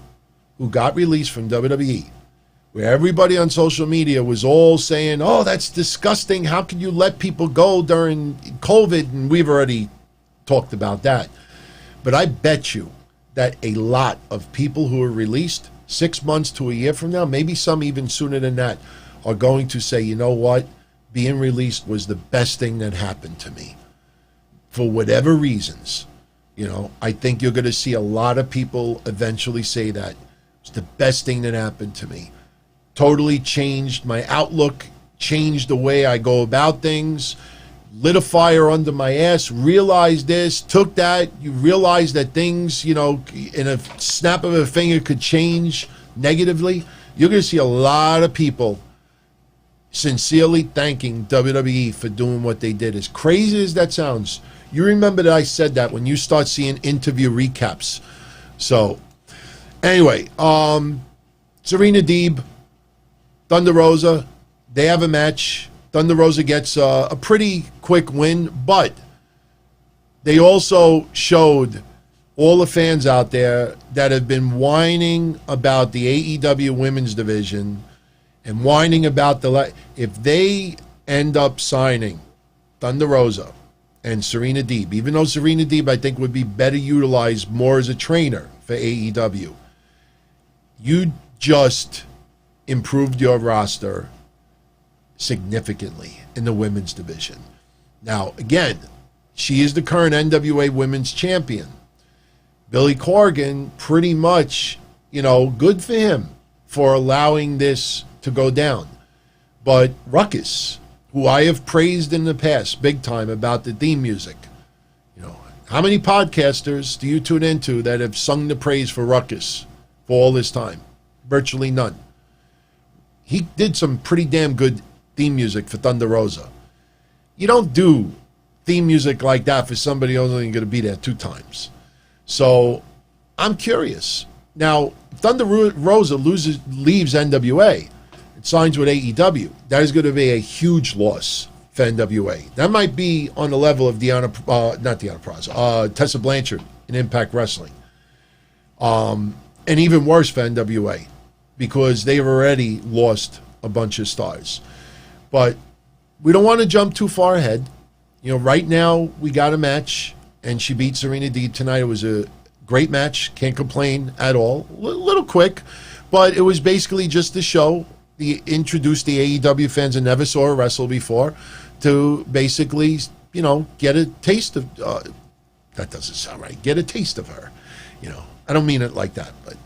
A: who got released from WWE, where everybody on social media was all saying, oh, that's disgusting. How can you let people go during COVID? And we've already talked about that. But I bet you that a lot of people who are released 6 months to a year from now, maybe some even sooner than that, are going to say, you know what? Being released was the best thing that happened to me. For whatever reasons. I think you're going to see a lot of people eventually say that it's the best thing that happened to me. Totally changed my outlook, changed the way I go about things, lit a fire under my ass, realized this, took that, you realize that things, in a snap of a finger could change negatively. You're going to see a lot of people sincerely thanking WWE for doing what they did. As crazy as that sounds, you remember that I said that when you start seeing interview recaps. So, anyway, Serena Deeb, Thunder Rosa, they have a match. Thunder Rosa gets a pretty quick win, but they also showed all the fans out there that have been whining about the AEW women's division and whining about if they end up signing Thunder Rosa and Serena Deeb, even though Serena Deeb I think would be better utilized more as a trainer for AEW, you just improved your roster significantly in the women's division. Now, again, she is the current NWA Women's Champion. Billy Corgan, pretty much, good for him for allowing this to go down. But Ruckus, who I have praised in the past big time about the theme music, how many podcasters do you tune into that have sung the praise for Ruckus for all this time? Virtually none. He did some pretty damn good theme music for Thunder Rosa. You don't do theme music like that for somebody who's only going to be there 2 times. So I'm curious. Now, Thunder Rosa leaves NWA and signs with AEW. That is going to be a huge loss for NWA. That might be on the level of Tessa Blanchard in Impact Wrestling. And even worse for NWA because they've already lost a bunch of stars. But we don't want to jump too far ahead. Right now we got a match, and she beat Serena Deeb tonight. It was a Great match. Can't complain at all. Little quick, but it was basically just to show, introduce the AEW fans that never saw her wrestle before to basically, get a taste of, that doesn't sound right, get a taste of her. I don't mean it like that, but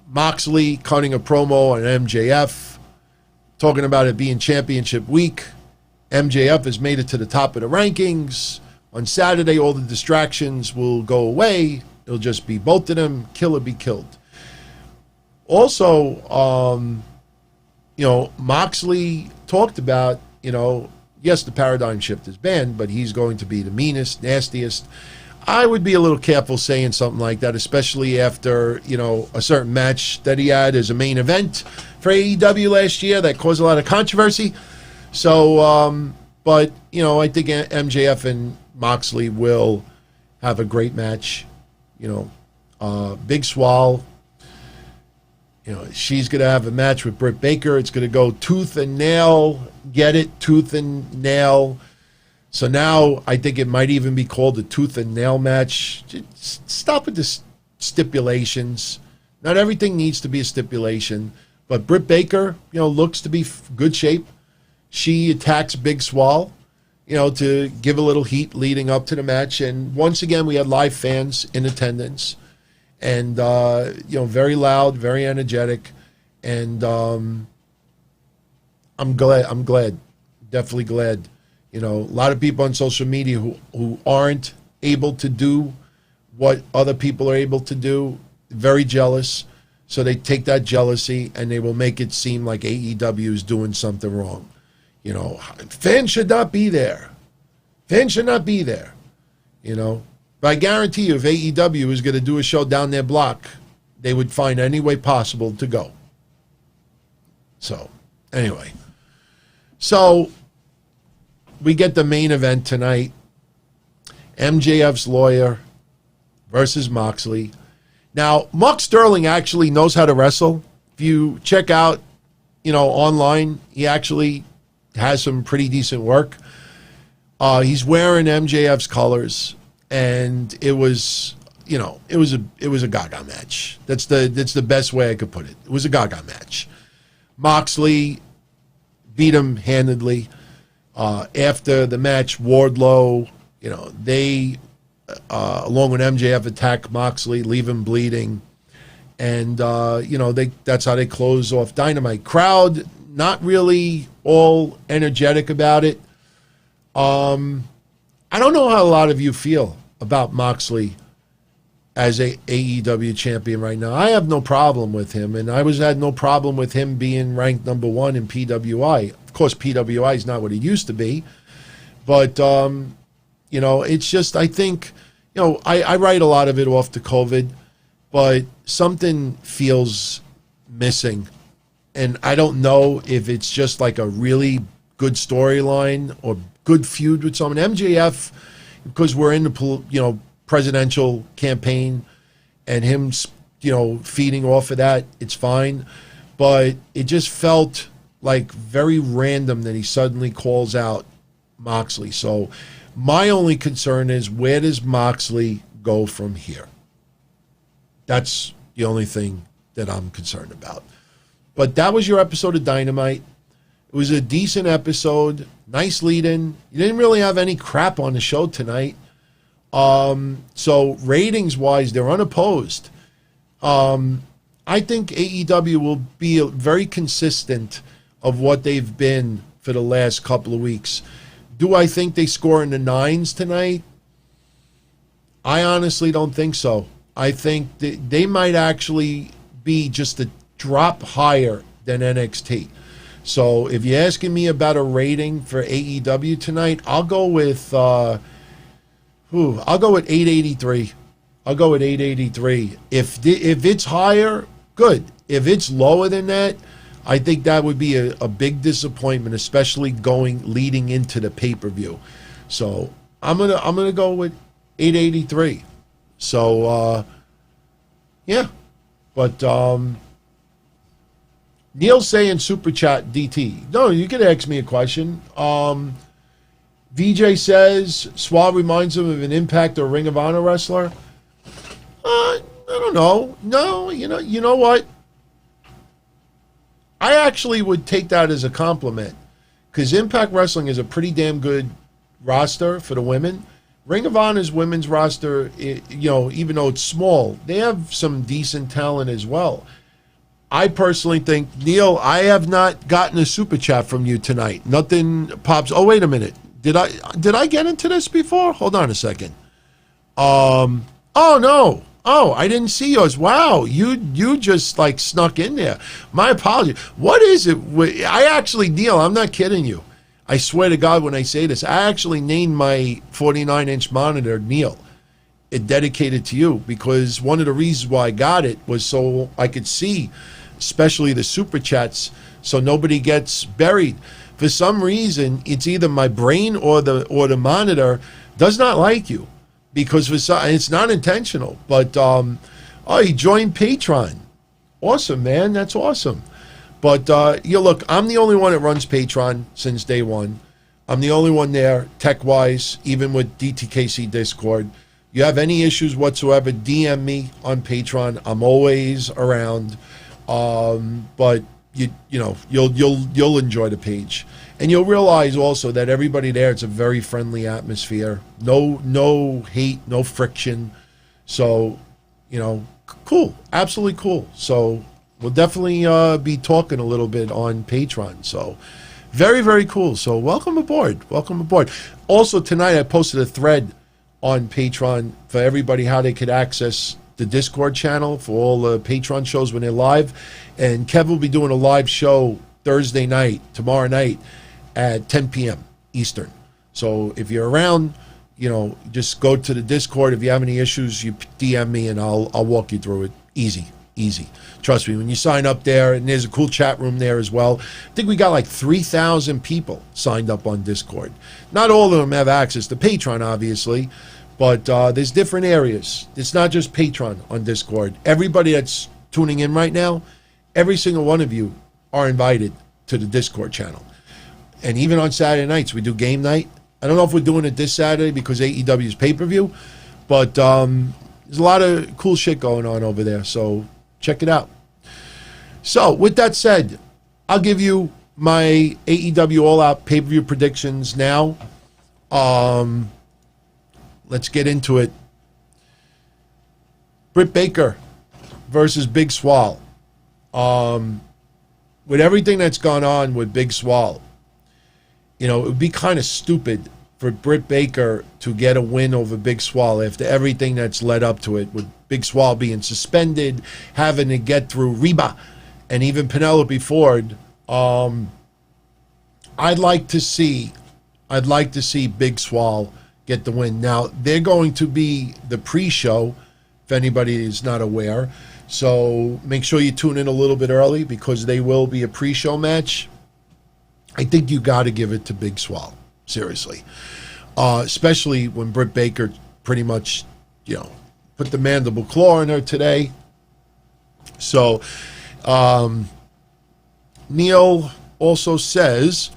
A: Moxley cutting a promo on MJF, talking about it being championship week. MJF has made it to the top of the rankings. On Saturday, all the distractions will go away. It'll just be both of them, kill or be killed. Also, Moxley talked about, yes, the paradigm shift is banned, but he's going to be the meanest, nastiest. I would be a little careful saying something like that, especially after, a certain match that he had as a main event for AEW last year that caused a lot of controversy. So, but, I think MJF and Moxley will have a great match. Big Swole. She's going to have a match with Britt Baker. It's going to go tooth and nail. Get it? Tooth and nail. So now I think it might even be called a tooth and nail match. Just stop with the stipulations. Not everything needs to be a stipulation. But Britt Baker, looks to be good shape. She attacks Big Swole, to give a little heat leading up to the match. And once again, we had live fans in attendance. And, very loud, very energetic. And I'm glad, definitely glad. A lot of people on social media who aren't able to do what other people are able to do, very jealous. So they take that jealousy and they will make it seem like AEW is doing something wrong. Fans should not be there. Fans should not be there. But I guarantee you, if AEW was going to do a show down their block, they would find any way possible to go. So, anyway. So, we get the main event tonight. MJF's lawyer versus Moxley. Now, Mark Sterling actually knows how to wrestle. If you check out, online, he actually has some pretty decent work. He's wearing MJF's colors. And it was, it was a Gaga match. That's the best way I could put it. It was a Gaga match. Moxley beat him handedly. After the match, Wardlow, they, along with MJF, attack Moxley, leave him bleeding. And, that's how they close off Dynamite. Crowd, not really all energetic about it. I don't know how a lot of you feel about Moxley as a AEW champion right now. I have no problem with him, and I had no problem with him being ranked number 1 in PWI. Of course, PWI is not what it used to be, but it's just, I think, I write a lot of it off to COVID, but something feels missing, and I don't know if it's just like a really good storyline or good feud with someone. MJF, because we're in the presidential campaign, and him feeding off of that, it's fine, but it just felt like very random that he suddenly calls out Moxley. So my only concern is, where does Moxley go from here? That's the only thing that I'm concerned about. But that was your episode of Dynamite. It was a decent episode. Nice lead-in. You didn't really have any crap on the show tonight. So ratings-wise, they're unopposed. I think AEW will be very consistent of what they've been for the last couple of weeks. Do I think they score in the 9s tonight? I honestly don't think so. I think they might actually be just a drop higher than NXT. So if you're asking me about a rating for AEW tonight, I'll go with 883. I'll go with 883. If it's higher, good. If it's lower than that, I think that would be a big disappointment, especially leading into the pay-per-view. So I'm gonna go with 883. So yeah, but Neil's saying super chat DT. No, you can ask me a question. VJ says Suave reminds him of an Impact or Ring of Honor wrestler. I don't know. No, you know what? I actually would take that as a compliment because Impact Wrestling is a pretty damn good roster for the women. Ring of Honor's women's roster, even though it's small, they have some decent talent as well. I personally think, Neil, I have not gotten a super chat from you tonight. Nothing pops. Oh, wait a minute. Did I get into this before? Hold on a second. Oh no. Oh, I didn't see yours. Wow, you just like snuck in there. My apologies. What is it? I actually, Neil, I'm not kidding you. I swear to God when I say this, I actually named my 49-inch monitor Neil. It dedicated to you because one of the reasons why I got it was so I could see, especially the super chats, so nobody gets buried. For some reason, it's either my brain or the monitor does not like you. Because it's not intentional, but he joined Patreon. Awesome, man. That's awesome. But look, I'm the only one that runs Patreon since day one. I'm the only one there, tech-wise, even with DTKC Discord. You have any issues whatsoever, DM me on Patreon. I'm always around. But you'll enjoy the page. And you'll realize also that everybody there, it's a very friendly atmosphere. No hate, no friction. So, cool. Absolutely cool. So we'll definitely be talking a little bit on Patreon. So very, very cool. So welcome aboard. Welcome aboard. Also tonight I posted a thread on Patreon for everybody how they could access the Discord channel for all the Patreon shows when they're live. And Kev will be doing a live show Thursday night, tomorrow night, at 10 p.m. Eastern. So if you're around, just go to the Discord. If you have any issues, you DM me and I'll walk you through it. Easy. Trust me, when you sign up there, and there's a cool chat room there as well. I think we got like 3,000 people signed up on Discord. Not all of them have access to Patreon, obviously, but there's different areas. It's not just Patreon on Discord. Everybody that's tuning in right now, every single one of you are invited to the Discord channel. And even on Saturday nights, we do game night. I don't know if we're doing it this Saturday because AEW is pay-per-view, but there's a lot of cool shit going on over there, so check it out. So, with that said, I'll give you my AEW All-Out pay-per-view predictions now. Let's get into it. Britt Baker versus Big Swole. With everything that's gone on with Big Swole, it would be kind of stupid for Britt Baker to get a win over Big Swole after everything that's led up to it, with Big Swole being suspended, having to get through Reba and even Penelope Ford. I'd like to see Big Swole get the win. Now, they're going to be the pre-show, if anybody is not aware. So make sure you tune in a little bit early because they will be a pre-show match. I think you got to give it to Big Swole, seriously. Especially when Britt Baker pretty much, put the mandible claw in her today. So, Neil also says,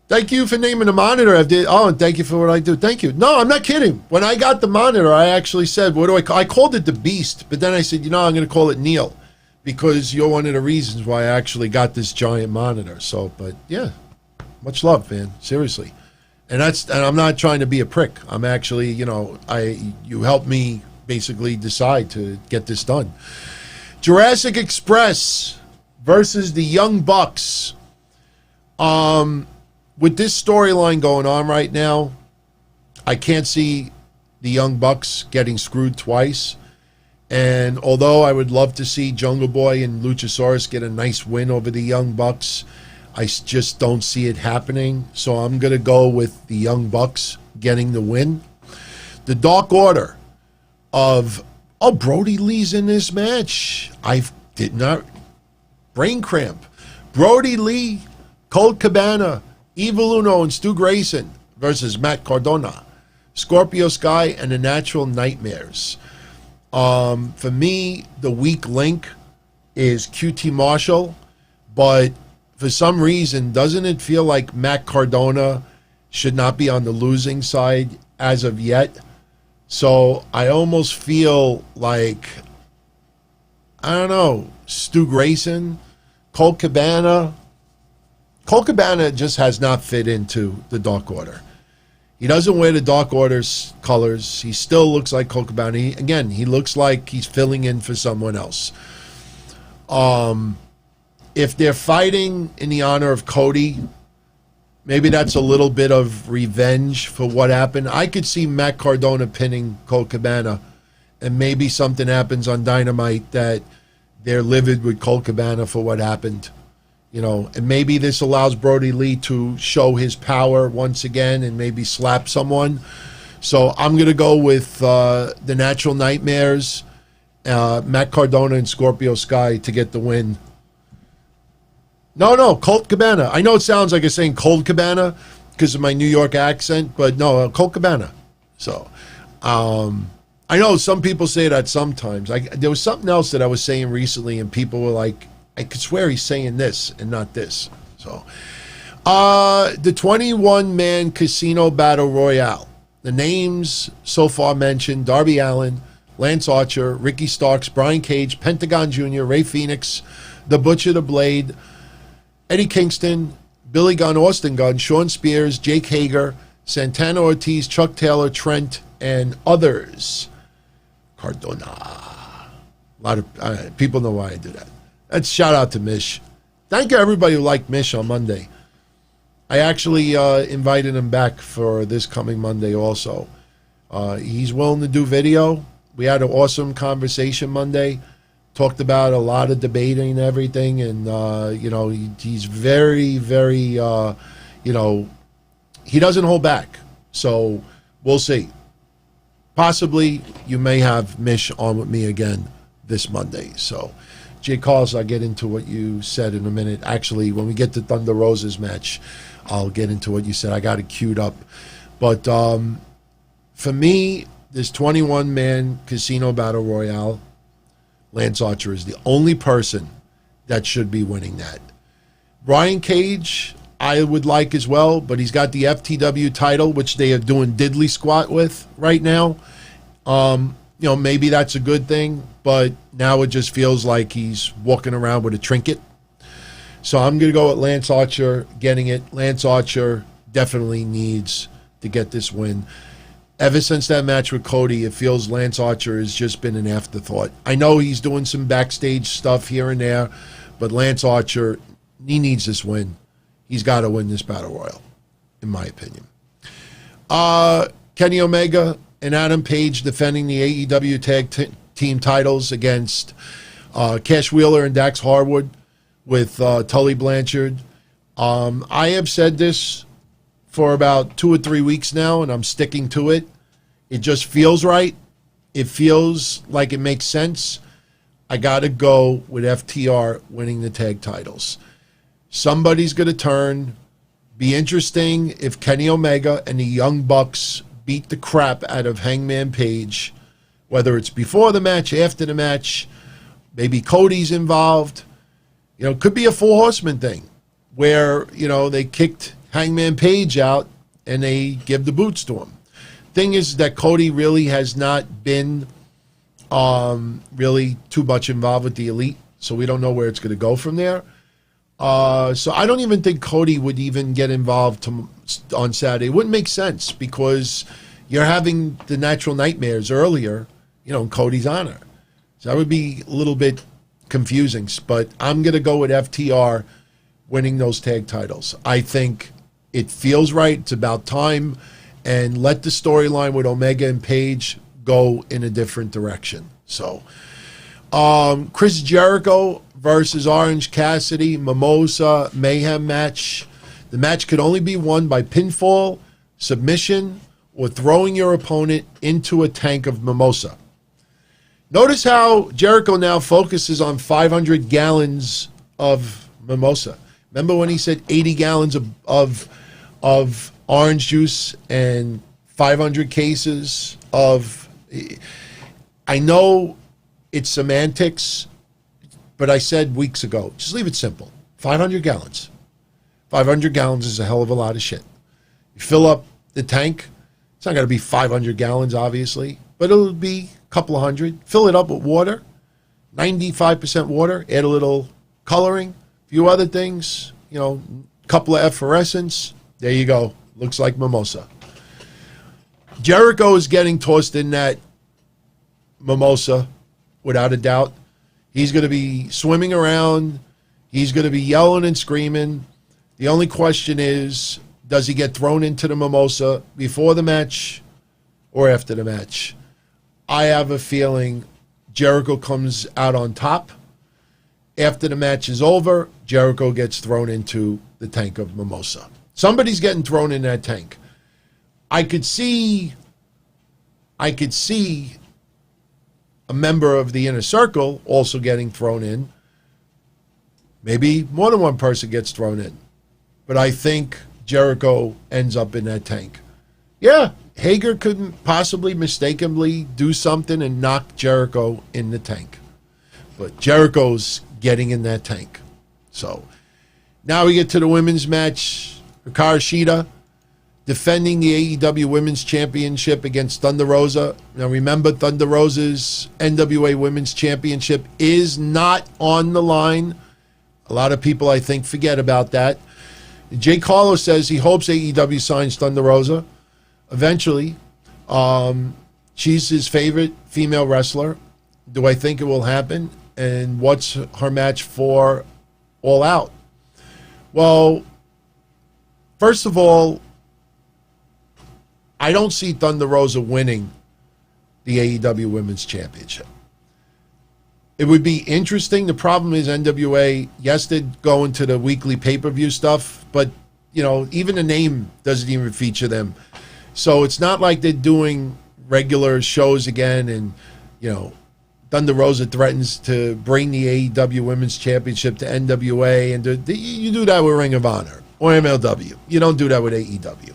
A: thank you for naming the monitor. And thank you for what I do. Thank you. No, I'm not kidding. When I got the monitor, I actually said, what do I call? I called it the Beast, but then I said, I'm going to call it Neil because you're one of the reasons why I actually got this giant monitor. So, but yeah, much love, man. Seriously. And I'm not trying to be a prick. I'm actually, you helped me basically decide to get this done. Jurassic Express versus the Young Bucks. With this storyline going on right now, I can't see the Young Bucks getting screwed twice. And although I would love to see Jungle Boy and Luchasaurus get a nice win over the Young Bucks, I just don't see it happening. So I'm going to go with the Young Bucks getting the win. The Dark Order of, Brody Lee's in this match. I did not, brain cramp. Brody Lee, Colt Cabana, Evil Uno, and Stu Grayson versus Matt Cardona, Scorpio Sky, and the Natural Nightmares. For me, the weak link is QT Marshall, but for some reason, doesn't it feel like Matt Cardona should not be on the losing side as of yet? So I almost feel like, I don't know, Stu Grayson, Colt Cabana. Colt Cabana just has not fit into the Dark Order. He doesn't wear the Dark Order's colors. He still looks like Colt Cabana. He looks like he's filling in for someone else. If they're fighting in the honor of Cody, maybe that's a little bit of revenge for what happened. I could see Matt Cardona pinning Colt Cabana, and maybe something happens on Dynamite that they're livid with Colt Cabana for what happened. And maybe this allows Brody Lee to show his power once again and maybe slap someone. So I'm going to go with the Natural Nightmares, Matt Cardona and Scorpio Sky to get the win. No, Colt Cabana. I know it sounds like I'm saying Cold Cabana because of my New York accent, but no, Colt Cabana. So I know some people say that sometimes. There was something else that I was saying recently, and people were like, I could swear he's saying this and not this. So the 21-man casino battle royale. The names so far mentioned: Darby Allin, Lance Archer, Ricky Starks, Brian Cage, Pentagon Jr., Ray Phoenix, The Butcher, The Blade, Eddie Kingston, Billy Gunn, Austin Gunn, Sean Spears, Jake Hager, Santana, Ortiz, Chuck Taylor, Trent, and others. Cardona. A lot of people know why I do that. That's shout out to Mish. Thank you everybody who liked Mish on Monday. I actually invited him back for this coming Monday also. He's willing to do video. We had an awesome conversation Monday. Talked about a lot of debating and everything, and he's very, very, he doesn't hold back. So we'll see. Possibly you may have Mish on with me again this Monday. So, Jay Carls, I'll get into what you said in a minute. Actually, when we get to Thunder Rosa's match, I'll get into what you said. I got it queued up. But for me, this 21-man casino battle royale, Lance Archer is the only person that should be winning that. Brian Cage, I would like as well, but he's got the FTW title, which they are doing diddly squat with right now. Maybe that's a good thing, but now it just feels like he's walking around with a trinket. So I'm going to go with Lance Archer getting it. Lance Archer definitely needs to get this win. Ever since that match with Cody, it feels Lance Archer has just been an afterthought. I know he's doing some backstage stuff here and there, but Lance Archer, he needs this win. He's got to win this battle royal, in my opinion. Kenny Omega and Adam Page defending the AEW tag team titles against Cash Wheeler and Dax Harwood with Tully Blanchard. I have said this for about 2 or 3 weeks now, and I'm sticking to it. It just feels right. It feels like it makes sense. I got to go with FTR winning the tag titles. Somebody's going to turn. Be interesting if Kenny Omega and the Young Bucks beat the crap out of Hangman Page, whether it's before the match, after the match. Maybe Cody's involved. It could be a Four Horsemen thing where, they kicked Hangman Page out and they give the boots to him. Thing is that Cody really has not been really too much involved with the Elite, so we don't know where it's going to go from there. So I don't even think Cody would even get involved on Saturday. It wouldn't make sense because you're having the Natural Nightmares earlier, in Cody's honor. So that would be a little bit confusing, but I'm going to go with FTR winning those tag titles. I think it feels right. It's about time. And let the storyline with Omega and Page go in a different direction. So, Chris Jericho versus Orange Cassidy, Mimosa Mayhem match. The match could only be won by pinfall, submission, or throwing your opponent into a tank of mimosa. Notice how Jericho now focuses on 500 gallons of mimosa. Remember when he said 80 gallons of orange juice and 500 cases of... I know it's semantics, but I said weeks ago, just leave it simple. 500 gallons. 500 gallons is a hell of a lot of shit. You fill up the tank, It's not going to be 500 gallons, obviously, but it'll be a couple of hundred. Fill it up with water, 95% water, add a little coloring, a few other things, a couple of effervescents. There you go. Looks like mimosa. Jericho is getting tossed in that mimosa, without a doubt. He's going to be swimming around. He's going to be yelling and screaming. The only question is, does he get thrown into the mimosa before the match or after the match? I have a feeling Jericho comes out on top. After the match is over, Jericho gets thrown into the tank of mimosa. Somebody's getting thrown in that tank. I could see a member of the inner circle also getting thrown in. Maybe more than one person gets thrown in. But I think Jericho ends up in that tank. Yeah, Hager could possibly mistakenly do something and knock Jericho in the tank. But Jericho's getting in that tank. So now we get to the women's match. Hikaru Shida defending the AEW Women's Championship against Thunder Rosa. Now remember, Thunder Rosa's NWA Women's Championship is not on the line. A lot of people, I think, forget about that. Jay Carlos says he hopes AEW signs Thunder Rosa eventually. She's his favorite female wrestler. Do I think it will happen? And what's her match for All Out? Well, first of all, I don't see Thunder Rosa winning the AEW Women's Championship. It would be interesting. The problem is NWA, yes, they're going to the weekly pay-per-view stuff, but, even the name doesn't even feature them. So it's not like they're doing regular shows again and, Thunder Rosa threatens to bring the AEW Women's Championship to NWA, and you do that with Ring of Honor or MLW. You don't do that with AEW.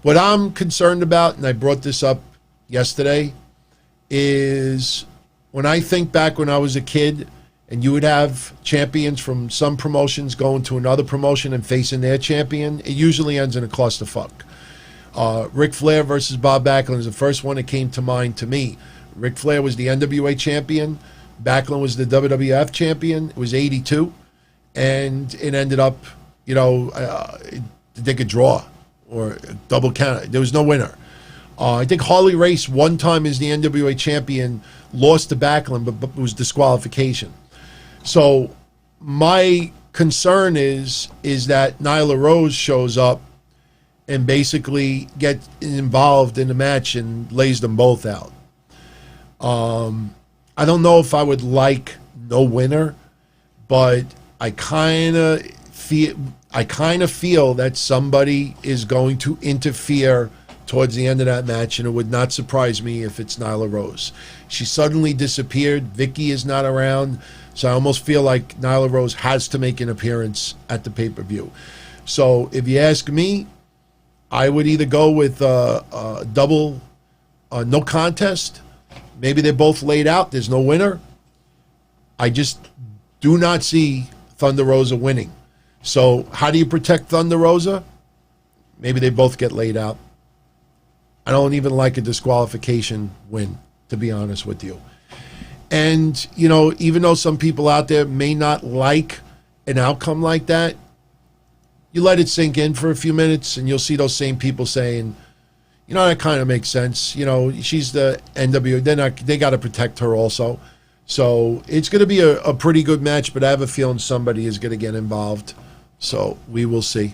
A: What I'm concerned about, and I brought this up yesterday, is when I think back when I was a kid and you would have champions from some promotions going to another promotion and facing their champion, it usually ends in a clusterfuck. Ric Flair versus Bob Backlund is the first one that came to mind to me. Ric Flair was the NWA champion. Backlund was the WWF champion. It was 82. And it ended up, they could draw or double count. There was no winner. I think Harley Race one time as the NWA champion lost to Backlund, but it was disqualification. So my concern is that Nyla Rose shows up and basically gets involved in the match and lays them both out. I don't know if I would like no winner, but I kind of feel that somebody is going to interfere towards the end of that match, and it would not surprise me if it's Nyla Rose. She suddenly disappeared. Vicky is not around, so I almost feel like Nyla Rose has to make an appearance at the pay-per-view. So if you ask me, I would either go with a double no contest. Maybe they're both laid out. There's no winner. I just do not see Thunder Rosa winning. So how do you protect Thunder Rosa? Maybe they both get laid out. I don't even like a disqualification win, to be honest with you. And, even though some people out there may not like an outcome like that, you let it sink in for a few minutes and you'll see those same people saying, that kind of makes sense. She's the NWA. They got to protect her also. So it's going to be a pretty good match, but I have a feeling somebody is going to get involved. So we will see.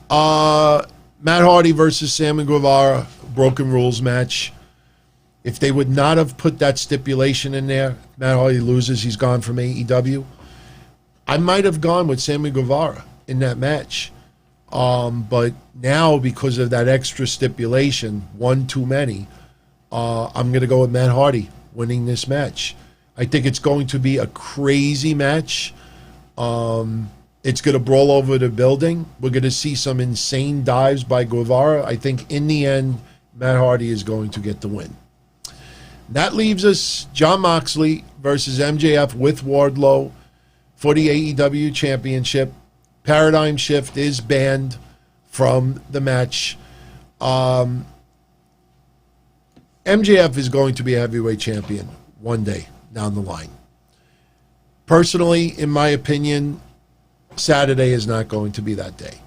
A: Matt Hardy versus Sammy Guevara, Broken Rules match. If they would not have put that stipulation in there, Matt Hardy loses, he's gone from AEW. I might have gone with Sammy Guevara in that match. But now, because of that extra stipulation, one too many, I'm going to go with Matt Hardy winning this match. I think it's going to be a crazy match. It's going to brawl over the building. We're going to see some insane dives by Guevara. I think in the end, Matt Hardy is going to get the win. That leaves us Jon Moxley versus MJF with Wardlow for the AEW Championship. Paradigm Shift is banned from the match. MJF is going to be a heavyweight champion one day down the line. Personally, in my opinion, Saturday is not going to be that day.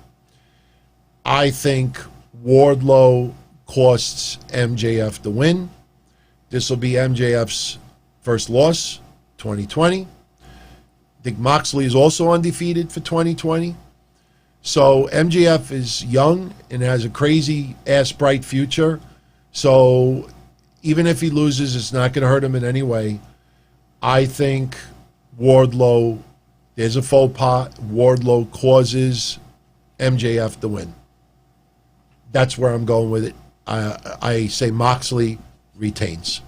A: I think Wardlow costs MJF the win. This will be MJF's first loss, 2020. I think Moxley is also undefeated for 2020. So MJF is young and has a crazy-ass bright future. So even if he loses, it's not going to hurt him in any way. I think Wardlow, there's a faux pas. Wardlow causes MJF the win. That's where I'm going with it. I say Moxley retains.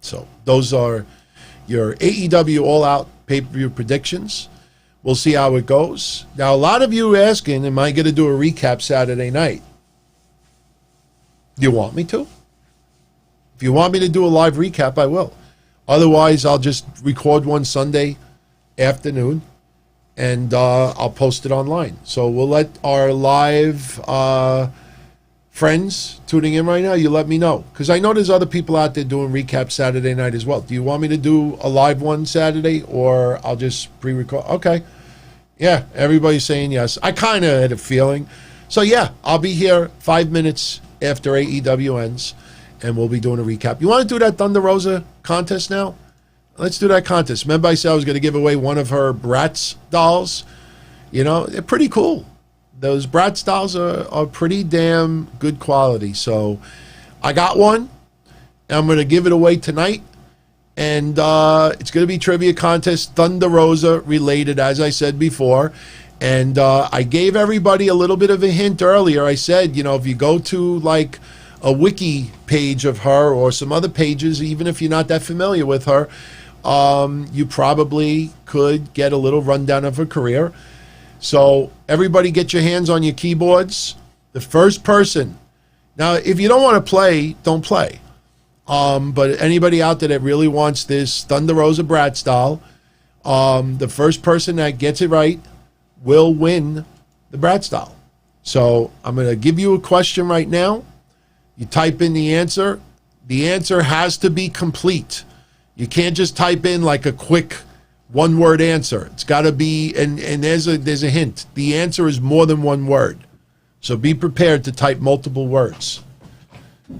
A: So those are your AEW All-Out pay-per-view predictions. We'll see how it goes. Now, a lot of you are asking, am I going to do a recap Saturday night? Do you want me to? If you want me to do a live recap, I will. Otherwise, I'll just record one Sunday afternoon, and I'll post it online. So we'll let our live friends tuning in right now, you let me know. Because I know there's other people out there doing recaps Saturday night as well. Do you want me to do a live one Saturday, or I'll just pre-record? Okay. Yeah, everybody's saying yes. I kind of had a feeling. So yeah, I'll be here 5 minutes after AEW ends, and we'll be doing a recap. You want to do that Thunder Rosa contest now? Let's do that contest. Remember I said I was going to give away one of her Bratz dolls? You know, they're pretty cool. Those Bratz dolls are pretty damn good quality. So I got one, and I'm going to give it away tonight. And it's going to be trivia contest, Thunder Rosa related, as I said before. And I gave everybody a little bit of a hint earlier. I said, you know, if you go to like a wiki page of her or some other pages, even if you're not that familiar with her, you probably could get a little rundown of her career. So everybody get your hands on your keyboards. The first person. Now, if you don't want to play, don't play. But anybody out there that really wants this Thunder Rosa Bratz doll, the first person that gets it right will win the Bratz doll. So I'm going to give you a question right now. You type in the answer. The answer has to be complete. You can't just type in like a quick one-word answer. It's got to be, and there's a hint. The answer is more than one word. So be prepared to type multiple words.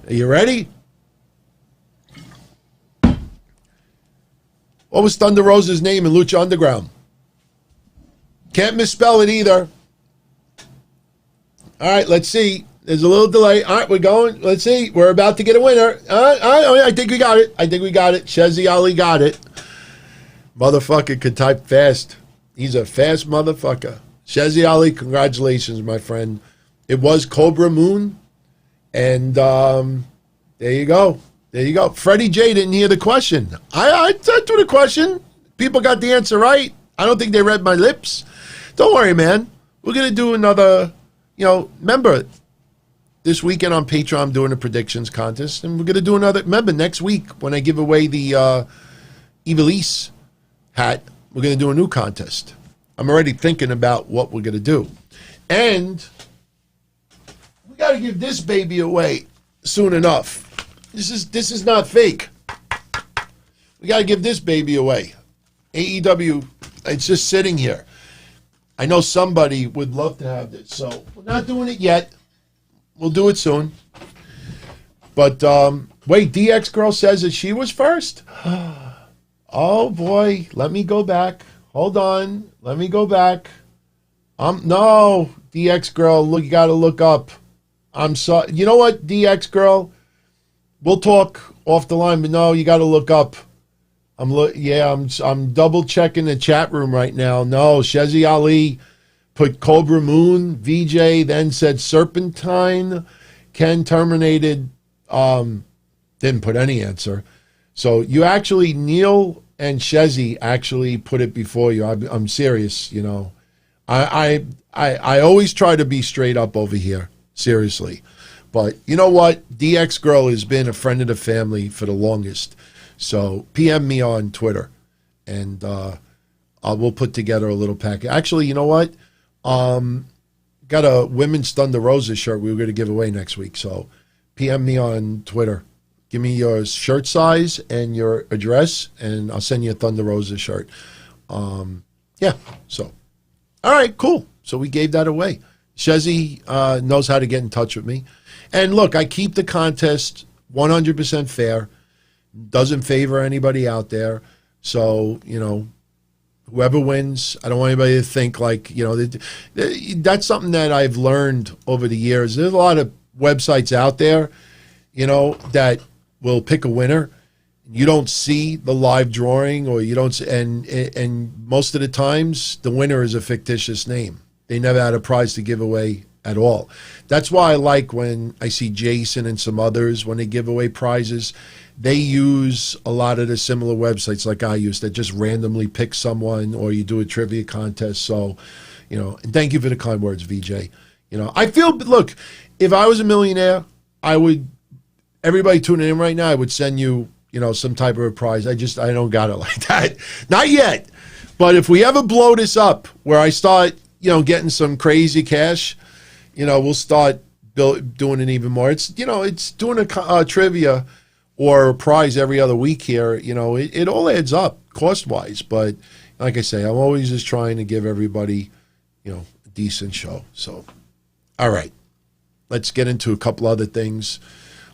A: Are you ready? What was Thunder Rosa's name in Lucha Underground? Can't misspell it either. All right, let's see. There's a little delay. All right, we're going. Let's see. We're about to get a winner. I think we got it. Shezzy Ali got it. Motherfucker could type fast. He's a fast motherfucker. Shezzy Ali, congratulations, my friend. It was Cobra Moon. And there you go. There you go. Freddie J didn't hear the question. I threw the question. People got the answer right. I don't think they read my lips. Don't worry, man. We're going to do another, remember, this weekend on Patreon, I'm doing a predictions contest. And we're going to do another. Remember, next week when I give away the Evilise hat, we're going to do a new contest. I'm already thinking about what we're going to do. And we got to give this baby away soon enough. This is not fake. We got to give this baby away. AEW, it's just sitting here. I know somebody would love to have this, so we're not doing it yet. We'll do it soon. But wait, DX Girl says that she was first? Oh boy, let me go back. Hold on, let me go back. No, DX Girl, look, you got to look up. I'm sorry. You know what, DX Girl? We'll talk off the line, but no, you got to look up. I'm double checking the chat room right now. No, Shezzy Ali put Cobra Moon, VJ, then said Serpentine. Ken terminated, didn't put any answer. So you actually, Neil and Shezzy actually put it before you. I'm serious, I always try to be straight up over here, seriously. But you know what? DX Girl has been a friend of the family for the longest. So PM me on Twitter, and we'll put together a little packet. Actually, you know what? got a women's Thunder Rosa shirt we were going to give away next week. So PM me on Twitter. Give me your shirt size and your address, and I'll send you a Thunder Rosa shirt. Yeah, so. All right, cool. So we gave that away. Shezzy knows how to get in touch with me. And look, I keep the contest 100% fair. Doesn't favor anybody out there. So, you know, whoever wins, I don't want anybody to think like, you know, that's something that I've learned over the years. There's a lot of websites out there, you know, that will pick a winner. You don't see the live drawing, or you don't see, and most of the times the winner is a fictitious name. They never had a prize to give away at all. That's why I like when I see Jason and some others, when they give away prizes, they use a lot of the similar websites like I use that just randomly pick someone, or you do a trivia contest. So, you know, and thank you for the kind words, VJ. You know, I feel, look, if I was a millionaire, I would, everybody tuning in right now, I would send you, you know, some type of a prize. I don't got it like that. Not yet. But if we ever blow this up where I start, you know, getting some crazy cash, you know, we'll start doing it even more. It's, you know, it's doing a trivia or a prize every other week here. You know, it all adds up cost-wise. But like I say, I'm always just trying to give everybody, you know, a decent show. So, all right. Let's get into a couple other things.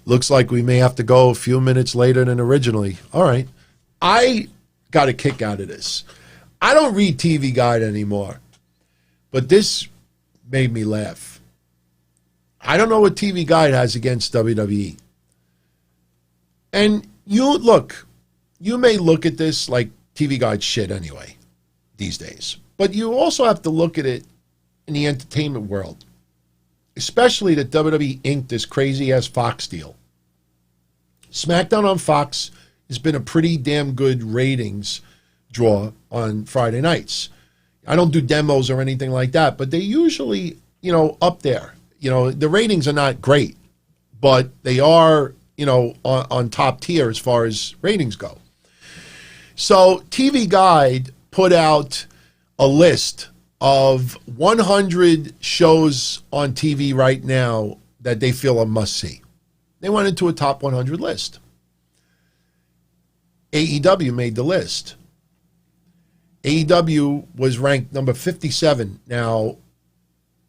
A: Looks like we may have to go a few minutes later than originally. All right. I got a kick out of this. I don't read TV Guide anymore, but this made me laugh. I don't know what TV Guide has against WWE. And you may look at this like TV Guide shit anyway these days, but you also have to look at it in the entertainment world. Especially that WWE inked this crazy-ass Fox deal. SmackDown on Fox has been a pretty damn good ratings draw on Friday nights. I don't do demos or anything like that, but they usually, you know, up there. You know, the ratings are not great, but they are, you know, on top tier as far as ratings go. So TV Guide put out a list of 100 shows on TV right now that they feel a must-see. They went into a top 100 list. AEW made the list. AEW was ranked number 57. Now,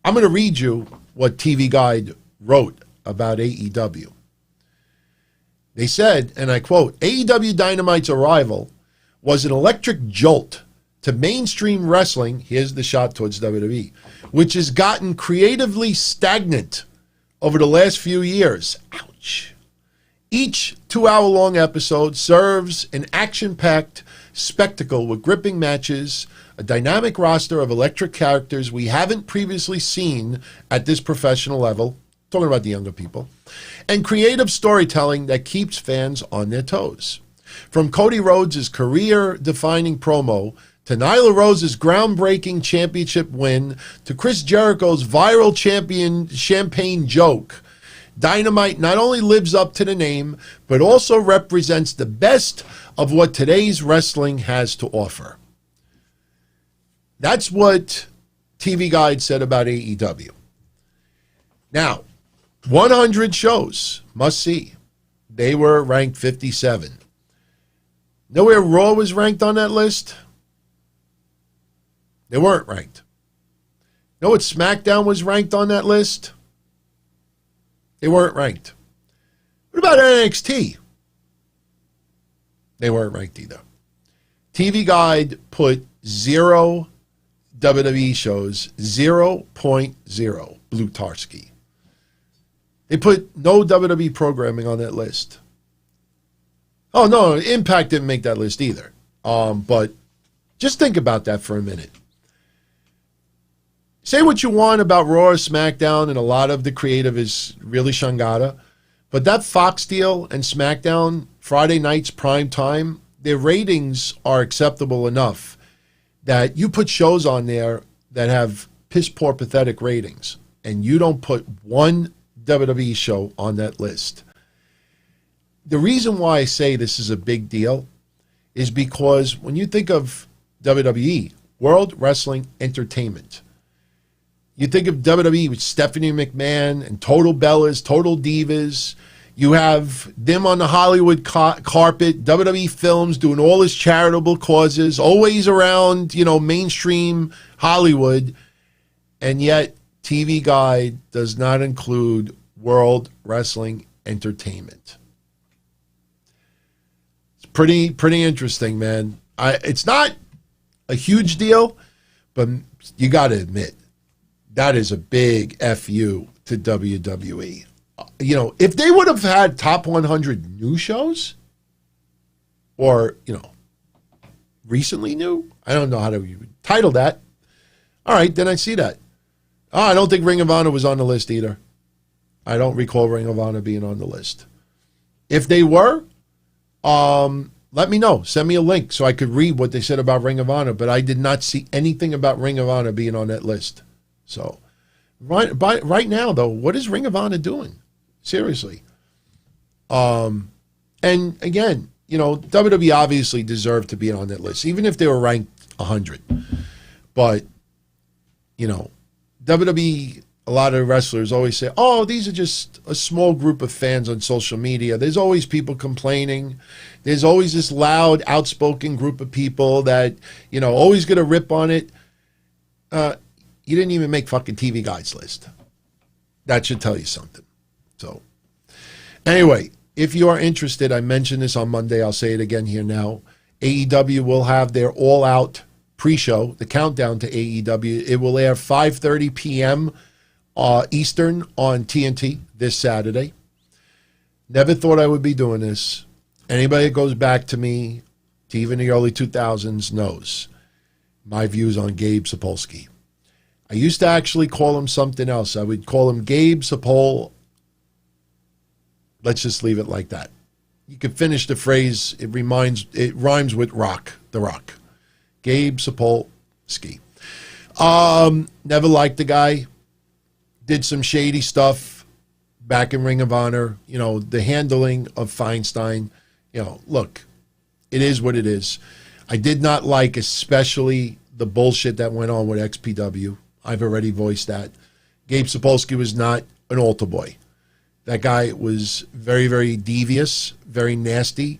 A: I'm going to read you what TV Guide wrote about AEW. They said, and I quote, AEW Dynamite's arrival was an electric jolt to mainstream wrestling, here's the shot towards WWE, which has gotten creatively stagnant over the last few years. Ouch. Each 2-hour-long episode serves an action-packed spectacle with gripping matches, a dynamic roster of electric characters we haven't previously seen at this professional level, talking about the younger people, and creative storytelling that keeps fans on their toes. From Cody Rhodes' career-defining promo to Nyla Rose's groundbreaking championship win, to Chris Jericho's viral champagne joke, Dynamite not only lives up to the name, but also represents the best of what today's wrestling has to offer. That's what TV Guide said about AEW. Now, 100 shows, must see. They were ranked 57. Know where Raw was ranked on that list? They weren't ranked. Know what SmackDown was ranked on that list? They weren't ranked. What about NXT? They weren't ranked either. TV Guide put 0 WWE shows, 0.0 Blutarski. They put no WWE programming on that list. Oh, no, Impact didn't make that list either. But just think about that for a minute. Say what you want about Raw or SmackDown, and a lot of the creative is really Shangada, but that Fox deal and SmackDown, Friday nights, prime time, their ratings are acceptable enough that you put shows on there that have piss-poor, pathetic ratings, and you don't put one WWE show on that list. The reason why I say this is a big deal is because when you think of WWE, World Wrestling Entertainment, You think of WWE with Stephanie McMahon and Total Bellas, Total Divas. You have them on the Hollywood carpet, WWE Films doing all his charitable causes, always around, mainstream Hollywood. And yet, TV Guide does not include World Wrestling Entertainment. It's pretty interesting, man. It's not a huge deal, but you got to admit, that is a big FU to WWE. If they would have had top 100 new shows, or, recently new, I don't know how to title that. All right, then I see that. Oh, I don't think Ring of Honor was on the list either. I don't recall Ring of Honor being on the list. If they were, let me know. Send me a link so I could read what they said about Ring of Honor, but I did not see anything about Ring of Honor being on that list. So, right now, though, what is Ring of Honor doing? Seriously. And again, WWE obviously deserved to be on that list, even if they were ranked 100. But, WWE, a lot of wrestlers always say, oh, these are just a small group of fans on social media. There's always people complaining. There's always this loud, outspoken group of people that, always going to rip on it. You didn't even make fucking TV Guide's list. That should tell you something. So, anyway, if you are interested, I mentioned this on Monday. I'll say it again here now. AEW will have their all-out pre-show, the countdown to AEW. It will air 5:30 p.m. Eastern on TNT this Saturday. Never thought I would be doing this. Anybody that goes back to me, to even the early 2000s, knows my views on Gabe Sapolsky. I used to actually call him something else. I would call him Gabe Sapol. Let's just leave it like that. You could finish the phrase. It rhymes with rock, the Rock. Gabe Sapolsky. Never liked the guy. Did some shady stuff back in Ring of Honor. The handling of Feinstein. Look, it is what it is. I did not like especially the bullshit that went on with XPW. I've already voiced that. Gabe Sapolsky was not an altar boy. That guy was very, very devious, very nasty.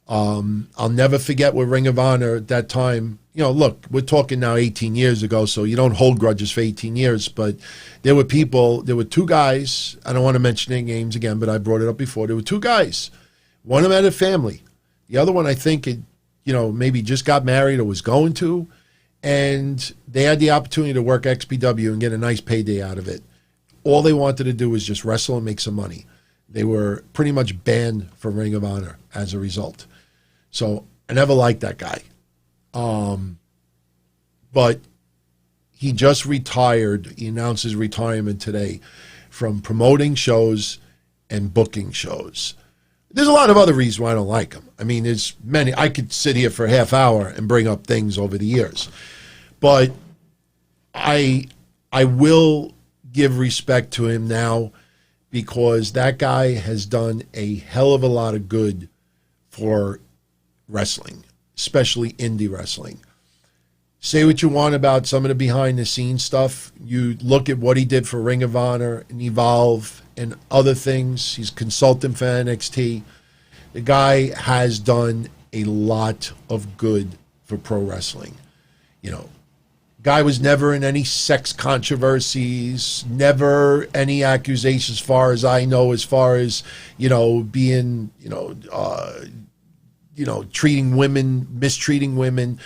A: I'll never forget with Ring of Honor at that time. Look, we're talking now 18 years ago, so you don't hold grudges for 18 years. But there were two guys. I don't want to mention their names again, but I brought it up before. There were two guys. One of them had a family. The other one, I think, maybe just got married or was going to. And they had the opportunity to work XPW and get a nice payday out of it. All they wanted to do was just wrestle and make some money. They were pretty much banned from Ring of Honor as a result. So I never liked that guy. But he just retired. He announced his retirement today from promoting shows and booking shows. There's a lot of other reasons why I don't like him. I mean, there's many. I could sit here for a half hour and bring up things over the years. But I will give respect to him now because that guy has done a hell of a lot of good for wrestling, especially indie wrestling. Say what you want about some of the behind-the-scenes stuff. You look at what he did for Ring of Honor and Evolve and other things. He's consultant for NXT. The guy has done a lot of good for pro wrestling. Guy was never in any sex controversies, never any accusations, as far as I know, as far as, being, treating women, mistreating women.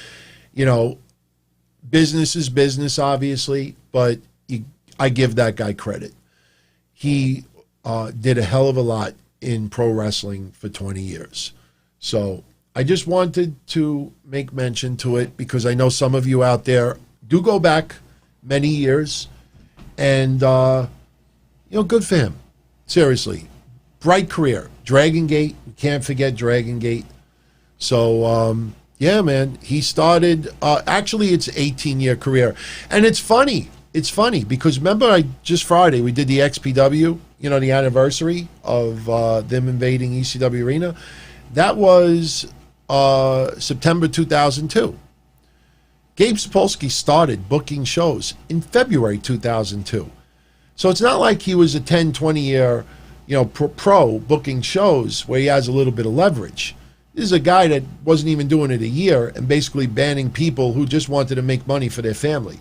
A: Business is business, obviously, but I give that guy credit. He did a hell of a lot in pro wrestling for 20 years. So I just wanted to make mention to it because I know some of you out there do go back many years, and, good for him. Seriously. Bright career. Dragon Gate. We can't forget Dragon Gate. So, yeah, man, he started, actually it's an 18-year career. And it's funny because remember just Friday we did the XPW, the anniversary of them invading ECW Arena. That was September 2002. Gabe Sapolsky started booking shows in February 2002. So it's not like he was a 10, 20-year, pro booking shows where he has a little bit of leverage. This is a guy that wasn't even doing it a year and basically banning people who just wanted to make money for their family.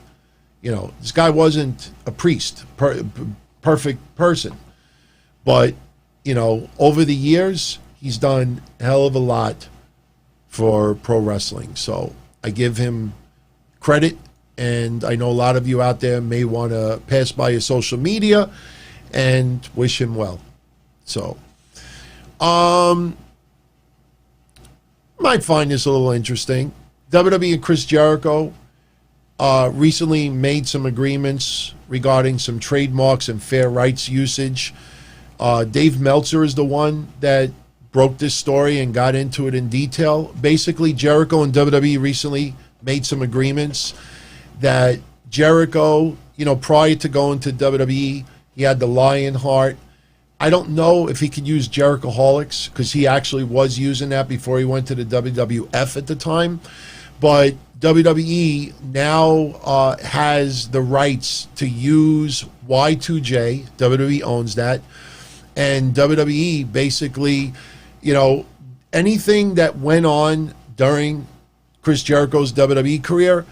A: This guy wasn't a priest, perfect person. But, over the years, he's done a hell of a lot for pro wrestling. So I give him credit, and I know a lot of you out there may want to pass by his social media and wish him well. So, might find this a little interesting. WWE and Chris Jericho recently made some agreements regarding some trademarks and fair rights usage. Dave Meltzer is the one that broke this story and got into it in detail. Basically, Jericho and WWE recently made some agreements that Jericho, prior to going to WWE, he had the lion heart. I don't know if he could use Jerichoholics because he actually was using that before he went to the WWF at the time. But WWE now has the rights to use Y2J. WWE owns that. And WWE basically, anything that went on during Chris Jericho's WWE career,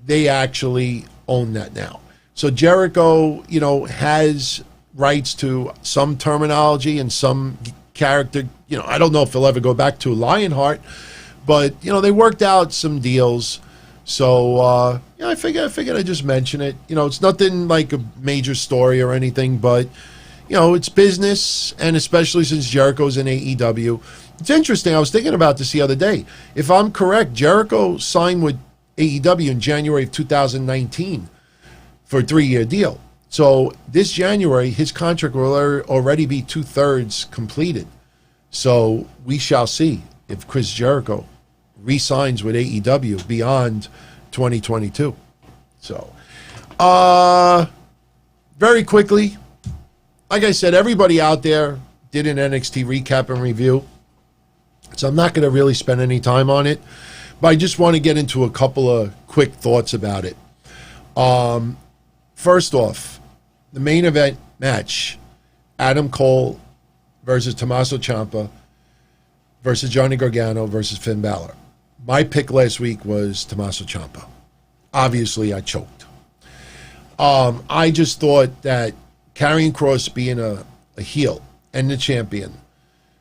A: they actually own that now. So Jericho, has rights to some terminology and some character. I don't know if he'll ever go back to Lionheart, but they worked out some deals. So I figured I'd just mention it. It's nothing like a major story or anything, but it's business, and especially since Jericho's in AEW. It's interesting. I was thinking about this the other day. If I'm correct, Jericho signed with AEW in January of 2019 for a 3-year deal. So this January, his contract will already be 2/3 completed. So we shall see if Chris Jericho re-signs with AEW beyond 2022. So, very quickly, like I said, everybody out there did an NXT recap and review. So I'm not going to really spend any time on it, but I just want to get into a couple of quick thoughts about it. First off, the main event match, Adam Cole versus Tommaso Ciampa versus Johnny Gargano versus Finn Bálor. My pick last week was Tommaso Ciampa. Obviously, I choked. I just thought that Karrion Kross being a heel and the champion,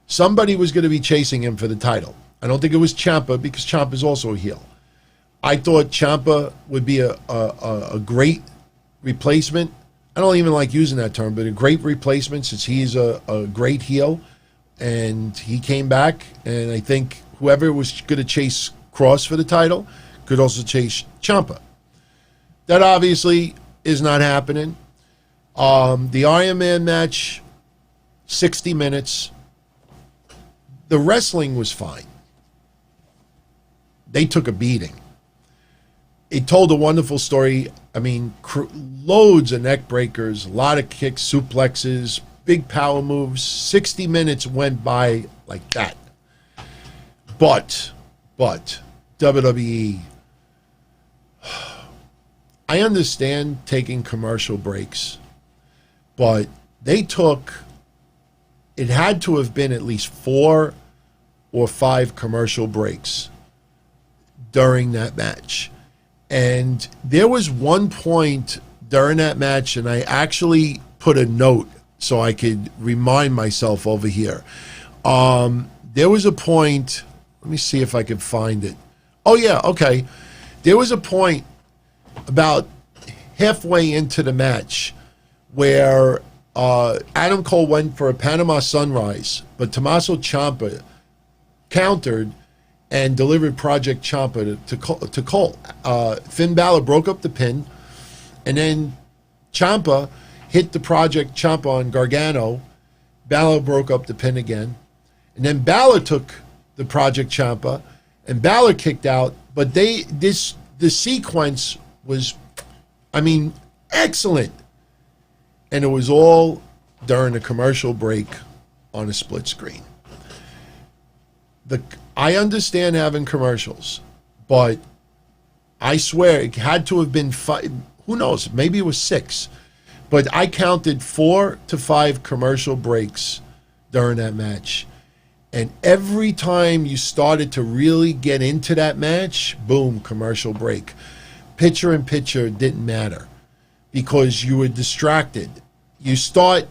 A: somebody was going to be chasing him for the title. I don't think it was Ciampa because Ciampa is also a heel. I thought Ciampa would be a great replacement. I don't even like using that term, but a great replacement since he's a great heel. And he came back, and I think whoever was going to chase Kross for the title could also chase Ciampa. That obviously is not happening. The Iron Man match, 60 minutes. The wrestling was fine. They took a beating. It told a wonderful story. I mean, loads of neck breakers, a lot of kicks, suplexes, big power moves. 60 minutes went by like that. But WWE, I understand taking commercial breaks, but it had to have been at least 4 or 5 commercial breaks during that match. And there was one point during that match, and I actually put a note so I could remind myself over here. There was a point, let me see if I can find it. Oh, yeah, okay. There was a point about halfway into the match where Adam Cole went for a Panama Sunrise, but Tommaso Ciampa countered and delivered Project Ciampa to Cole. Finn Bálor broke up the pin, and then Ciampa hit the Project Ciampa on Gargano. Bálor broke up the pin again. And then Bálor took the Project Ciampa, and Bálor kicked out. But the sequence was, excellent. And it was all during a commercial break on a split screen. I understand having commercials, but I swear it had to have been 5. Who knows? Maybe it was 6. But I counted 4 to 5 commercial breaks during that match. And every time you started to really get into that match, boom, commercial break. Picture in picture didn't matter because you were distracted. You start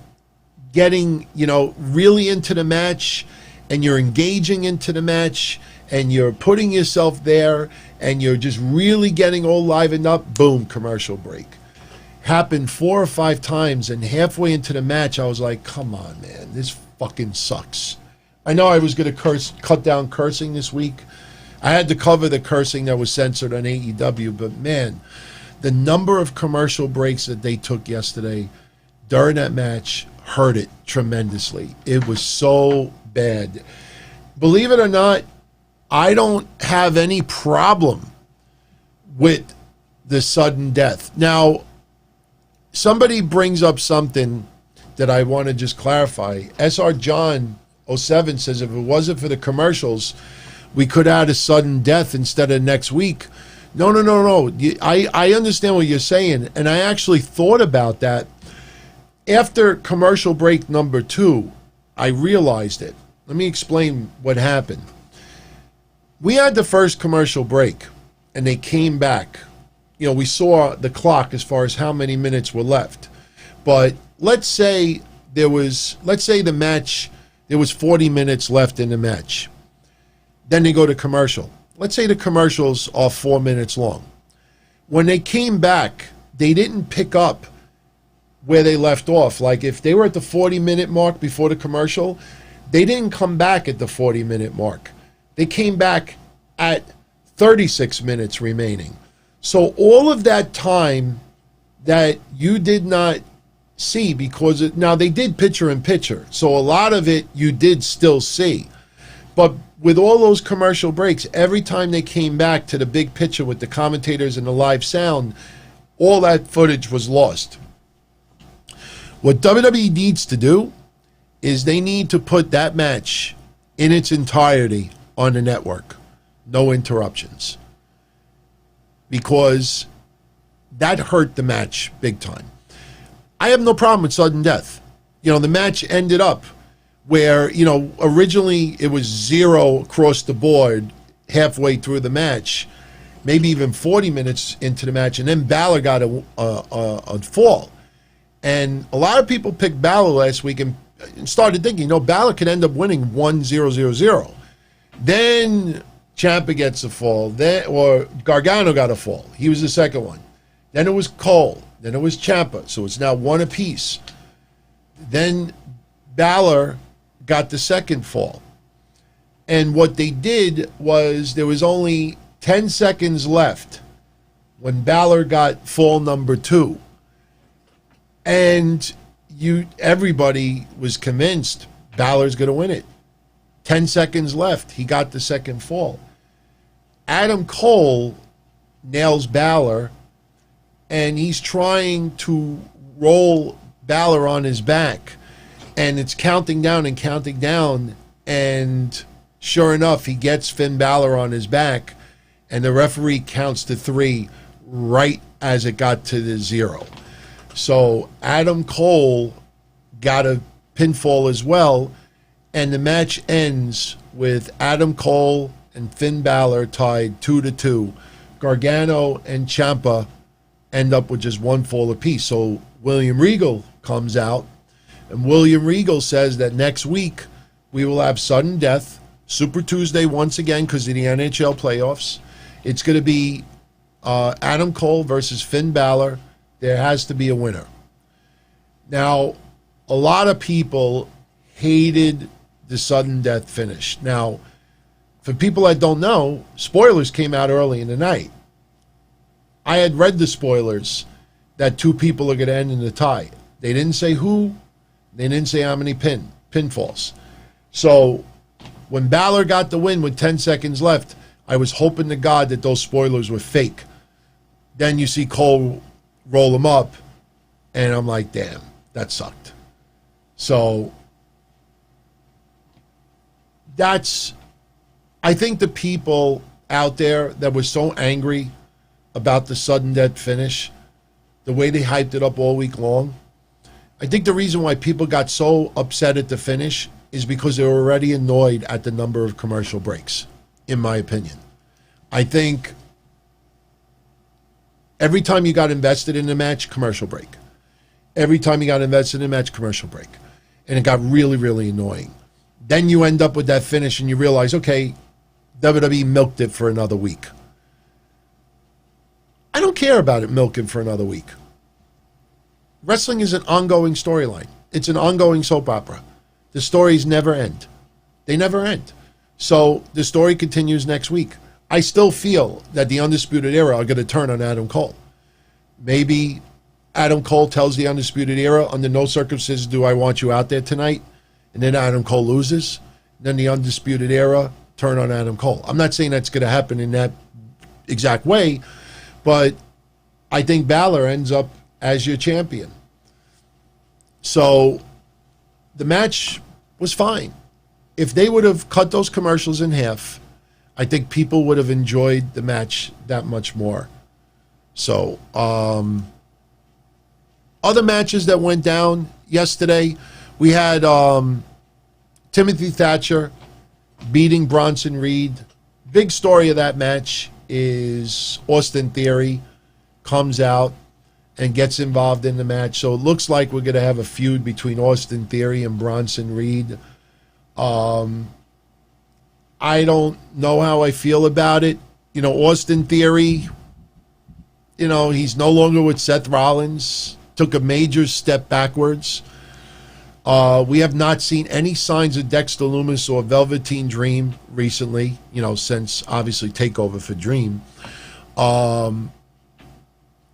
A: getting, really into the match, and you're engaging into the match, and you're putting yourself there, and you're just really getting all livened up, boom, commercial break. Happened 4 or 5 times, and halfway into the match, I was like, come on, man, this fucking sucks. I know I was going to cut down cursing this week. I had to cover the cursing that was censored on AEW, but man, the number of commercial breaks that they took yesterday during that match hurt it tremendously. It was so bad. Believe it or not, I don't have any problem with the sudden death. Now, somebody brings up something that I want to just clarify. SR John 07 says if it wasn't for the commercials, we could add a sudden death instead of next week. No. I understand what you're saying, and I actually thought about that. After commercial break number 2, I realized it. Let me explain what happened. We had the first commercial break, and they came back. We saw the clock as far as how many minutes were left. But let's say the match, there was 40 minutes left in the match. Then they go to commercial. Let's say the commercials are 4 minutes long. When they came back, they didn't pick up where they left off. Like if they were at the 40-minute mark before the commercial, they didn't come back at the 40-minute mark. They came back at 36 minutes remaining. So all of that time that you did not see, because now they did picture in picture, so a lot of it you did still see. But with all those commercial breaks, every time they came back to the big picture with the commentators and the live sound, all that footage was lost. What WWE needs to do is they need to put that match in its entirety on the network. No interruptions. Because that hurt the match big time. I have no problem with sudden death. The match ended up where, originally it was 0 across the board halfway through the match, maybe even 40 minutes into the match, and then Bálor got a fall. And a lot of people picked Bálor last week and started thinking, Bálor could end up winning 1-0-0-0. Then Ciampa gets a fall, or Gargano got a fall. He was the second one. Then it was Cole. Then it was Ciampa. So it's now 1 apiece. Then Bálor got the second fall. And what they did was there was only 10 seconds left when Bálor got fall number 2. And everybody was convinced Balor's going to win it. 10 seconds left. He got the second fall. Adam Cole nails Bálor, and he's trying to roll Bálor on his back. And it's counting down, and sure enough, he gets Finn Bálor on his back, and the referee counts to 3 right as it got to the 0. So Adam Cole got a pinfall as well, and the match ends with Adam Cole and Finn Bálor tied 2-2. Gargano and Ciampa end up with just 1 fall apiece. So William Regal comes out, and William Regal says that next week we will have sudden death, Super Tuesday once again because of the NHL playoffs. It's going to be Adam Cole versus Finn Bálor. There has to be a winner. Now, a lot of people hated the sudden death finish. Now, for people that don't know, spoilers came out early in the night. I had read the spoilers that 2 people are going to end in the tie. They didn't say who. They didn't say how many pinfalls. So when Bálor got the win with 10 seconds left, I was hoping to God that those spoilers were fake. Then you see Cole roll him up, and I'm like, damn, that sucked. So I think the people out there that were so angry about the sudden death finish, the way they hyped it up all week long. I think the reason why people got so upset at the finish is because they were already annoyed at the number of commercial breaks, in my opinion. I think every time you got invested in a match, commercial break. Every time you got invested in a match, commercial break. And it got really, really annoying. Then you end up with that finish and you realize, okay, WWE milked it for another week. I don't care about it milking for another week. Wrestling is an ongoing storyline. It's an ongoing soap opera. The stories never end. They never end. So the story continues next week. I still feel that the Undisputed Era are going to turn on Adam Cole. Maybe Adam Cole tells the Undisputed Era, under no circumstances do I want you out there tonight. And then Adam Cole loses. Then the Undisputed Era turn on Adam Cole. I'm not saying that's going to happen in that exact way, but I think Bálor ends up as your champion. So the match was fine. If they would have cut those commercials in half, I think people would have enjoyed the match that much more. So, other matches that went down yesterday, we had Timothy Thatcher beating Bronson Reed. Big story of that match is Austin Theory comes out and gets involved in the match. So it looks like we're going to have a feud between Austin Theory and Bronson Reed. I don't know how I feel about it. You know, Austin Theory, you know, he's no longer with Seth Rollins. Took a major step backwards. We have not seen any signs of Dexter Lumis or Velveteen Dream recently, you know, since obviously TakeOver for Dream.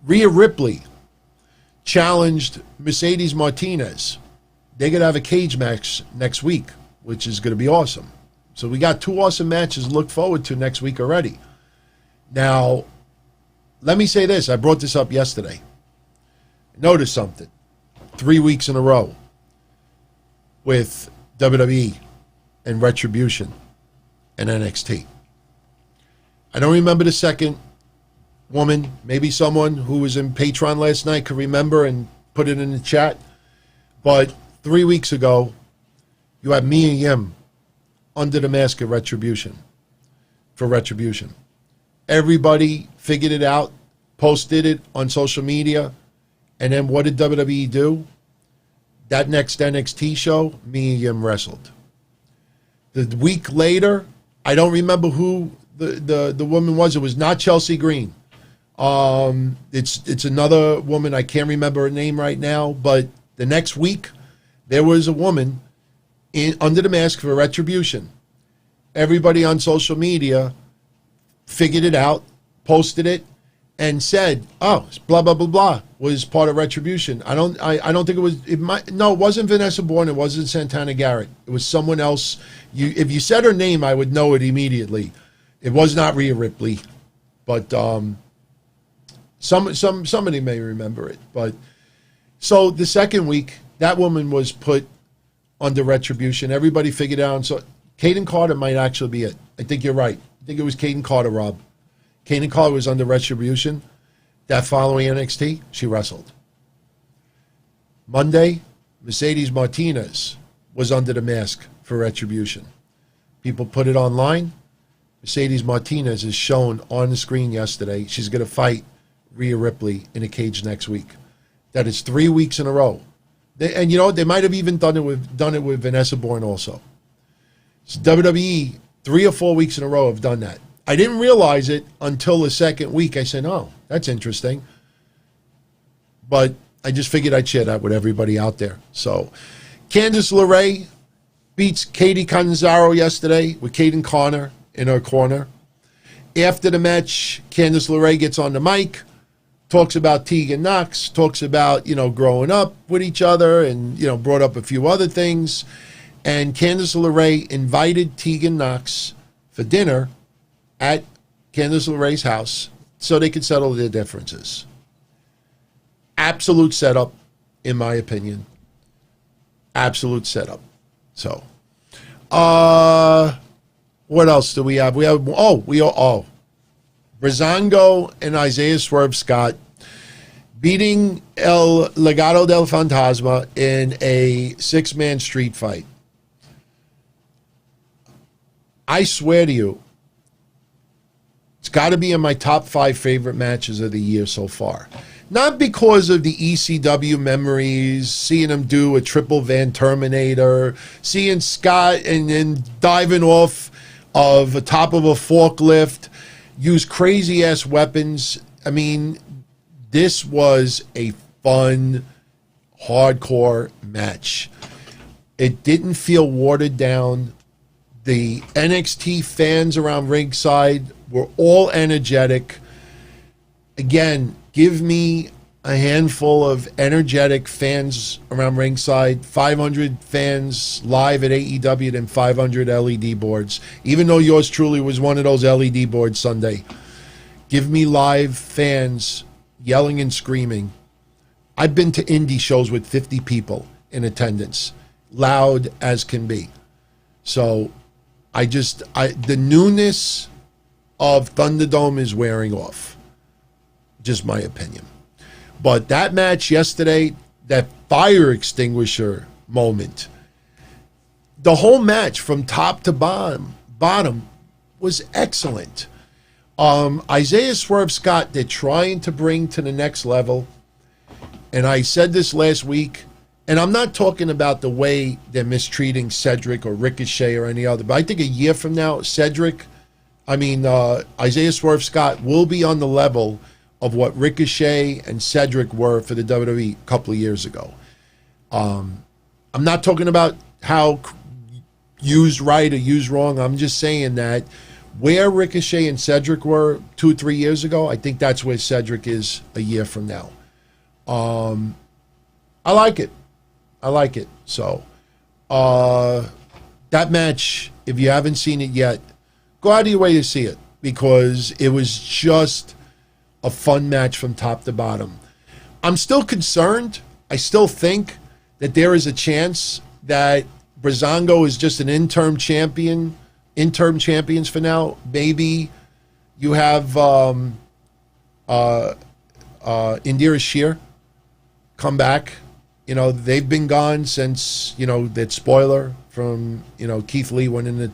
A: Rhea Ripley challenged Mercedes Martinez. They're going to have a cage match next week, which is going to be awesome. So we got two awesome matches to look forward to next week already. Now, let me say this. I brought this up yesterday. Notice something. 3 weeks in a row with WWE and Retribution and NXT. I don't remember the second woman. Maybe someone who was in Patreon last night could remember and put it in the chat. But 3 weeks ago, you had me and Yim under the mask of Retribution. For Retribution. Everybody figured it out, posted it on social media, and then what did WWE do? That next NXT show, me and Yim wrestled. The week later, I don't remember who the woman was. It was not Chelsea Green. It's another woman. I can't remember her name right now. But the next week, there was a woman under the mask for Retribution. Everybody on social media figured it out, posted it, and said, "Oh, blah blah blah blah was part of Retribution." I don't think it was. It wasn't Vanessa Bourne. It wasn't Santana Garrett. It was someone else. If you said her name, I would know it immediately. It was not Rhea Ripley, but somebody may remember it. But so the second week, that woman was put under Retribution. Everybody figured out. So Kaden Carter might actually be it. I think you're right. I think it was Kaden Carter, Rob. Kaden Carter was under Retribution. That following NXT, she wrestled. Monday, Mercedes Martinez was under the mask for Retribution. People put it online. Mercedes Martinez is shown on the screen yesterday. She's going to fight Rhea Ripley in a cage next week. That is 3 weeks in a row. And you know, they might have even done it with Vanessa Bourne also. So WWE, 3 or 4 weeks in a row have done that. I didn't realize it until the second week. I said, "Oh, that's interesting." But I just figured I'd share that with everybody out there. So, Candice LeRae beats Katie Catanzaro yesterday with Caden Connor in her corner. After the match, Candice LeRae gets on the mic, talks about Tegan Knox, talks about, you know, growing up with each other and, you know, brought up a few other things. And Candice LeRae invited Tegan Knox for dinner at Candice LeRae's house so they could settle their differences. Absolute setup, in my opinion. Absolute setup. So, what else do we have? Breezango and Isaiah Swerve Scott beating El Legado del Fantasma in a 6-man street fight. I swear to you, it's got to be in my top 5 favorite matches of the year so far. Not because of the ECW memories, seeing him do a triple Van Terminator, seeing Scott and then diving off of the top of a forklift, use crazy-ass weapons. I mean, this was a fun, hardcore match. It didn't feel watered down. The NXT fans around ringside were all energetic. Again, give me a handful of energetic fans around ringside, 500 fans live at AEW, and 500 LED boards. Even though yours truly was one of those LED boards Sunday. Give me live fans yelling and screaming. I've been to indie shows with 50 people in attendance, loud as can be. So the newness of Thunderdome is wearing off. Just my opinion. But that match yesterday, that fire extinguisher moment, the whole match from top to bottom was excellent. Isaiah Swerve Scott, they're trying to bring to the next level. And I said this last week, and I'm not talking about the way they're mistreating Cedric or Ricochet or any other, but I think a year from now, Isaiah Swerve Scott will be on the level of what Ricochet and Cedric were for the WWE a couple of years ago. I'm not talking about how used right or used wrong. I'm just saying that where Ricochet and Cedric were 2 or 3 years ago, I think that's where Cedric is a year from now. I like it. So, that match, if you haven't seen it yet, go out of your way to see it, because it was just a fun match from top to bottom. I'm still concerned. I still think that there is a chance that Breezango is just an interim champions for now. Maybe you have Indira Shear come back. You know, they've been gone since, that spoiler from, Keith Lee winning the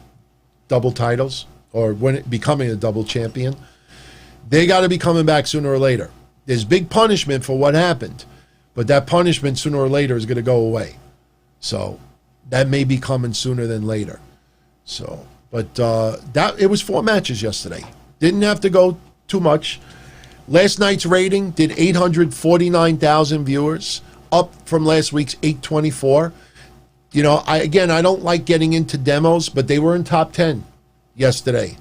A: double titles or becoming a double champion. They got to be coming back sooner or later. There's big punishment for what happened, but that punishment sooner or later is going to go away. So that may be coming sooner than later. So, but it was 4 matches yesterday. Didn't have to go too much. Last night's rating did 849,000 viewers, up from last week's 824. I don't like getting into demos, but they were in top 10 yesterday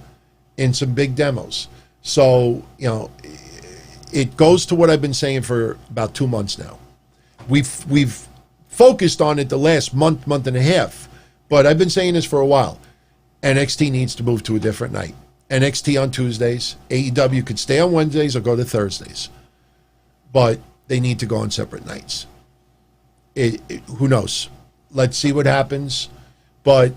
A: in some big demos. So, it goes to what I've been saying for about 2 months now. We've focused on it the last month and a half, but I've been saying this for a while. NXT needs to move to a different night. NXT on Tuesdays. AEW could stay on Wednesdays or go to Thursdays. But they need to go on separate nights. Who knows? Let's see what happens. But,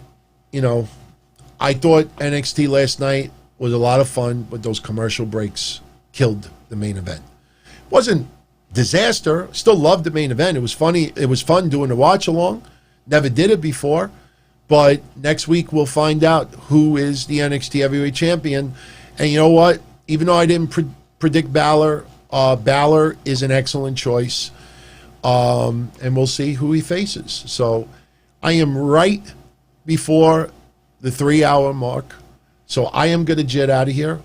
A: I thought NXT last night was a lot of fun, but those commercial breaks killed the main event. Wasn't disaster. Still loved the main event. It was funny. It was fun doing the watch along. Never did it before. But next week we'll find out who is the NXT Heavyweight Champion. And you know what? Even though I didn't predict Bálor, Bálor is an excellent choice. And we'll see who he faces. So I am right before the 3-hour mark. So I am going to jet out of here.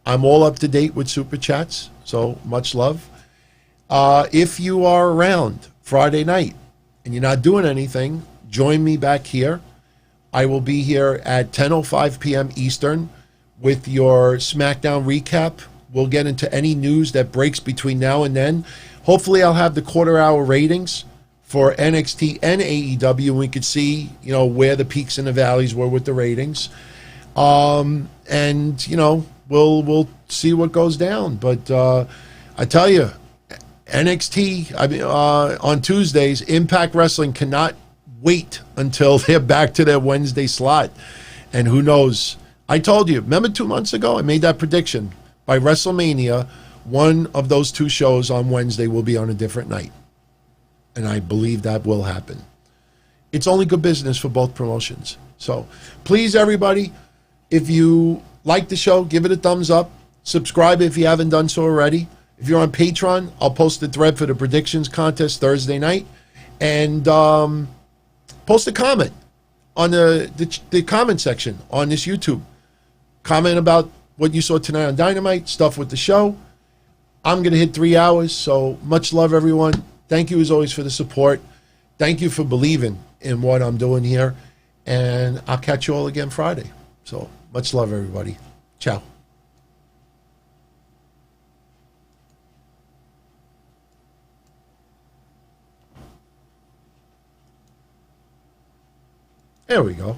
A: I'm all up to date with Super Chats. So much love. If you are around Friday night and you're not doing anything, join me back here. I will be here at 10:05 p.m. Eastern with your SmackDown recap. We'll get into any news that breaks between now and then. Hopefully I'll have the quarter-hour ratings for NXT and AEW, and we could see, where the peaks and the valleys were with the ratings. And, we'll see what goes down. But I tell you, NXT, on Tuesdays, Impact Wrestling cannot wait until they're back to their Wednesday slot. And who knows? I told you, remember 2 months ago, I made that prediction. by WrestleMania, one of those two shows on Wednesday will be on a different night. And I believe that will happen. It's only good business for both promotions. So please, everybody, if you like the show, give it a thumbs up. Subscribe if you haven't done so already. If you're on Patreon, I'll post the thread for the predictions contest Thursday night. And post a comment on the comment section on this YouTube. Comment about what you saw tonight on Dynamite, stuff with the show. I'm going to hit 3 hours, so much love, everyone. Thank you, as always, for the support. Thank you for believing in what I'm doing here. And I'll catch you all again Friday. So much love, everybody. Ciao. There we go.